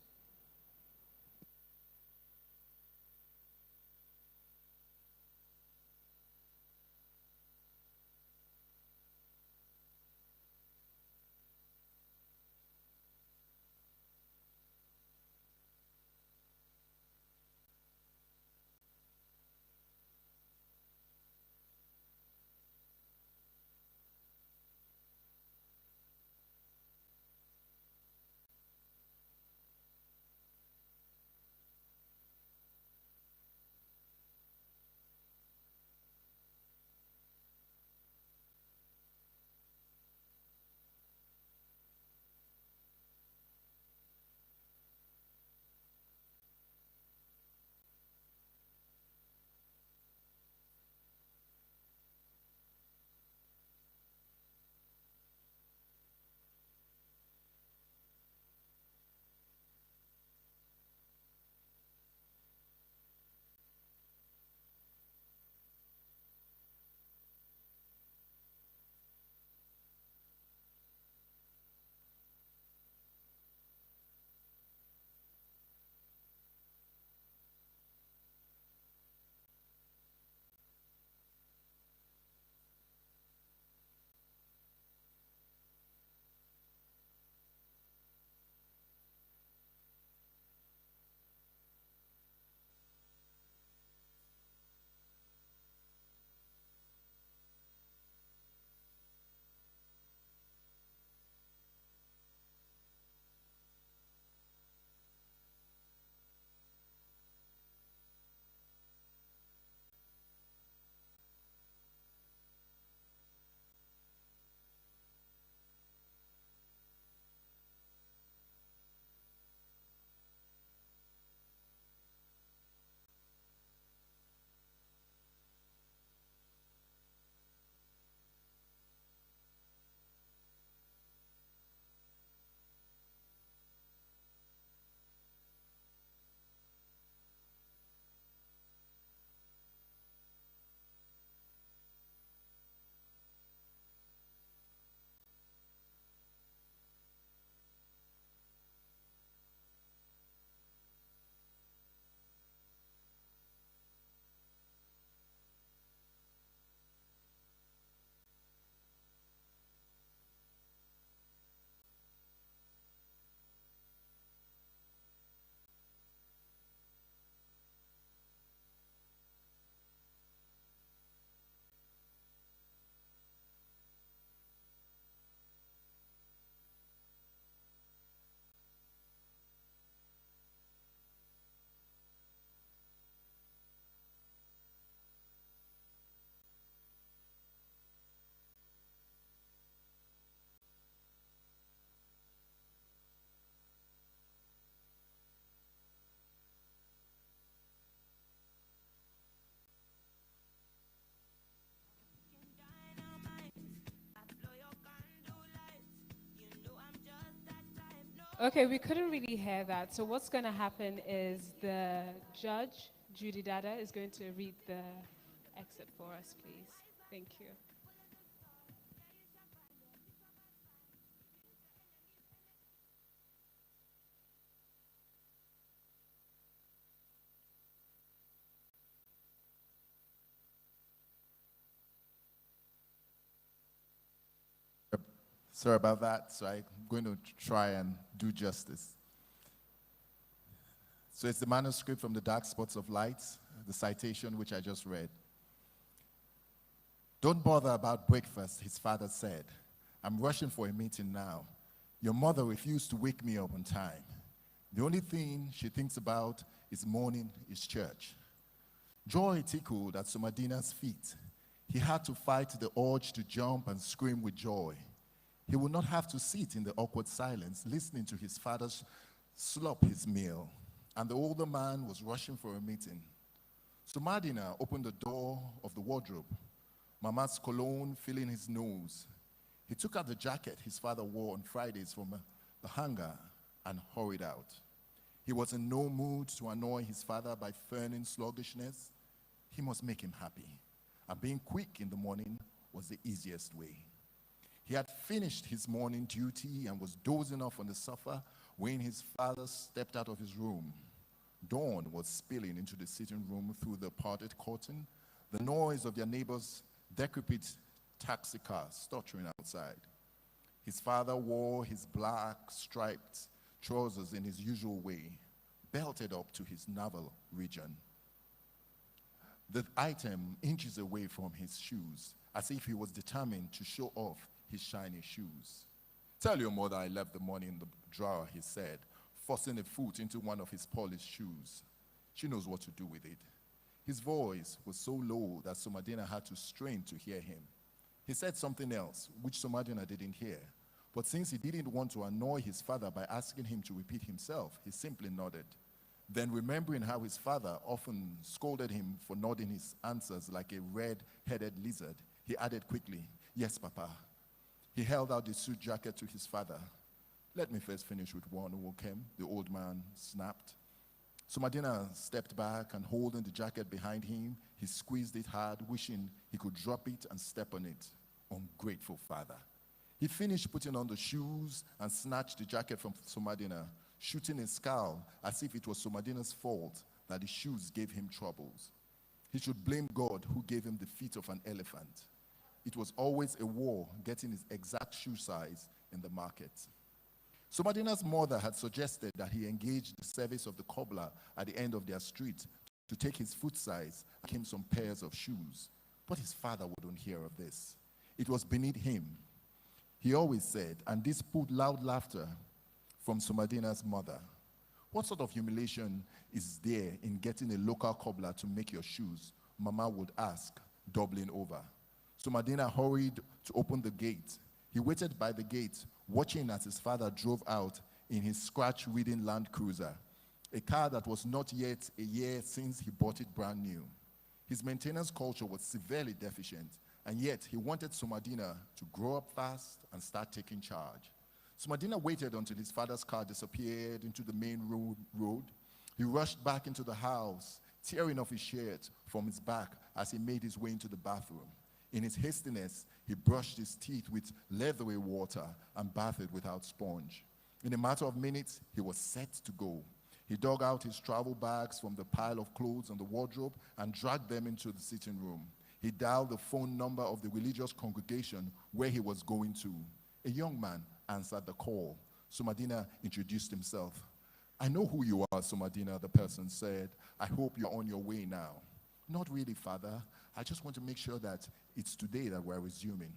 Okay, we couldn't really hear that. So what's going to happen is the judge, Judy Dada, is going to read the excerpt for us, please. Thank you. Sorry about that. So I'm going to try and do justice. So it's the manuscript from the Dark Spots of Light, the citation which I just read. Don't bother about breakfast, his father said. I'm rushing for a meeting now. Your mother refused to wake me up on time. The only thing she thinks about is morning is church. Joy tickled at Somadina's feet. He had to fight the urge to jump and scream with joy. He would not have to sit in the awkward silence, listening to his father slop his meal. And the older man was rushing for a meeting. Somadina opened the door of the wardrobe, Mama's cologne filling his nose. He took out the jacket his father wore on Fridays from the hanger and hurried out. He was in no mood to annoy his father by feigning sluggishness. He must make him happy. And being quick in the morning was the easiest way. He had finished his morning duty and was dozing off on the sofa when his father stepped out of his room. Dawn was spilling into the sitting room through the parted curtain, the noise of their neighbor's decrepit taxi car stuttering outside. His father wore his black striped trousers in his usual way, belted up to his navel region. The item inches away from his shoes, as if he was determined to show off his shiny shoes. Tell your mother I left the money in the drawer, he said, forcing a foot into one of his polished shoes. She knows what to do with it. His voice was so low that Somadina had to strain to hear him. He said something else, which Somadina didn't hear. But since he didn't want to annoy his father by asking him to repeat himself, he simply nodded. Then, remembering how his father often scolded him for nodding his answers like a red-headed lizard, he added quickly, "Yes, Papa." He held out the suit jacket to his father. "Let me first finish with one, Wokem," the old man snapped. Somadina stepped back and holding the jacket behind him, he squeezed it hard, wishing he could drop it and step on it. Ungrateful father. He finished putting on the shoes and snatched the jacket from Somadina, shooting a scowl as if it was Somadina's fault that the shoes gave him troubles. He should blame God who gave him the feet of an elephant. It was always a war getting his exact shoe size in the market. Somadina's mother had suggested that he engage the service of the cobbler at the end of their street to take his foot size and give him some pairs of shoes. But his father wouldn't hear of this. It was beneath him, he always said, and this put loud laughter from Somadina's mother. What sort of humiliation is there in getting a local cobbler to make your shoes? Mama would ask, doubling over. Somadina hurried to open the gate. He waited by the gate, watching as his father drove out in his scratch-ridden Land Cruiser, a car that was not yet a year since he bought it brand new. His maintenance culture was severely deficient, and yet he wanted Somadina to grow up fast and start taking charge. Somadina waited until his father's car disappeared into the main road. He rushed back into the house, tearing off his shirt from his back as he made his way into the bathroom. In his hastiness, he brushed his teeth with leathery water and bathed without sponge. In a matter of minutes, he was set to go. He dug out his travel bags from the pile of clothes on the wardrobe and dragged them into the sitting room. He dialed the phone number of the religious congregation where he was going to. A young man answered the call. Somadina introduced himself. "I know who you are, Somadina," the person said. "I hope you're on your way now." "Not really, Father. I just want to make sure that it's today that we're resuming."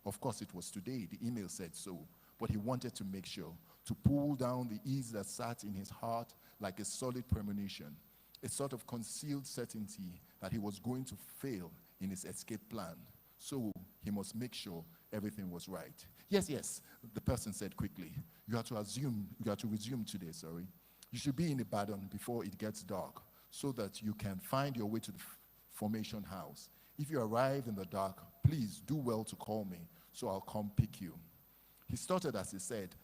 Of course, it was today. The email said so. But he wanted to make sure, to pull down the ease that sat in his heart like a solid premonition, a sort of concealed certainty that he was going to fail in his escape plan. So he must make sure everything was right. Yes, the person said quickly. You have to resume today, sorry. You should be in Ibadan before it gets dark so that you can find your way to the formation house. If you arrive in the dark, please do well to call me so I'll come pick you. He started as he said,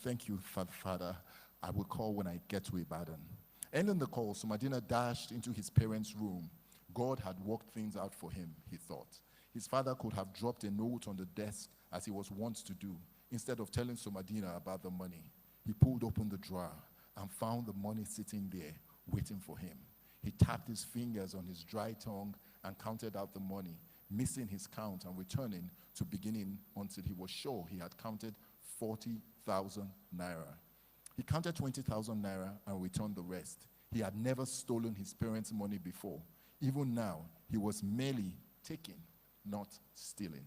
thank you, Father. I will call when I get to Ibadan. Ending the call, Sumadina dashed into his parents' room. God had worked things out for him, he thought. His father could have dropped a note on the desk as he was wont to do, instead of telling Sumadina about the money. He pulled open the drawer and found the money sitting there, waiting for him. He tapped his fingers on his dry tongue and counted out the money, missing his count and returning to beginning until he was sure he had counted 40,000 naira. He counted 20,000 naira and returned the rest. He had never stolen his parents' money before. Even now, he was merely taking, not stealing.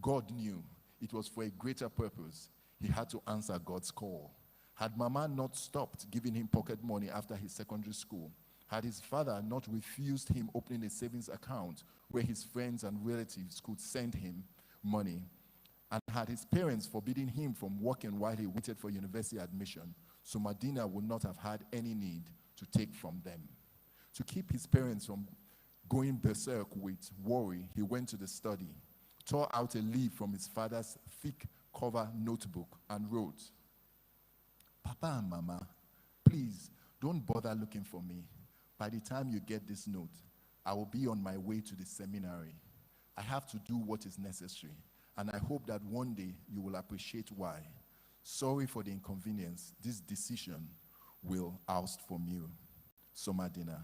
God knew it was for a greater purpose. He had to answer God's call. Had Mama not stopped giving him pocket money after his secondary school, had his father not refused him opening a savings account where his friends and relatives could send him money, and had his parents forbidden him from working while he waited for university admission, Sumadina would not have had any need to take from them. To keep his parents from going berserk with worry, he went to the study, tore out a leaf from his father's thick cover notebook and wrote, Papa and Mama, please don't bother looking for me. By the time you get this note, I will be on my way to the seminary. I have to do what is necessary, and I hope that one day you will appreciate why. Sorry for the inconvenience. This decision will oust from you. Sumadina.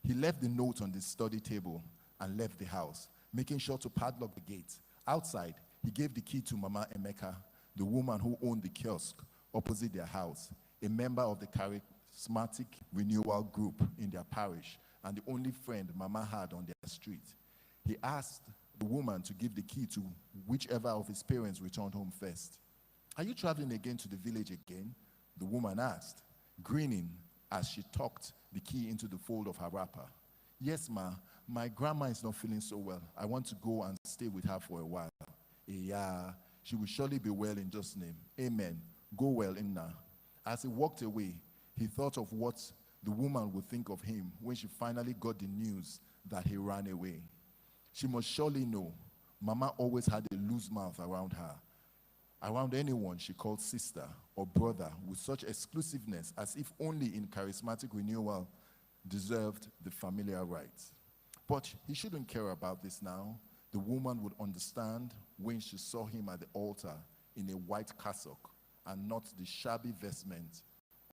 He left the note on the study table and left the house, making sure to padlock the gate. Outside, he gave the key to Mama Emeka, the woman who owned the kiosk opposite their house, a member of the charismatic renewal group in their parish, and the only friend Mama had on their street. He asked the woman to give the key to whichever of his parents returned home first. Are you traveling again to the village again? The woman asked, grinning as she tucked the key into the fold of her wrapper. Yes, ma, my grandma is not feeling so well. I want to go and stay with her for a while. Yeah, she will surely be well in Jesus' name. Amen. Go well, Inna. As he walked away, he thought of what the woman would think of him when she finally got the news that he ran away. She must surely know Mama always had a loose mouth around her, around anyone she called sister or brother, with such exclusiveness as if only in charismatic renewal deserved the familiar rights. But he shouldn't care about this now. The woman would understand when she saw him at the altar in a white cassock and not the shabby vestment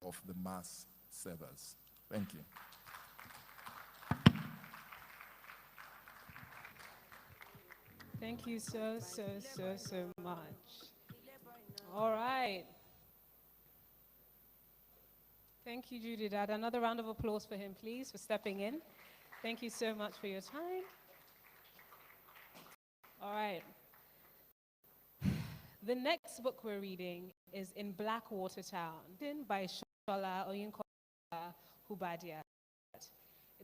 of the mass servers. Thank you. Thank you so much. All right. Thank you, Judy Dad. Another round of applause for him, please, for stepping in. Thank you so much for your time. All right. The next book we're reading is In Blackwater Town, written by Shola Oyinkola Hubadia.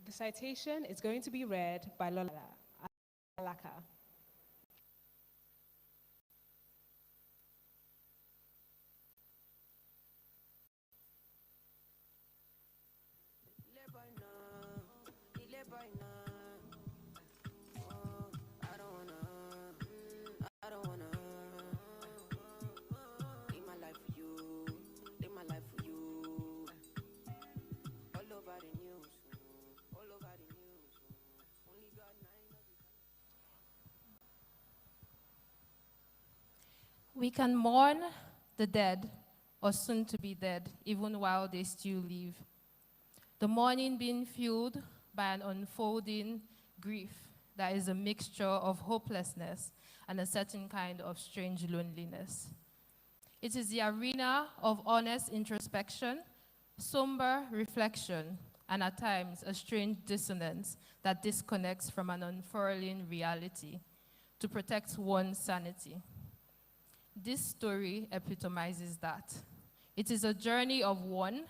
The citation is going to be read by Lola Alaka. We can mourn the dead or soon to be dead, even while they still live. The mourning being fueled by an unfolding grief that is a mixture of hopelessness and a certain kind of strange loneliness. It is the arena of honest introspection, somber reflection, and at times a strange dissonance that disconnects from an unfurling reality to protect one's sanity. This story epitomizes that. It is a journey of one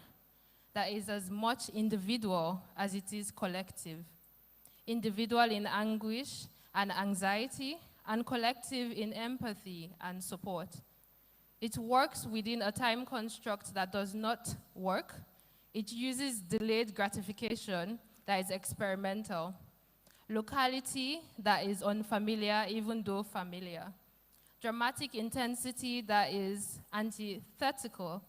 that is as much individual as it is collective. Individual in anguish and anxiety, and collective in empathy and support. It works within a time construct that does not work. It uses delayed gratification that is experimental. Locality that is unfamiliar even though familiar. dramatic intensity that is antithetical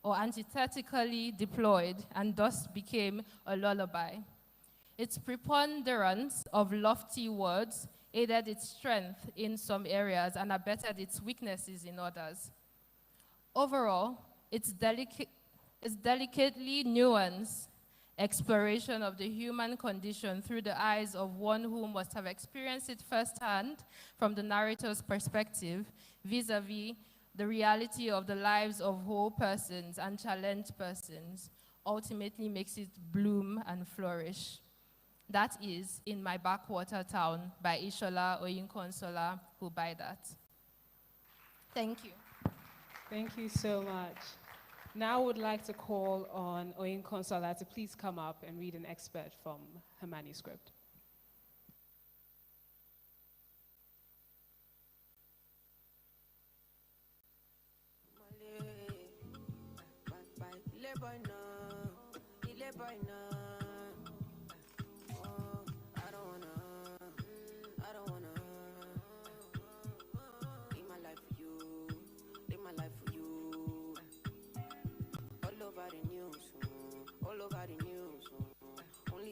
or antithetically deployed and thus became a lullaby. Its preponderance of lofty words aided its strength in some areas and abetted its weaknesses in others. Overall, its delicately nuanced exploration of the human condition through the eyes of one who must have experienced it firsthand from the narrator's perspective, vis-a-vis the reality of the lives of whole persons and challenged persons, ultimately makes it bloom and flourish. That is In My Backwater Town by Ishola Oyinkansola, who by that. Thank you. Thank you so much. Now I would like to call on Oyinkansola to please come up and read an excerpt from her manuscript.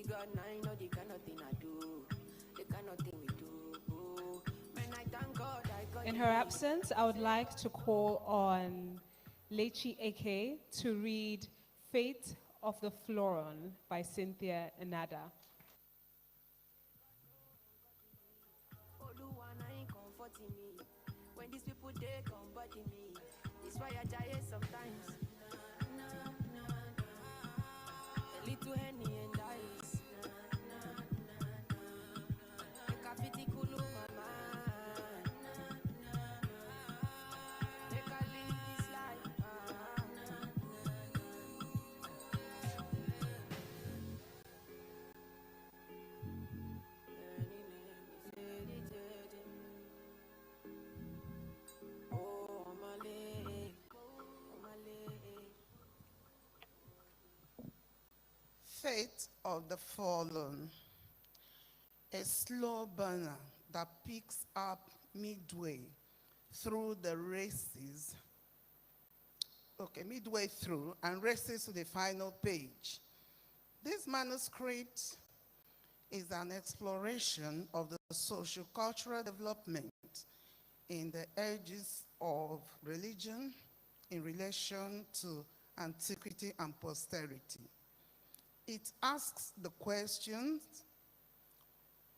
God, now I know the kind of thing I do, the kind of thing we do. Man, I thank God I got In her absence, I would like to call on Lechi Eke to read Fate of the Floron by Cynthia Enada. Comforting me when these people they comforting me. It's why I die sometimes. A little henny and ice. Make a pity cool my mind. Make a live this life. Fate of the fallen, a slow burner that picks up midway through the races. Midway through and races to the final page. This manuscript is an exploration of the socio-cultural development in the edges of religion in relation to antiquity and posterity. It asks the questions,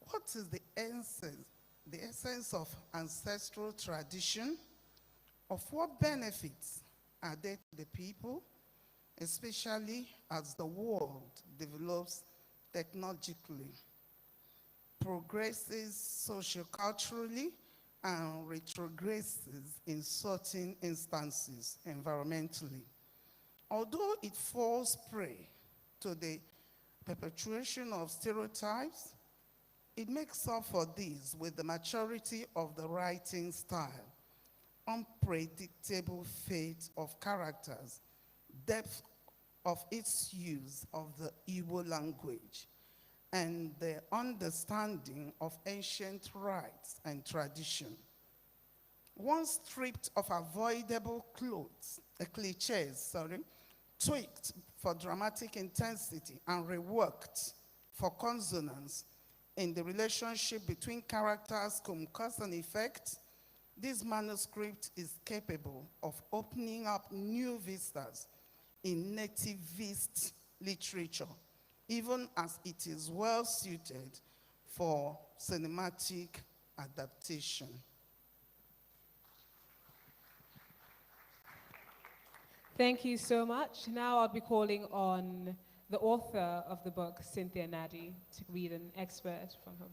what is the essence of ancestral tradition? Of what benefits are they to the people, especially as the world develops technologically, progresses socioculturally, and retrogresses in certain instances environmentally? Although it falls prey to the perpetuation of stereotypes, it makes up for this with the maturity of the writing style, unpredictable fate of characters, depth of its use of the Igbo language, and the understanding of ancient rites and tradition. Once stripped of avoidable cliches, tweaked for dramatic intensity and reworked for consonance in the relationship between characters, cause and effect, this manuscript is capable of opening up new vistas in nativist literature, even as it is well suited for cinematic adaptation. Thank you so much. Now I'll be calling on the author of the book, Cynthia Nadi, to read an excerpt from her.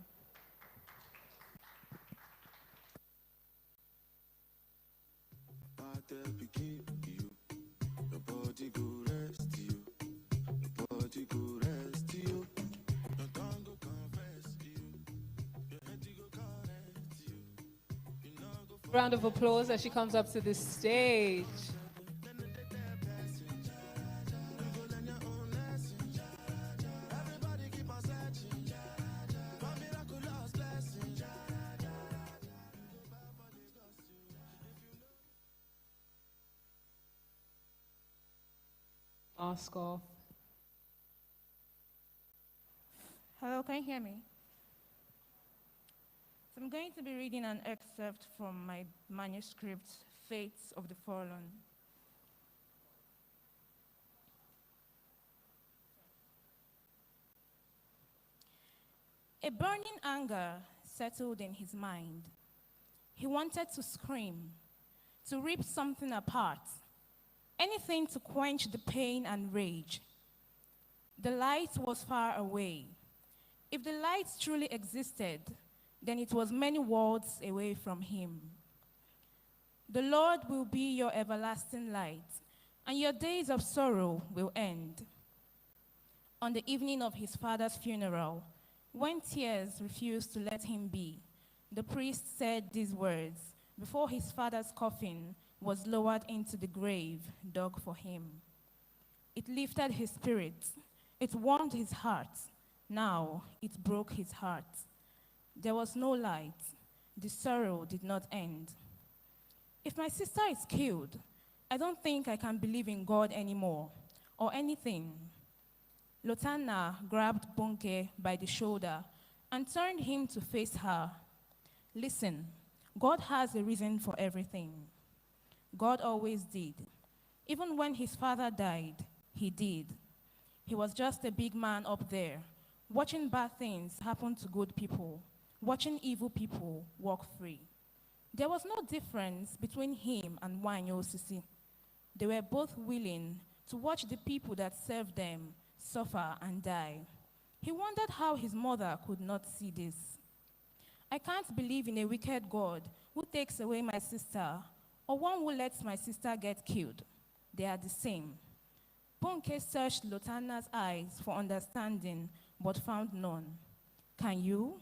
Round of applause as she comes up to the stage. Ask off. Hello, can you hear me? So I'm going to be reading an excerpt from my manuscript, Fates of the Fallen. A burning anger settled in his mind. He wanted to scream, to rip something apart, anything to quench the pain and rage. The light was far away. If the light truly existed, then it was many worlds away from him. The Lord will be your everlasting light, and your days of sorrow will end. On the evening of his father's funeral, when tears refused to let him be, the priest said these words before his father's coffin was lowered into the grave dug for him. It lifted his spirit. It warmed his heart. Now it broke his heart. There was no light. The sorrow did not end. If my sister is killed, I don't think I can believe in God anymore or anything. Lotana grabbed Bonke by the shoulder and turned him to face her. Listen, God has a reason for everything. God always did. Even when his father died, he did. He was just a big man up there, watching bad things happen to good people, watching evil people walk free. There was no difference between him and Wanyo Sisi. They were both willing to watch the people that served them suffer and die. He wondered how his mother could not see this. I can't believe in a wicked God who takes away my sister or one who lets my sister get killed. They are the same. Bonke searched Lotana's eyes for understanding, but found none. Can you?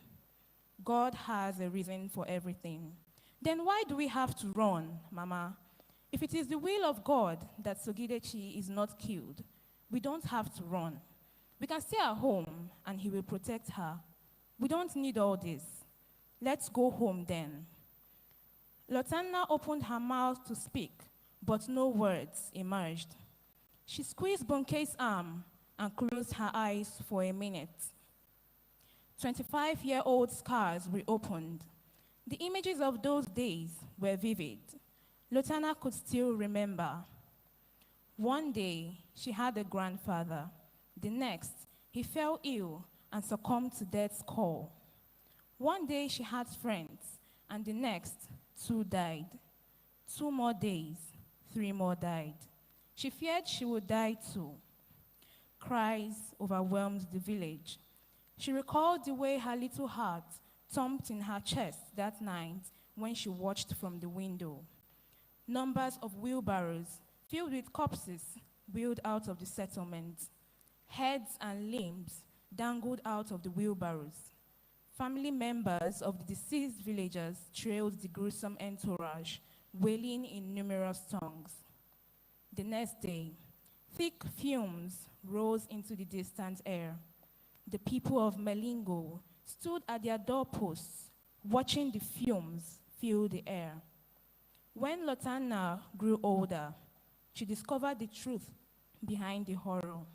God has a reason for everything. Then why do we have to run, Mama? If it is the will of God that Sogidechi is not killed, we don't have to run. We can stay at home and he will protect her. We don't need all this. Let's go home then. Lotana opened her mouth to speak, but no words emerged. She squeezed Bonke's arm and closed her eyes for a minute. 25-year-old scars reopened. The images of those days were vivid. Lotana could still remember. One day, she had a grandfather. The next, he fell ill and succumbed to death's call. One day, she had friends, and the next, 2 died. 2 more days, 3 more died. She feared she would die too. Cries overwhelmed the village. She recalled the way her little heart thumped in her chest that night when she watched from the window. Numbers of wheelbarrows filled with corpses wheeled out of the settlement. Heads and limbs dangled out of the wheelbarrows. Family members of the deceased villagers trailed the gruesome entourage, wailing in numerous tongues. The next day, thick fumes rose into the distant air. The people of Melingo stood at their doorposts, watching the fumes fill the air. When Lotana grew older, she discovered the truth behind the horror.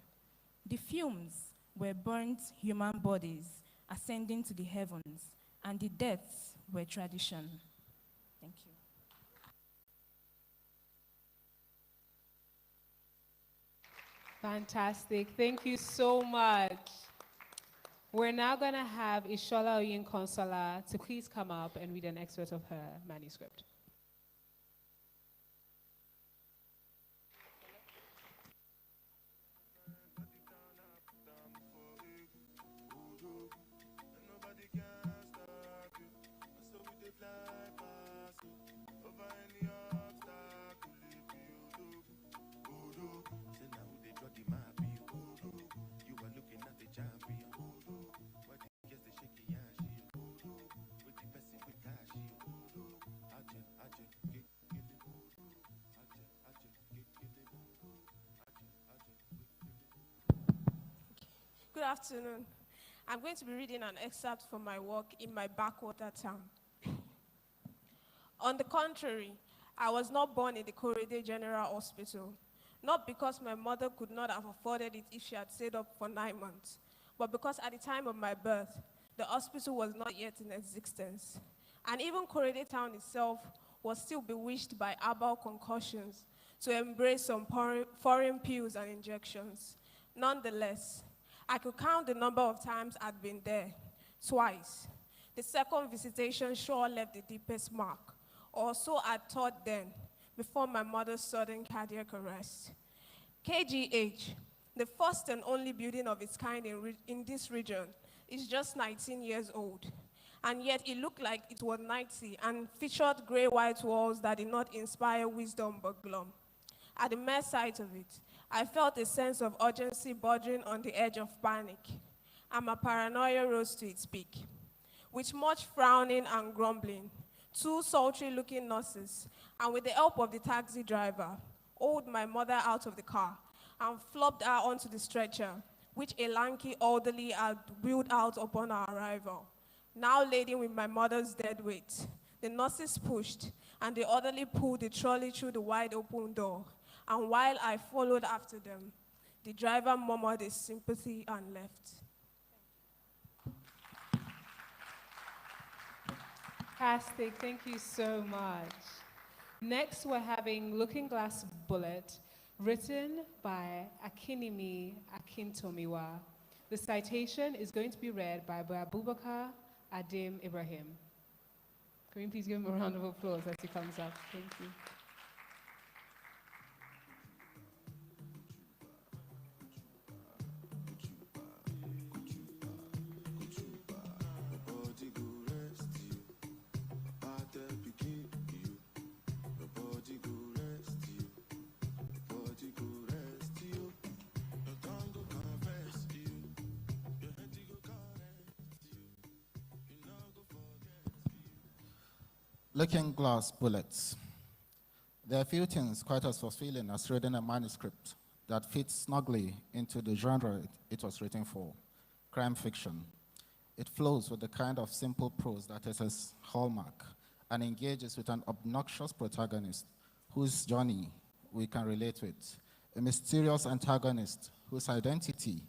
The fumes were burnt human bodies ascending to the heavens, and the deaths were tradition. Thank you. Fantastic. Thank you so much. We're now going to have Ishola Oyin Consola to please come up and read an excerpt of her manuscript. Good afternoon. I'm going to be reading an excerpt from my work in my backwater town. On the contrary, I was not born in the Korede General Hospital, Not because my mother could not have afforded it if she had stayed up for 9 months, but because at the time of my birth, the hospital was not yet in existence. And even Korede town itself was still bewitched by herbal concussions to embrace some foreign pills and injections. Nonetheless, I could count the number of times I'd been there, twice. The second visitation sure left the deepest mark, or so I thought then, before my mother's sudden cardiac arrest. KGH, the first and only building of its kind in this region, is just 19 years old. And yet it looked like it was 90 and featured gray-white walls that did not inspire wisdom but glum. At the mere sight of it, I felt a sense of urgency bordering on the edge of panic, and my paranoia rose to its peak. With much frowning and grumbling, two sultry-looking nurses, and with the help of the taxi driver, hauled my mother out of the car and flopped her onto the stretcher, which a lanky elderly had wheeled out upon our arrival. Now laden with my mother's dead weight, the nurses pushed, and the orderly pulled the trolley through the wide open door. And while I followed after them, the driver murmured his sympathy and left. Fantastic, thank you so much. Next, we're having Looking Glass Bullet, written by Akinimi Akintomiwa. The citation is going to be read by Abubakar Adim Ibrahim. Can you please give him a round of applause as he comes up? Thank you. Looking Glass Bullets. There are few things quite as fulfilling as reading a manuscript that fits snugly into the genre it was written for, crime fiction. It flows with the kind of simple prose that is its hallmark and engages with an obnoxious protagonist whose journey we can relate with, a mysterious antagonist whose identity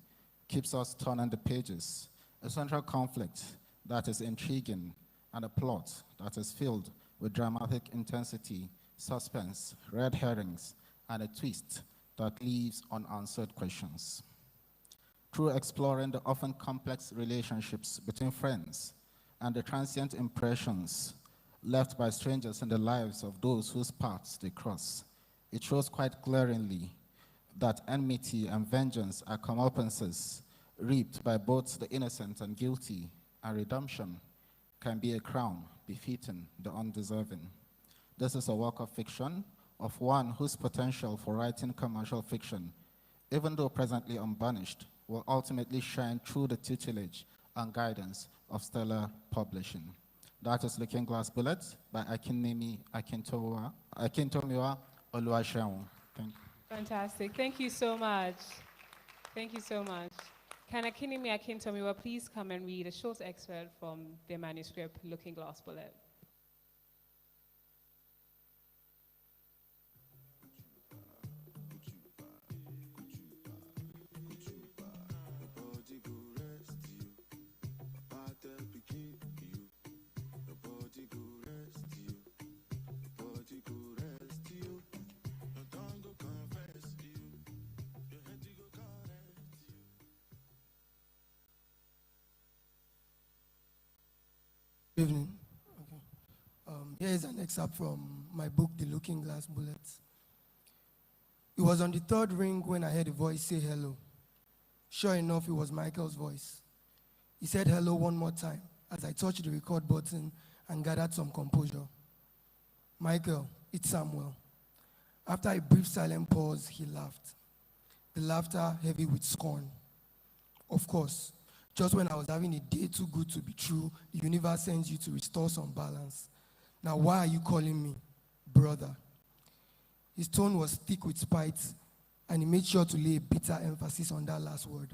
keeps us turning the pages, a central conflict that is intriguing, and a plot that is filled with dramatic intensity, suspense, red herrings, and a twist that leaves unanswered questions. Through exploring the often complex relationships between friends and the transient impressions left by strangers in the lives of those whose paths they cross, it shows quite glaringly that enmity and vengeance are comeuppances reaped by both the innocent and guilty, and redemption can be a crown befitting the undeserving. This is a work of fiction of one whose potential for writing commercial fiction, even though presently unbanished, will ultimately shine through the tutelage and guidance of stellar publishing. That is Looking Glass Bullet by Akinemi Akintomiwa Oluwaseun. Thank you. Fantastic. Thank you so much. Thank you so much. Can Akinemi Akintomiwa please come and read a short excerpt from their manuscript, Looking Glass Bullet? Good evening. Okay. Here is an excerpt from my book, The Looking Glass Bullets. It was on the third ring when I heard a voice say hello. Sure enough, it was Michael's voice. He said hello one more time as I touched the record button and gathered some composure. Michael, it's Samuel. After a brief silent pause, he laughed. The laughter heavy with scorn. Of course, just when I was having a day too good to be true, the universe sends you to restore some balance. Now, why are you calling me brother? His tone was thick with spite, and he made sure to lay a bitter emphasis on that last word.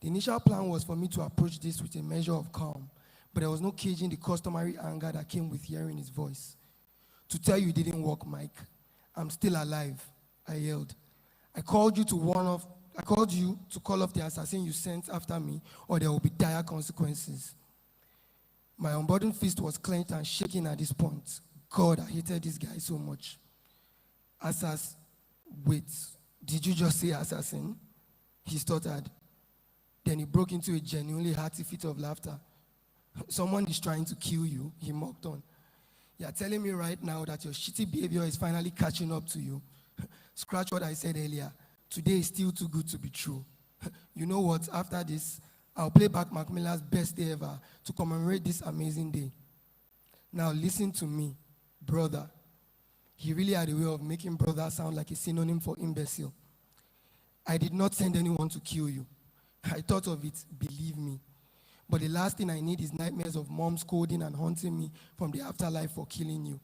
The initial plan was for me to approach this with a measure of calm, but there was no caging the customary anger that came with hearing his voice. To tell you it didn't work, Mike, I'm still alive, I yelled. I called you to call off the assassin you sent after me, or there will be dire consequences. My unburdened fist was clenched and shaking at this point. God, I hated this guy so much. Wait, did you just say assassin? He stuttered. Then he broke into a genuinely hearty fit of laughter. Someone is trying to kill you, he mocked on. You're telling me right now that your shitty behavior is finally catching up to you. Scratch what I said earlier. Today is still too good to be true. You know what? After this, I'll play back Mac Miller's best day ever to commemorate this amazing day. Now listen to me, brother. He really had a way of making brother sound like a synonym for imbecile. I did not send anyone to kill you. I thought of it, believe me. But the last thing I need is nightmares of mom scolding and haunting me from the afterlife for killing you.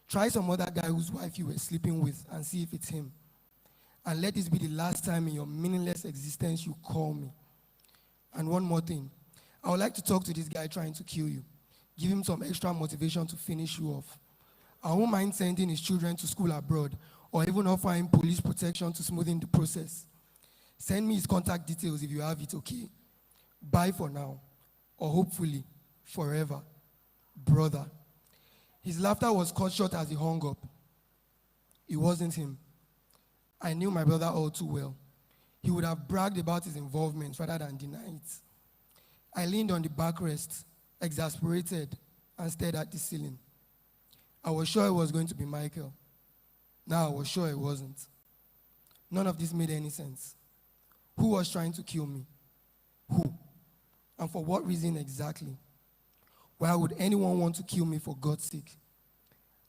Try some other guy whose wife you were sleeping with and see if it's him. And let this be the last time in your meaningless existence you call me. And one more thing. I would like to talk to this guy trying to kill you. Give him some extra motivation to finish you off. I won't mind sending his children to school abroad or even offering police protection to smoothen the process. Send me his contact details if you have it, okay? Bye for now, or hopefully forever. Brother. His laughter was cut short as he hung up. It wasn't him. I knew my brother all too well. He would have bragged about his involvement rather than deny it. I leaned on the backrest, exasperated, and stared at the ceiling. I was sure it was going to be Michael. Now I was sure it wasn't. None of this made any sense. Who was trying to kill me? Who? And for what reason exactly? Why would anyone want to kill me for God's sake?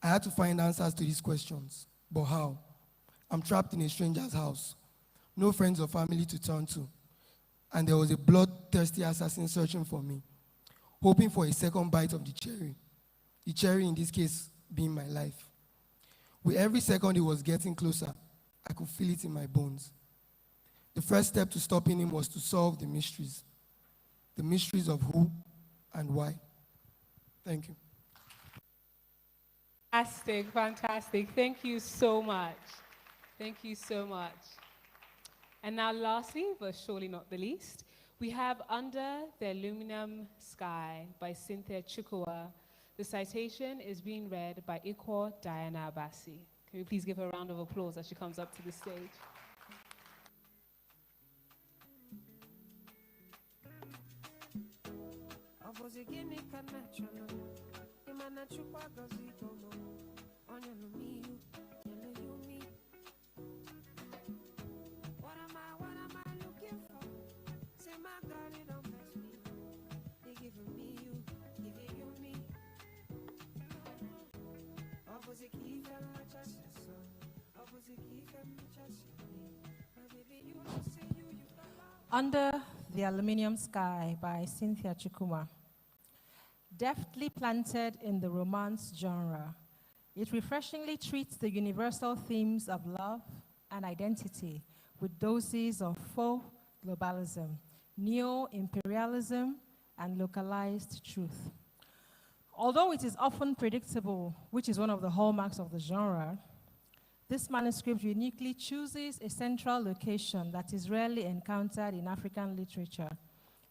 I had to find answers to these questions. But how? I'm trapped in a stranger's house. No friends or family to turn to. And there was a bloodthirsty assassin searching for me, hoping for a second bite of the cherry. The cherry in this case being my life. With every second it was getting closer, I could feel it in my bones. The first step to stopping him was to solve the mysteries. The mysteries of who and why. Thank you. Fantastic, fantastic. Thank you so much. Thank you so much. And now lastly, but surely not the least, we have Under the Aluminum Sky by Cynthia Chukua. The citation is being read by Ikwo Diana Abasi. Can we please give her a round of applause as she comes up to the stage? What am I looking for? Say my God, it don't mess me. They giving me you, giving you me. Opposite key from my chest, so opposite key from my chest, my baby, you don't say you Under the Aluminium Sky by Cynthia Chukuma. Deftly planted in the romance genre, it refreshingly treats the universal themes of love and identity with doses of faux globalism, neo-imperialism, and localized truth. Although it is often predictable, which is one of the hallmarks of the genre, this manuscript uniquely chooses a central location that is rarely encountered in African literature,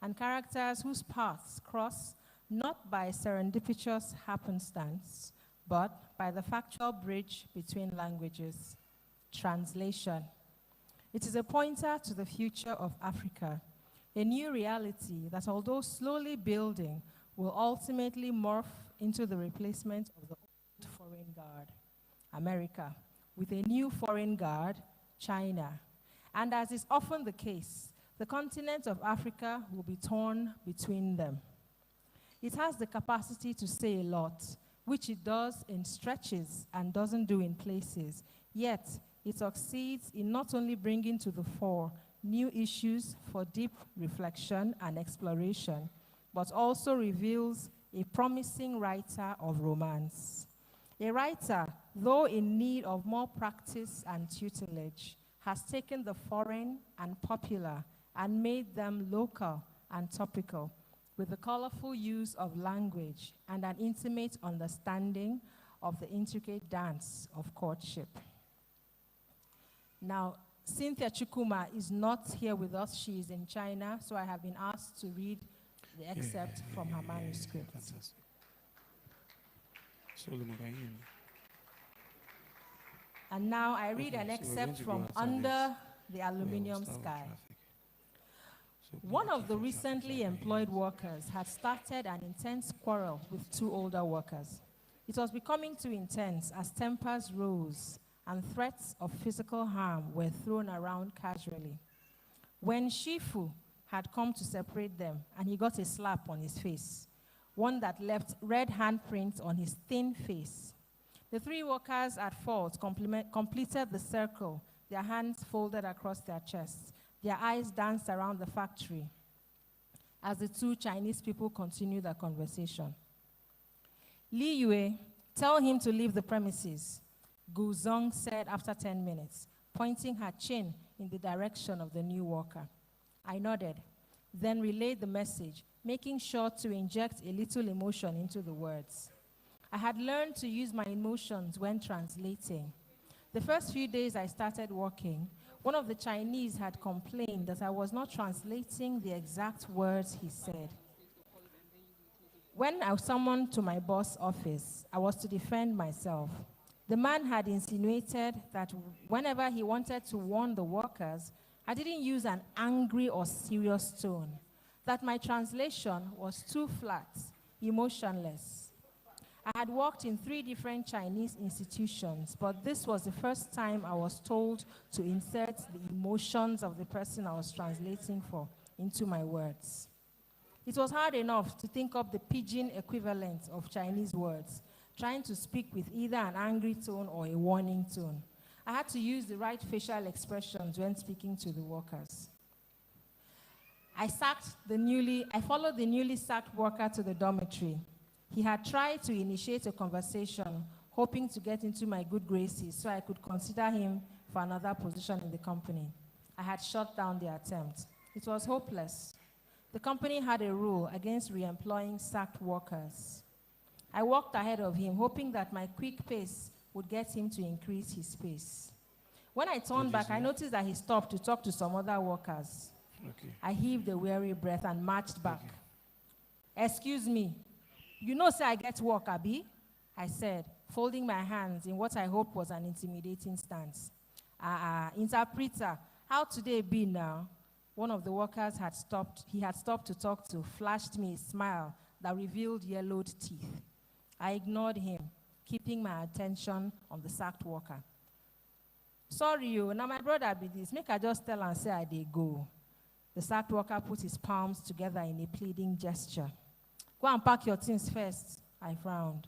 and characters whose paths cross not by serendipitous happenstance, but by the factual bridge between languages, translation. It is a pointer to the future of Africa, a new reality that, although slowly building, will ultimately morph into the replacement of the old foreign guard, America, with a new foreign guard, China. And as is often the case, the continent of Africa will be torn between them. It has the capacity to say a lot, which it does in stretches and doesn't do in places, yet it succeeds in not only bringing to the fore new issues for deep reflection and exploration, but also reveals a promising writer of romance. A writer, though in need of more practice and tutelage, has taken the foreign and popular and made them local and topical, with the colorful use of language and an intimate understanding of the intricate dance of courtship. Now, Cynthia Chukuma is not here with us. She is in China, so I have been asked to read the excerpt from her manuscript. Fantastic. Solomon, can you hear me? And now I read Okay, an so we're excerpt going to go from after Under this. the Aluminium Start with Sky. traffic. So One please of the keep your traffic recently light on. employed workers had started an intense quarrel with two older workers. It was becoming too intense as tempers rose and threats of physical harm were thrown around casually. When Shifu had come to separate them, and he got a slap on his face, one that left red handprints on his thin face. The three workers at fault completed the circle, their hands folded across their chests. Their eyes danced around the factory as the two Chinese people continued their conversation. Li Yue, tell him to leave the premises, Gu Zong said after 10 minutes, pointing her chin in the direction of the new worker. I nodded, then relayed the message, making sure to inject a little emotion into the words. I had learned to use my emotions when translating. The first few days I started working, one of the Chinese had complained that I was not translating the exact words he said. When I was summoned to my boss' office, I was to defend myself. The man had insinuated that whenever he wanted to warn the workers, I didn't use an angry or serious tone, that my translation was too flat, emotionless. I had worked in 3 different Chinese institutions, but this was the first time I was told to insert the emotions of the person I was translating for into my words. It was hard enough to think up the pidgin equivalent of Chinese words, trying to speak with either an angry tone or a warning tone. I had to use the right facial expressions when speaking to the workers. I followed the newly sacked worker to the dormitory. He had tried to initiate a conversation, hoping to get into my good graces so I could consider him for another position in the company. I had shut down the attempt. It was hopeless. The company had a rule against re-employing sacked workers. I walked ahead of him, hoping that my quick pace would get him to increase his pace. When I turned back, I noticed that he stopped to talk to some other workers. Okay. I heaved a weary breath and marched back. Excuse me, you know, say I get work, Abi? I said, folding my hands in what I hoped was an intimidating stance. Interpreter, how today be now? One of the workers had stopped to talk to, flashed me a smile that revealed yellowed teeth. I ignored him, keeping my attention on the sacked worker. Sorry, you, now my brother be this. Make I just tell and say I dey go. The sacked worker put his palms together in a pleading gesture. Go and pack your things first, I frowned.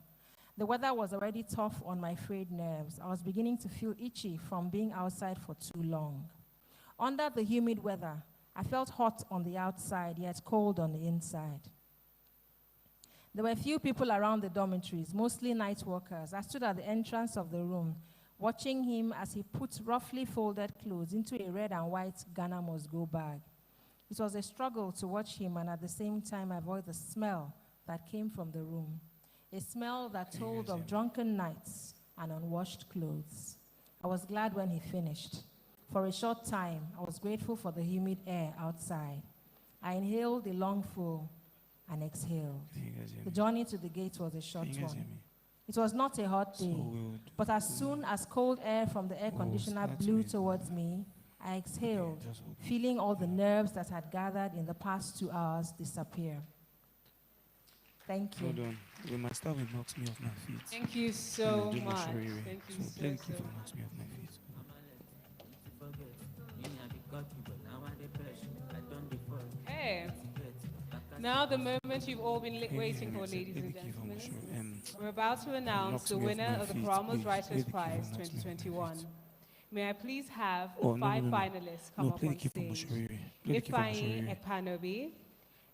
The weather was already tough on my frayed nerves. I was beginning to feel itchy from being outside for too long. Under the humid weather, I felt hot on the outside, yet cold on the inside. There were few people around the dormitories, mostly night workers. I stood at the entrance of the room, watching him as he put roughly folded clothes into a red and white Ghana must go bag. It was a struggle to watch him and at the same time avoid the smell that came from the room, a smell that told of drunken nights and unwashed clothes. I was glad when he finished. For a short time, I was grateful for the humid air outside. I inhaled a lungful and exhaled. The journey to the gate was a short one. It was not a hot day, but as soon as cold air from the air conditioner blew towards me, I exhaled, feeling all the nerves that had gathered in the past 2 hours disappear. Thank you. Hold on. When my staff will knocks me off my feet. Thank you so And I do much. Moshoriri. Thank you So so, play the so key for much. knocks me off my feet. Hey. Now the moment you've all been waiting for, ladies and gentlemen. We're about to announce the winner of the Karama's Writers Prize 2021. May I please have the 5 finalists come up on stage? Ifeanyi Epanobi,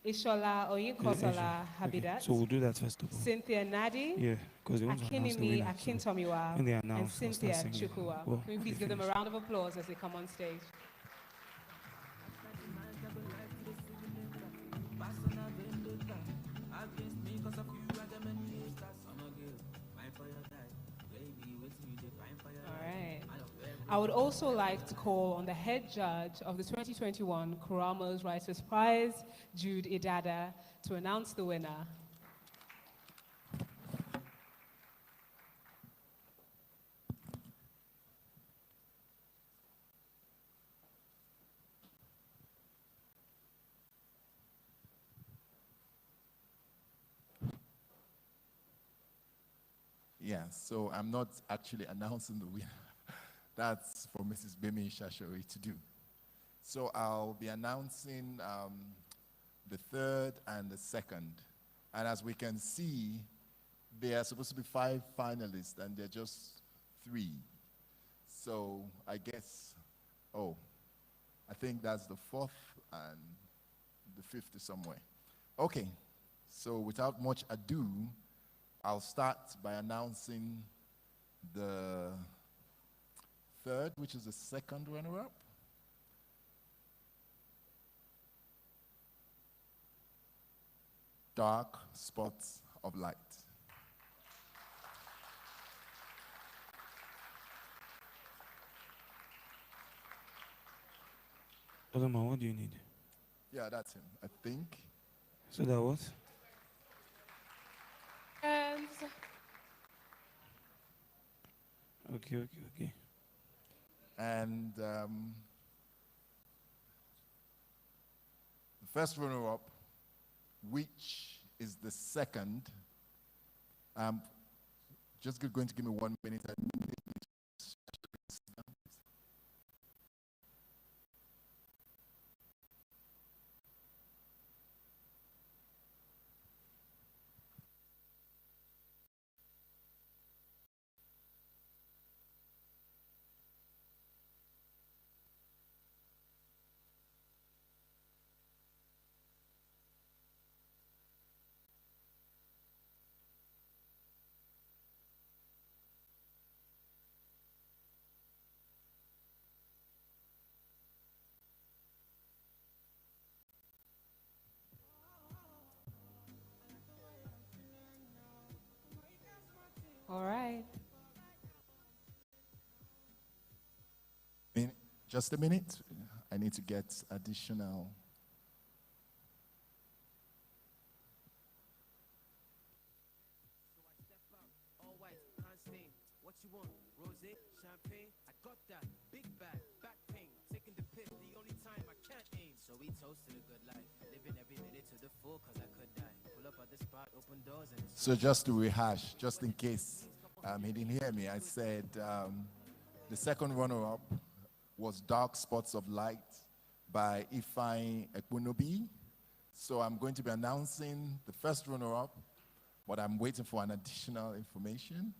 Ishola Oyinkosola Habidat, So we'll do that first of all. Cynthia Nadi, Yeah, because they want to announce the Akinimi winner. So Akintomiwa, when they and announce, I'll Cynthia start singing. Chukua. Well, Can we please they give them a finish. round of applause as they come on stage? All right. I would also like to call on the head judge of the 2021 Kurama's Writers' Prize, Jude Idada, to announce the winner. Yeah, so I'm not actually announcing the winner. That's for Mrs. Bemi Shashori to do. So I'll be announcing the third and the second. And as we can see, there are supposed to be 5 finalists, and there are just 3. So I guess, I think that's the 4th and the 5th is somewhere. Okay, so without much ado, I'll start by announcing the third, which is the second runner-up. Dark Spots of Light. Olema, what do you need? Yeah, that's him, I think. So that what? And Okay. And the first runner-up, which is the second, just going to give me 1 minute. all right. Just a minute. I need to get additional. All white, can't stain. What you want? Rosé, champagne? I got that. Big bag, back pain. Taking the piss, the only time I can't aim. So we toasted a good life. Living every minute to the full, cause I could die. Pull up at the spot, open doors, and it's So just to rehash, just in case he didn't hear me, I said the second runner-up was Dark Spots of Light by Ifeanyi Ekpunobi. So I'm going to be announcing the first runner-up, but I'm waiting for an additional information.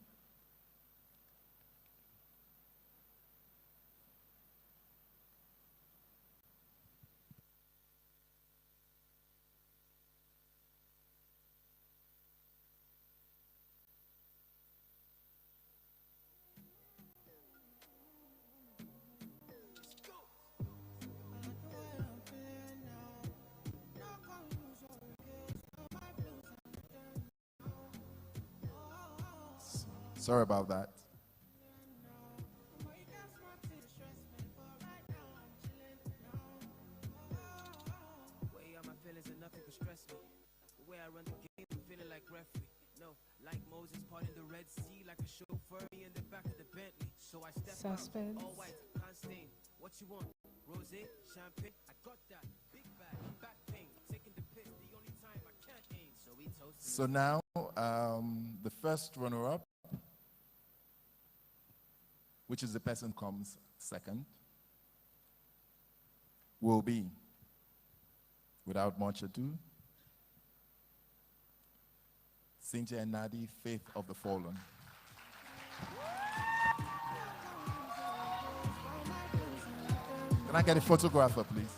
Sorry about that. way out my feelings and nothing can stress me. The way I run the game, I'm feeling like referee. No, like Moses parting the Red Sea, like a chauffeur me in the back of the Bentley. So I step Suspense. out, all white, can't stain. What you want? Rosé, champagne? I got that. Big bag, back pain. Taking the piss, the only time I can't aim. So we toasted. So now the first runner-up, which is the person comes second, will be, without much ado, Cynthia Nadi, Faith of the Fallen. Can I get a photographer, please?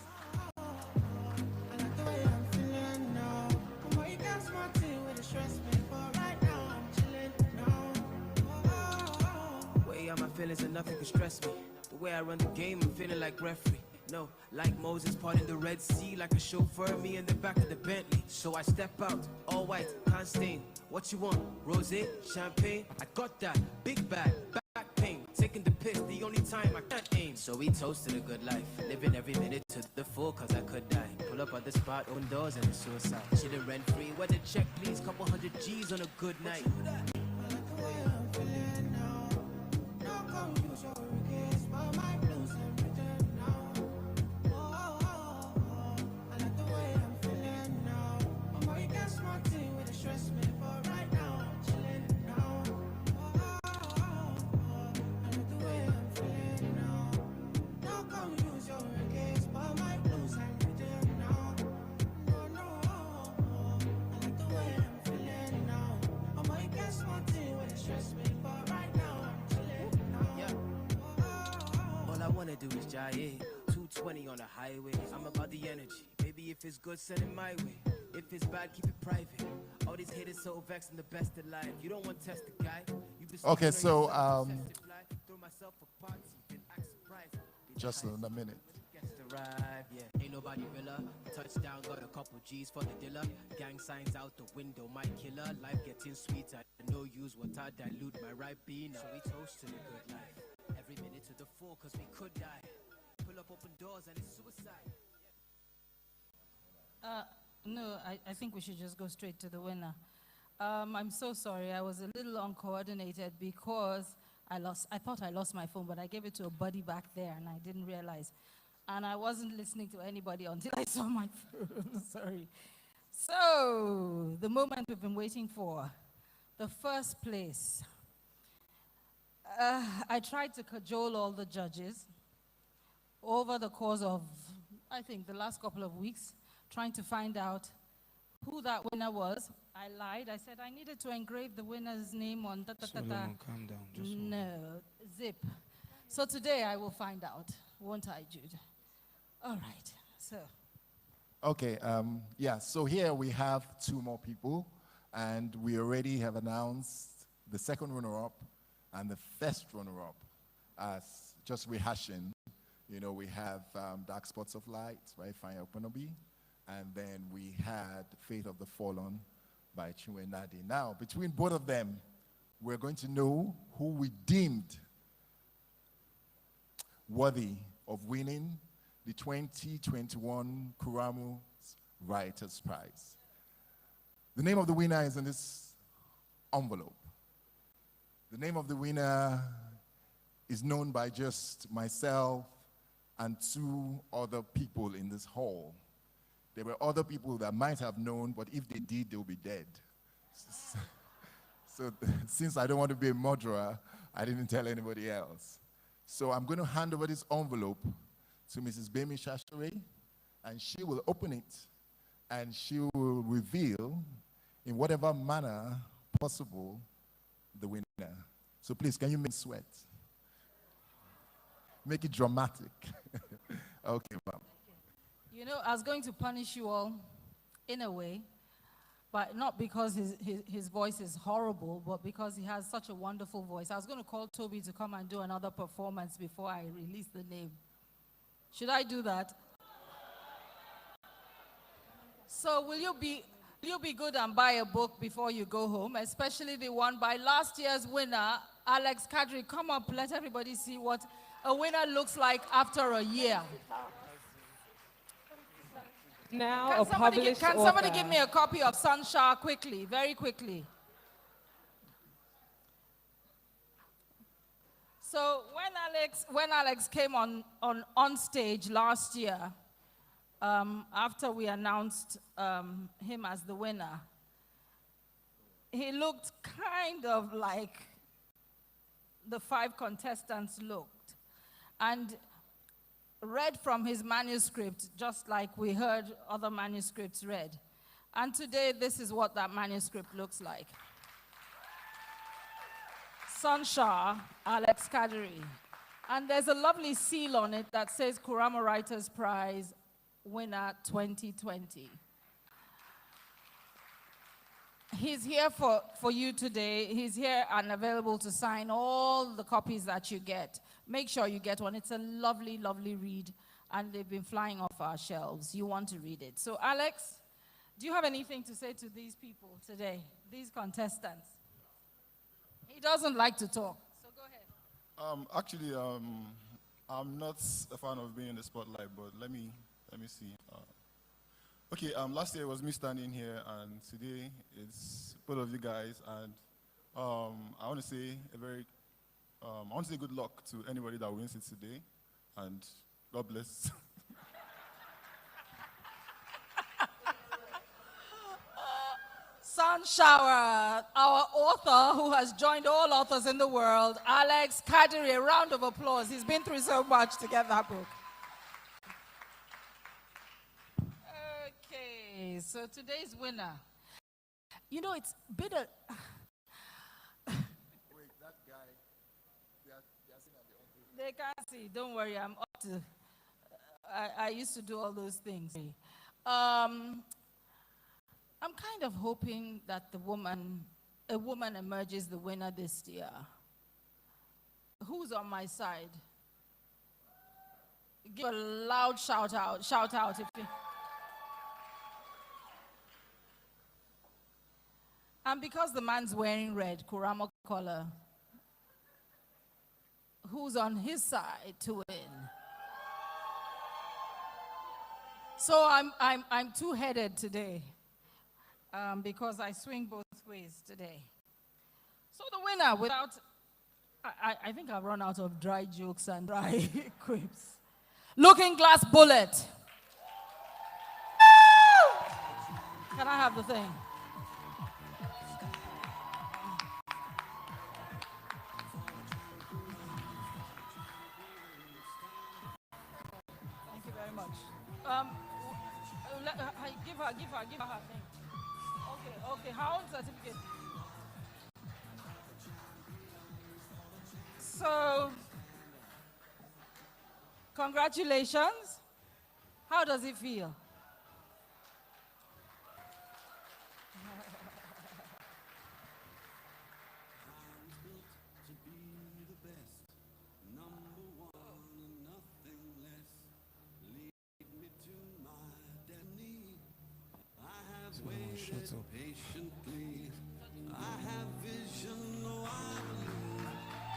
Way out my feelings and nothing can stress me. The way I run the game, I'm feeling like referee. No, like Moses parting the Red Sea, like a chauffeur me in the back of the Bentley. So I step out, all white, can't stain. What you want? Rosé, champagne? I got that. Big bag, back pain. Taking the pissed, the only time I can't aim. So we toasted a good life, living every minute to the full, cause I could die. Pull up at the spot, open doors, and it's suicide. Chillin' rent free, where the check, please? Couple hundred G's on a good night. All I wanna do is jive. 220 on the highway. I'm about the energy. Baby, if it's good, send it my way. If it's bad, keep it private. All these haters so vexed in the best of life. You don't want to test the guy. Okay, so just in a minute. Arrive, yeah. Ain't nobody realer. Touchdown, got a couple G's for the dealer. Gang signs out the window, my killer. Life getting sweeter. No use what I dilute my right bean. So we toast to the good life. Every minute to the full, cause we could die. Pull up open doors and it's suicide. No, I think we should just go straight to the winner. I'm so sorry. I was a little uncoordinated because I thought I lost my phone, but I gave it to a buddy back there and I didn't realize. And I wasn't listening to anybody until I saw my phone. Sorry. So, the moment we've been waiting for, the first place. I tried to cajole all the judges over the course of, I think, the last couple of weeks, trying to find out who that winner was. I lied. I said I needed to engrave the winner's name on Solomon, calm down. Just No, zip. So today I will find out, won't I, Jude? All right, so. Okay, yeah, so here we have two more people, and we already have announced the second runner-up and the first runner-up. As just rehashing, you know, we have Dark Spots of Light by Fire Oponobi, and then we had Fate of the Fallen by Chinwe Nadi. Now, between both of them, we're going to know who we deemed worthy of winning the 2021 Kuramu's Writers' Prize. The name of the winner is in this envelope. The name of the winner is known by just myself and two other people in this hall. There were other people that might have known, but if they did, they'll be dead. So since I don't want to be a murderer, I didn't tell anybody else. So I'm going to hand over this envelope to Mrs. Bemi Shashere, and she will open it, and she will reveal, in whatever manner possible, the winner. So please, can you make sweat? Make it dramatic. Okay, ma'am. You know, I was going to punish you all in a way, but not because his voice is horrible, but because he has such a wonderful voice. I was going to call Toby to come and do another performance before I release the name. Should I do that? So will you be good and buy a book before you go home, especially the one by last year's winner, Alex Kadri? Come up, let everybody see what a winner looks like after a year. Now, Can somebody give me a copy of Sunshine quickly, very quickly? So when Alex came on stage last year, after we announced him as the winner, he looked kind of like the 5 contestants looked, and read from his manuscript, just like we heard other manuscripts read. And today, this is what that manuscript looks like. Sunshine, Alex Kadri. And there's a lovely seal on it that says Kurama Writers' Prize winner 2020. He's here for you today. He's here and available to sign all the copies that you get. Make sure you get one. It's a lovely, lovely read, and they've been flying off our shelves. You want to read it. So, Alex, do you have anything to say to these people today, these contestants? He doesn't like to talk, so go ahead. Actually, I'm not a fan of being in the spotlight, but let me see. Okay, last year it was me standing here, and today it's both of you guys, and I want to say good luck to anybody that wins it today, and God bless. Sun shower, our author who has joined all authors in the world, Alex Kadiri. A round of applause. He's been through so much to get that book. Okay, so today's winner. You know, it's been a... Wait, that guy, they are sitting at the office. They can't see. Don't worry, I'm up to... I used to do all those things. I'm kind of hoping that a woman emerges the winner this year. Who's on my side? Give a loud shout out if you... And because the man's wearing red, Kuramo color, who's on his side to win? So I'm two-headed today. Because I swing both ways today. So the winner, without, I think I've run out of dry jokes and dry quips. Looking Glass Bullet. Can I have the thing? Thank you very much. Give her her thing. Okay, her own certificate. So, congratulations. How does it feel?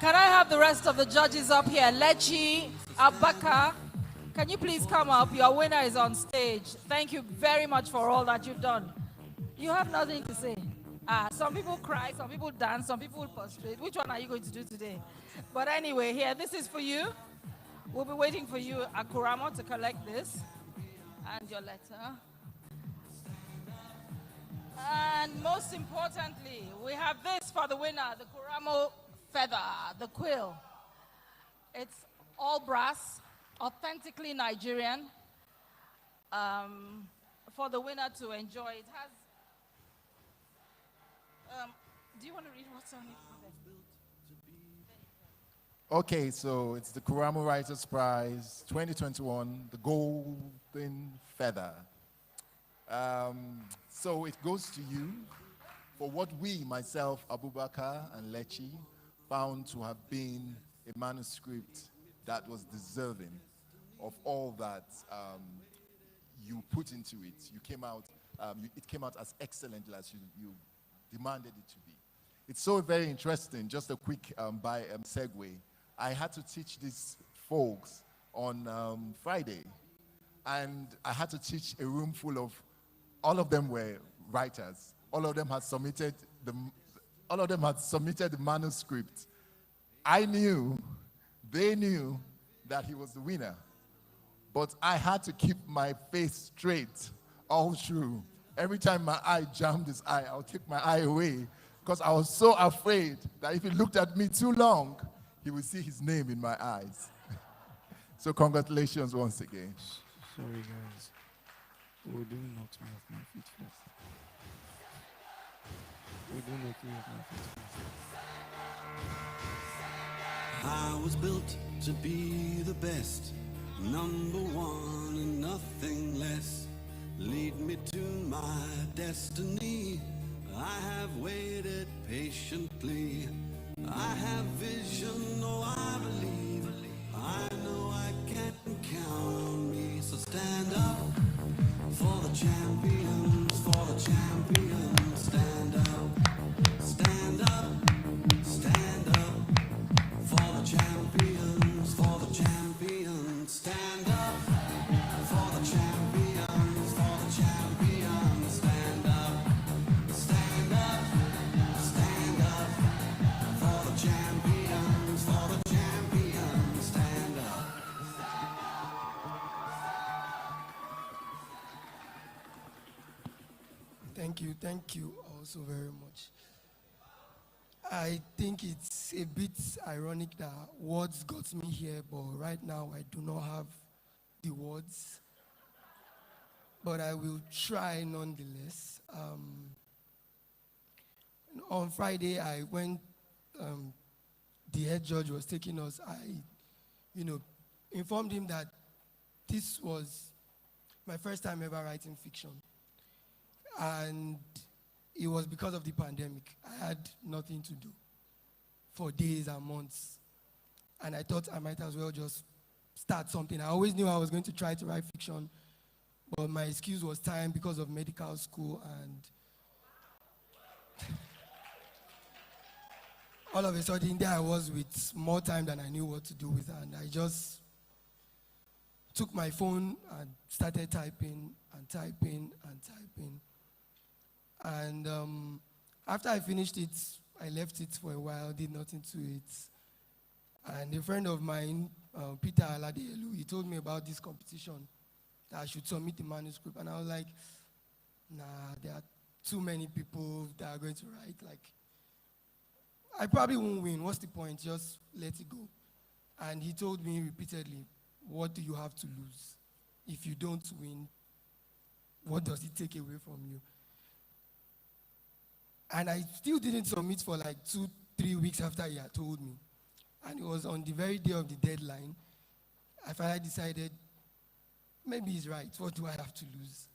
Can I have the rest of the judges up here? Lechi, Abaka, can you please come up? Your winner is on stage. Thank you very much for all that you've done. You have nothing to say. Some people cry, some people dance, some people prostrate. Which one are you going to do today? But anyway, here, this is for you. We'll be waiting for you at Kuramo to collect this and your letter. And most importantly, we have this for the winner, the Kuramo feather, the quill. It's all brass, authentically Nigerian, for the winner to enjoy. It has, do you want to read what's on it? Okay, so it's the Kuramo Writers Prize 2021, the Golden Feather. So it goes to you for what we, myself, Abubakar and Lechi, found to have been a manuscript that was deserving of all that you put into it. You came out, it came out as excellently as you demanded it to be. It's so very interesting. Just a quick segue. I had to teach these folks on Friday, and I had to teach a room full of, all of them were writers. All of them had submitted the manuscript. I knew, they knew that he was the winner, but I had to keep my face straight all through. Every time my eye jammed his eye, I'll take my eye away because I was so afraid that if he looked at me too long, he would see his name in my eyes. So congratulations once again. Sorry guys. Oh, don't knock me off my feet first. Oh, don't knock me off my feet first. I was built to be the best, number one and nothing less. Lead me to my destiny. I have waited patiently. I have vision, oh I believe. I know I can count on me. So stand up for the champions, for the champions. Stand up, stand up, stand up for the champions. Thank you also very much. I think it's a bit ironic that words got me here, but right now I do not have the words. But I will try nonetheless. On Friday, the head judge was taking us, informed him that this was my first time ever writing fiction. And it was because of the pandemic. I had nothing to do for days and months. And I thought I might as well just start something. I always knew I was going to try to write fiction, but my excuse was time because of medical school, and all of a sudden there I was with more time than I knew what to do with, and I just took my phone and started typing and typing and typing. And after I finished it, I left it for a while, did nothing to it. And a friend of mine, Peter Aladelu, he told me about this competition, that I should submit the manuscript. And I was like, nah, there are too many people that are going to write. Like, I probably won't win. What's the point? Just let it go. And he told me repeatedly, what do you have to lose? If you don't win, what does it take away from you? And I still didn't submit for like 2-3 weeks after he had told me. And it was on the very day of the deadline, I finally decided, maybe he's right. What do I have to lose?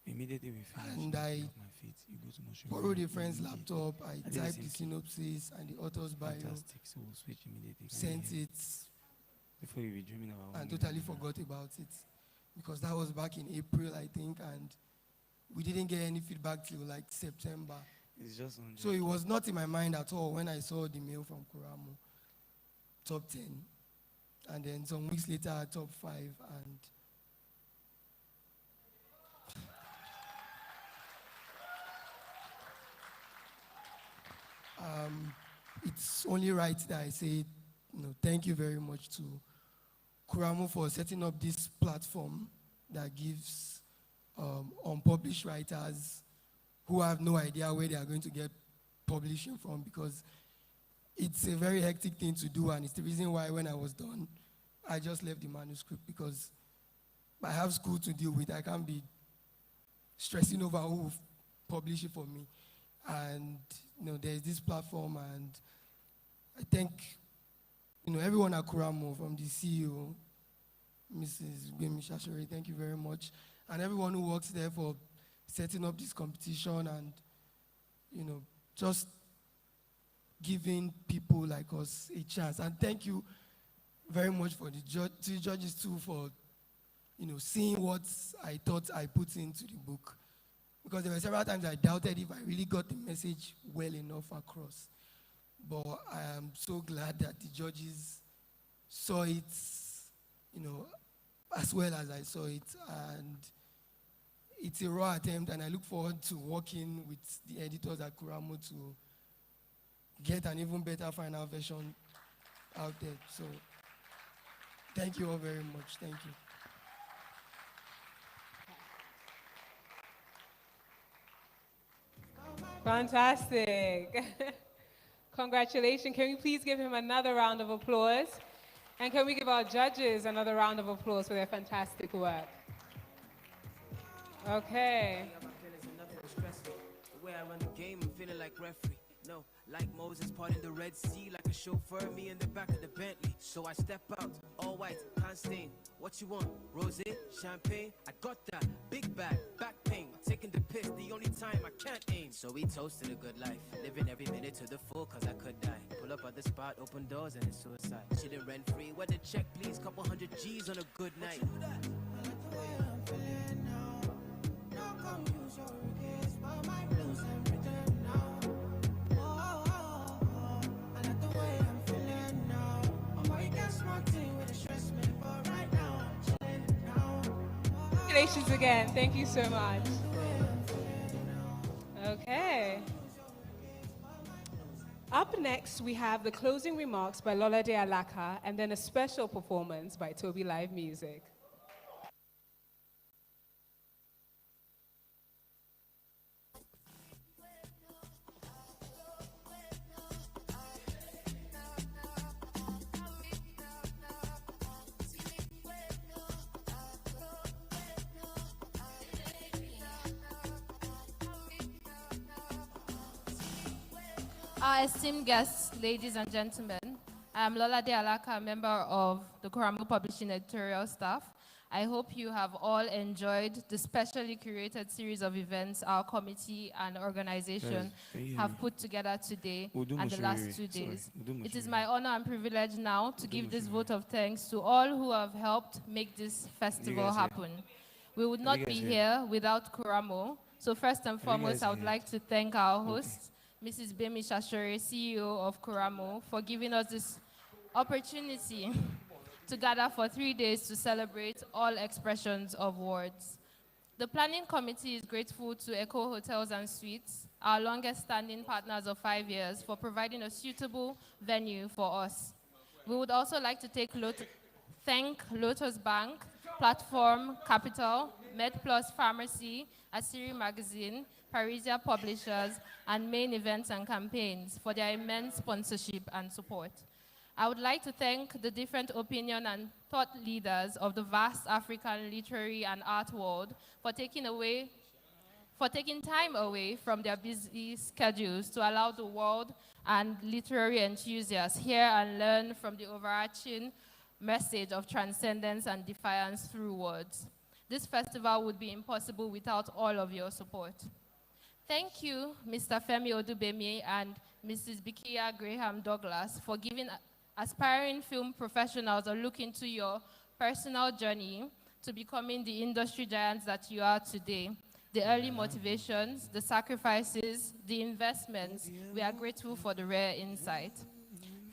Immediately we finish. And I my feet, you go to mushroom. borrowed a friend's laptop, I did the typed same the thing. synopsis and the author's bio, Fantastic. So we'll switch immediately. Can sent you hear? it, Before you be dreaming about and one totally million. forgot about it. Because that was back in April, I think, and we didn't get any feedback till like September. It's just on. So it was not in my mind at all when I saw the mail from Kuramo, top 10. And then some weeks later, top 5. And it's only right that I say, thank you very much to Kuramo for setting up this platform that gives unpublished writers who have no idea where they are going to get publishing from, because it's a very hectic thing to do, and it's the reason why when I was done, I just left the manuscript, because I have school to deal with. I can't be stressing over who will publish it for me. And there's this platform, and I thank everyone at Kuramo, from the CEO, Mrs. Gbemi Shashori, thank you very much, and everyone who works there for setting up this competition and just giving people like us a chance. And thank you very much for to the judges too for seeing what I thought I put into the book, because there were several times I doubted if I really got the message well enough across. But I am so glad that the judges saw it, as well as I saw it. And it's a raw attempt, and I look forward to working with the editors at Kuramo to get an even better final version out there. So thank you all very much. Thank you. Fantastic. Congratulations. Can we please give him another round of applause? And can we give our judges another round of applause for their fantastic work? Okay. The way I run the game, I'm feeling like referee. No, like Moses parting the Red Sea, like a chauffeur, me in the back of the Bentley. So I step out, all white, can't stain. What you want? Rosé, champagne? I got that. Big bag, back pain. Taking the piss, the only time I can't aim. So we toasted a good life, living every minute to the full, cause I could die. Pull up at the spot, open doors, and it's suicide. Chillin' rent free, where the check, please? Couple hundred G's on a good night. Congratulations again. Thank you so much. Okay. Up next, we have the closing remarks by Lolade Alaka, and then a special performance by Toby Live Music. Our esteemed guests, ladies and gentlemen, I am Lola De Alaka, a member of the Koramo Publishing editorial staff. I hope you have all enjoyed the specially curated series of events our committee and organization have put together today and the last 2 days. It is my honor and privilege now to give this vote of thanks to all who have helped make this festival happen. We would not be here without Koramo. So first and foremost, I would like to thank our host, Mrs. Bemi Shashore, CEO of Koramo, for giving us this opportunity to gather for 3 days to celebrate all expressions of words. The planning committee is grateful to Echo Hotels and Suites, our longest standing partners of 5 years, for providing a suitable venue for us. We would also like to thank Lotus Bank, Platform Capital, MedPlus Pharmacy, Asiri Magazine, Parisia Publishers, and Main Events and Campaigns for their immense sponsorship and support. I would like to thank the different opinion and thought leaders of the vast African literary and art world for taking time away from their busy schedules to allow the world and literary enthusiasts hear and learn from the overarching message of transcendence and defiance through words. This festival would be impossible without all of your support. Thank you, Mr. Femi Odubemi and Mrs. Bikia Graham Douglas, for giving aspiring film professionals a look into your personal journey to becoming the industry giants that you are today. The early motivations, the sacrifices, the investments, we are grateful for the rare insight.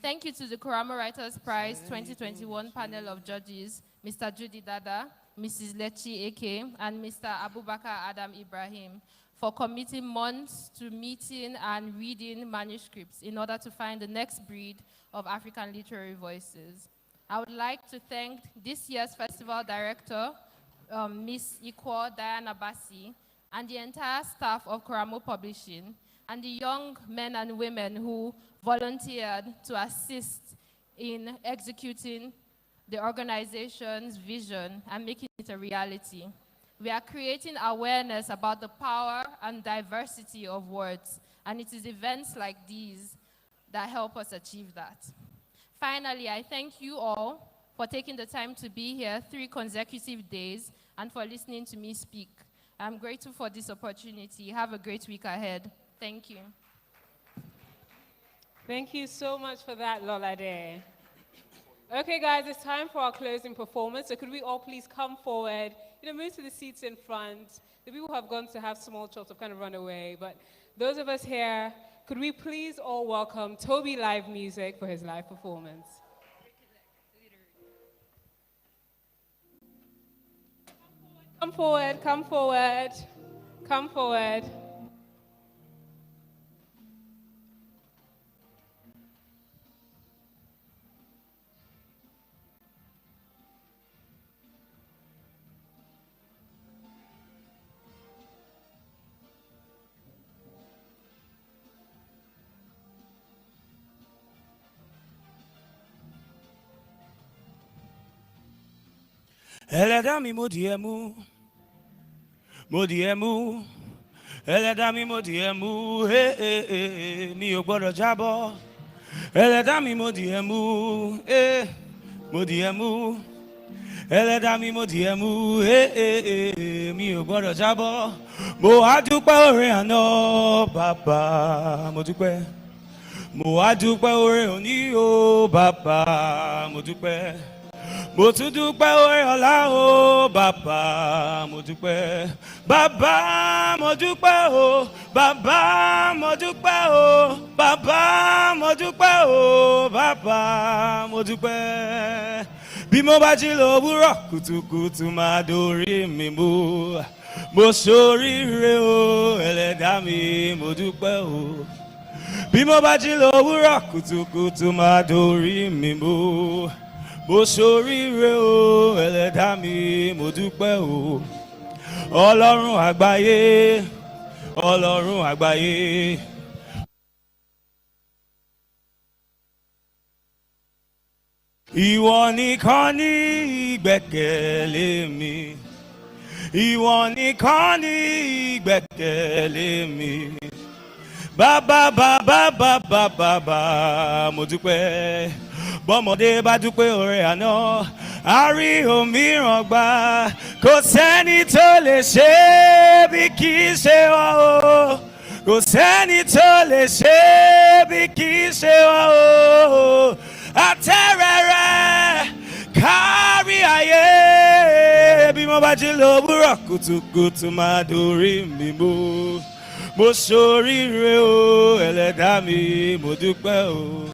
Thank you to the Koramo Writers Prize 2021 panel of judges, Mr. Judy Dada, Mrs. Lechi Eke, and Mr. Abubakar Adam Ibrahim, for committing months to meeting and reading manuscripts in order to find the next breed of African literary voices. I would like to thank this year's festival director, Miss Ikwo Diana Bassi, and the entire staff of Koramo Publishing, and the young men and women who volunteered to assist in executing the organization's vision and making it a reality. We are creating awareness about the power and diversity of words, and it is events like these that help us achieve that. Finally, I thank you all for taking the time to be here 3 consecutive days and for listening to me speak. I'm grateful for this opportunity. Have a great week ahead. Thank you. Thank you so much for that, Lolade. Okay, guys, it's time for our closing performance. So could we all please come forward, move to the seats in front. The people who have gone to have small chops have kind of run away, but those of us here, could we please all welcome Toby Live Music for his live performance. Come forward, come forward, come forward. Ẹlẹ́dàá mi mo dìé mú, ẹlẹ́dàá mi mo dìé mú, mi ò gbọ́dọ̀ jábọ́. Ẹlẹ́dàá mi mo dìé mú, ẹlẹ́dàá mi mo dìé mú, mi ò gbọ́dọ̀ jábọ́. Mo wá dúpẹ́ oore àná bàbá, mo dúpẹ́. Mo wá dúpẹ́ oore òní o bàbá, mo dúpẹ́. Mo tún dúpẹ́ oore ọ̀la o bàbá, mo dúpẹ́. Bàbá mo dúpẹ́ o, bàbá mo dúpẹ́ o, bàbá mo dúpẹ́ o, bàbá mo dúpẹ́. Bí mo bá jí lówùúrọ̀ kùtùkùtù máa dorí mi mú. Mo ṣoríire o, ẹlẹ́dàá mi mo dúpẹ́ o. Bí mo bá jí lówùúrọ̀ kùtùkùtù máa dorí mi mú. Mo ṣoríire o, ẹlẹ́dàá mi mo dúpẹ́ o. Ọlọ́run àgbáyé, Ọlọ́run àgbáyé. Ìwọ nìkan ní ìgbẹ́kẹ̀lé mi. Ìwọ nìkan ní ìgbẹ́kẹ̀lé mi. Bàbá bàbá bàbá bàbá mo dúpẹ́. Bọ́mọdé bá dúpẹ́ oore àná, a rí òmíràn gbà. Kò sẹ́ni tó lè ṣe é bí kì í ṣe wá o. Kò sẹ́ni tó lè ṣe é bí kì í ṣe wá o. Àtẹ́rẹrẹ kárí ayé, bí mo bá jí lówùúrọ̀ kùtùkùtù máa dorí mi mú. Mo ṣoríire o ẹlẹ́dàá mi mo dúpẹ́ o.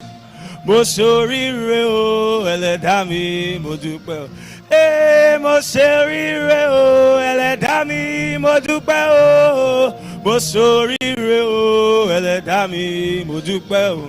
Mo ṣoríire o ẹlẹ́dàá mi mo dúpẹ́ o. Mo ṣoríire o ẹlẹ́dàá mi mo dúpẹ́ o. Mo ṣoríire o ẹlẹ́dàá mi mo dúpẹ́ o.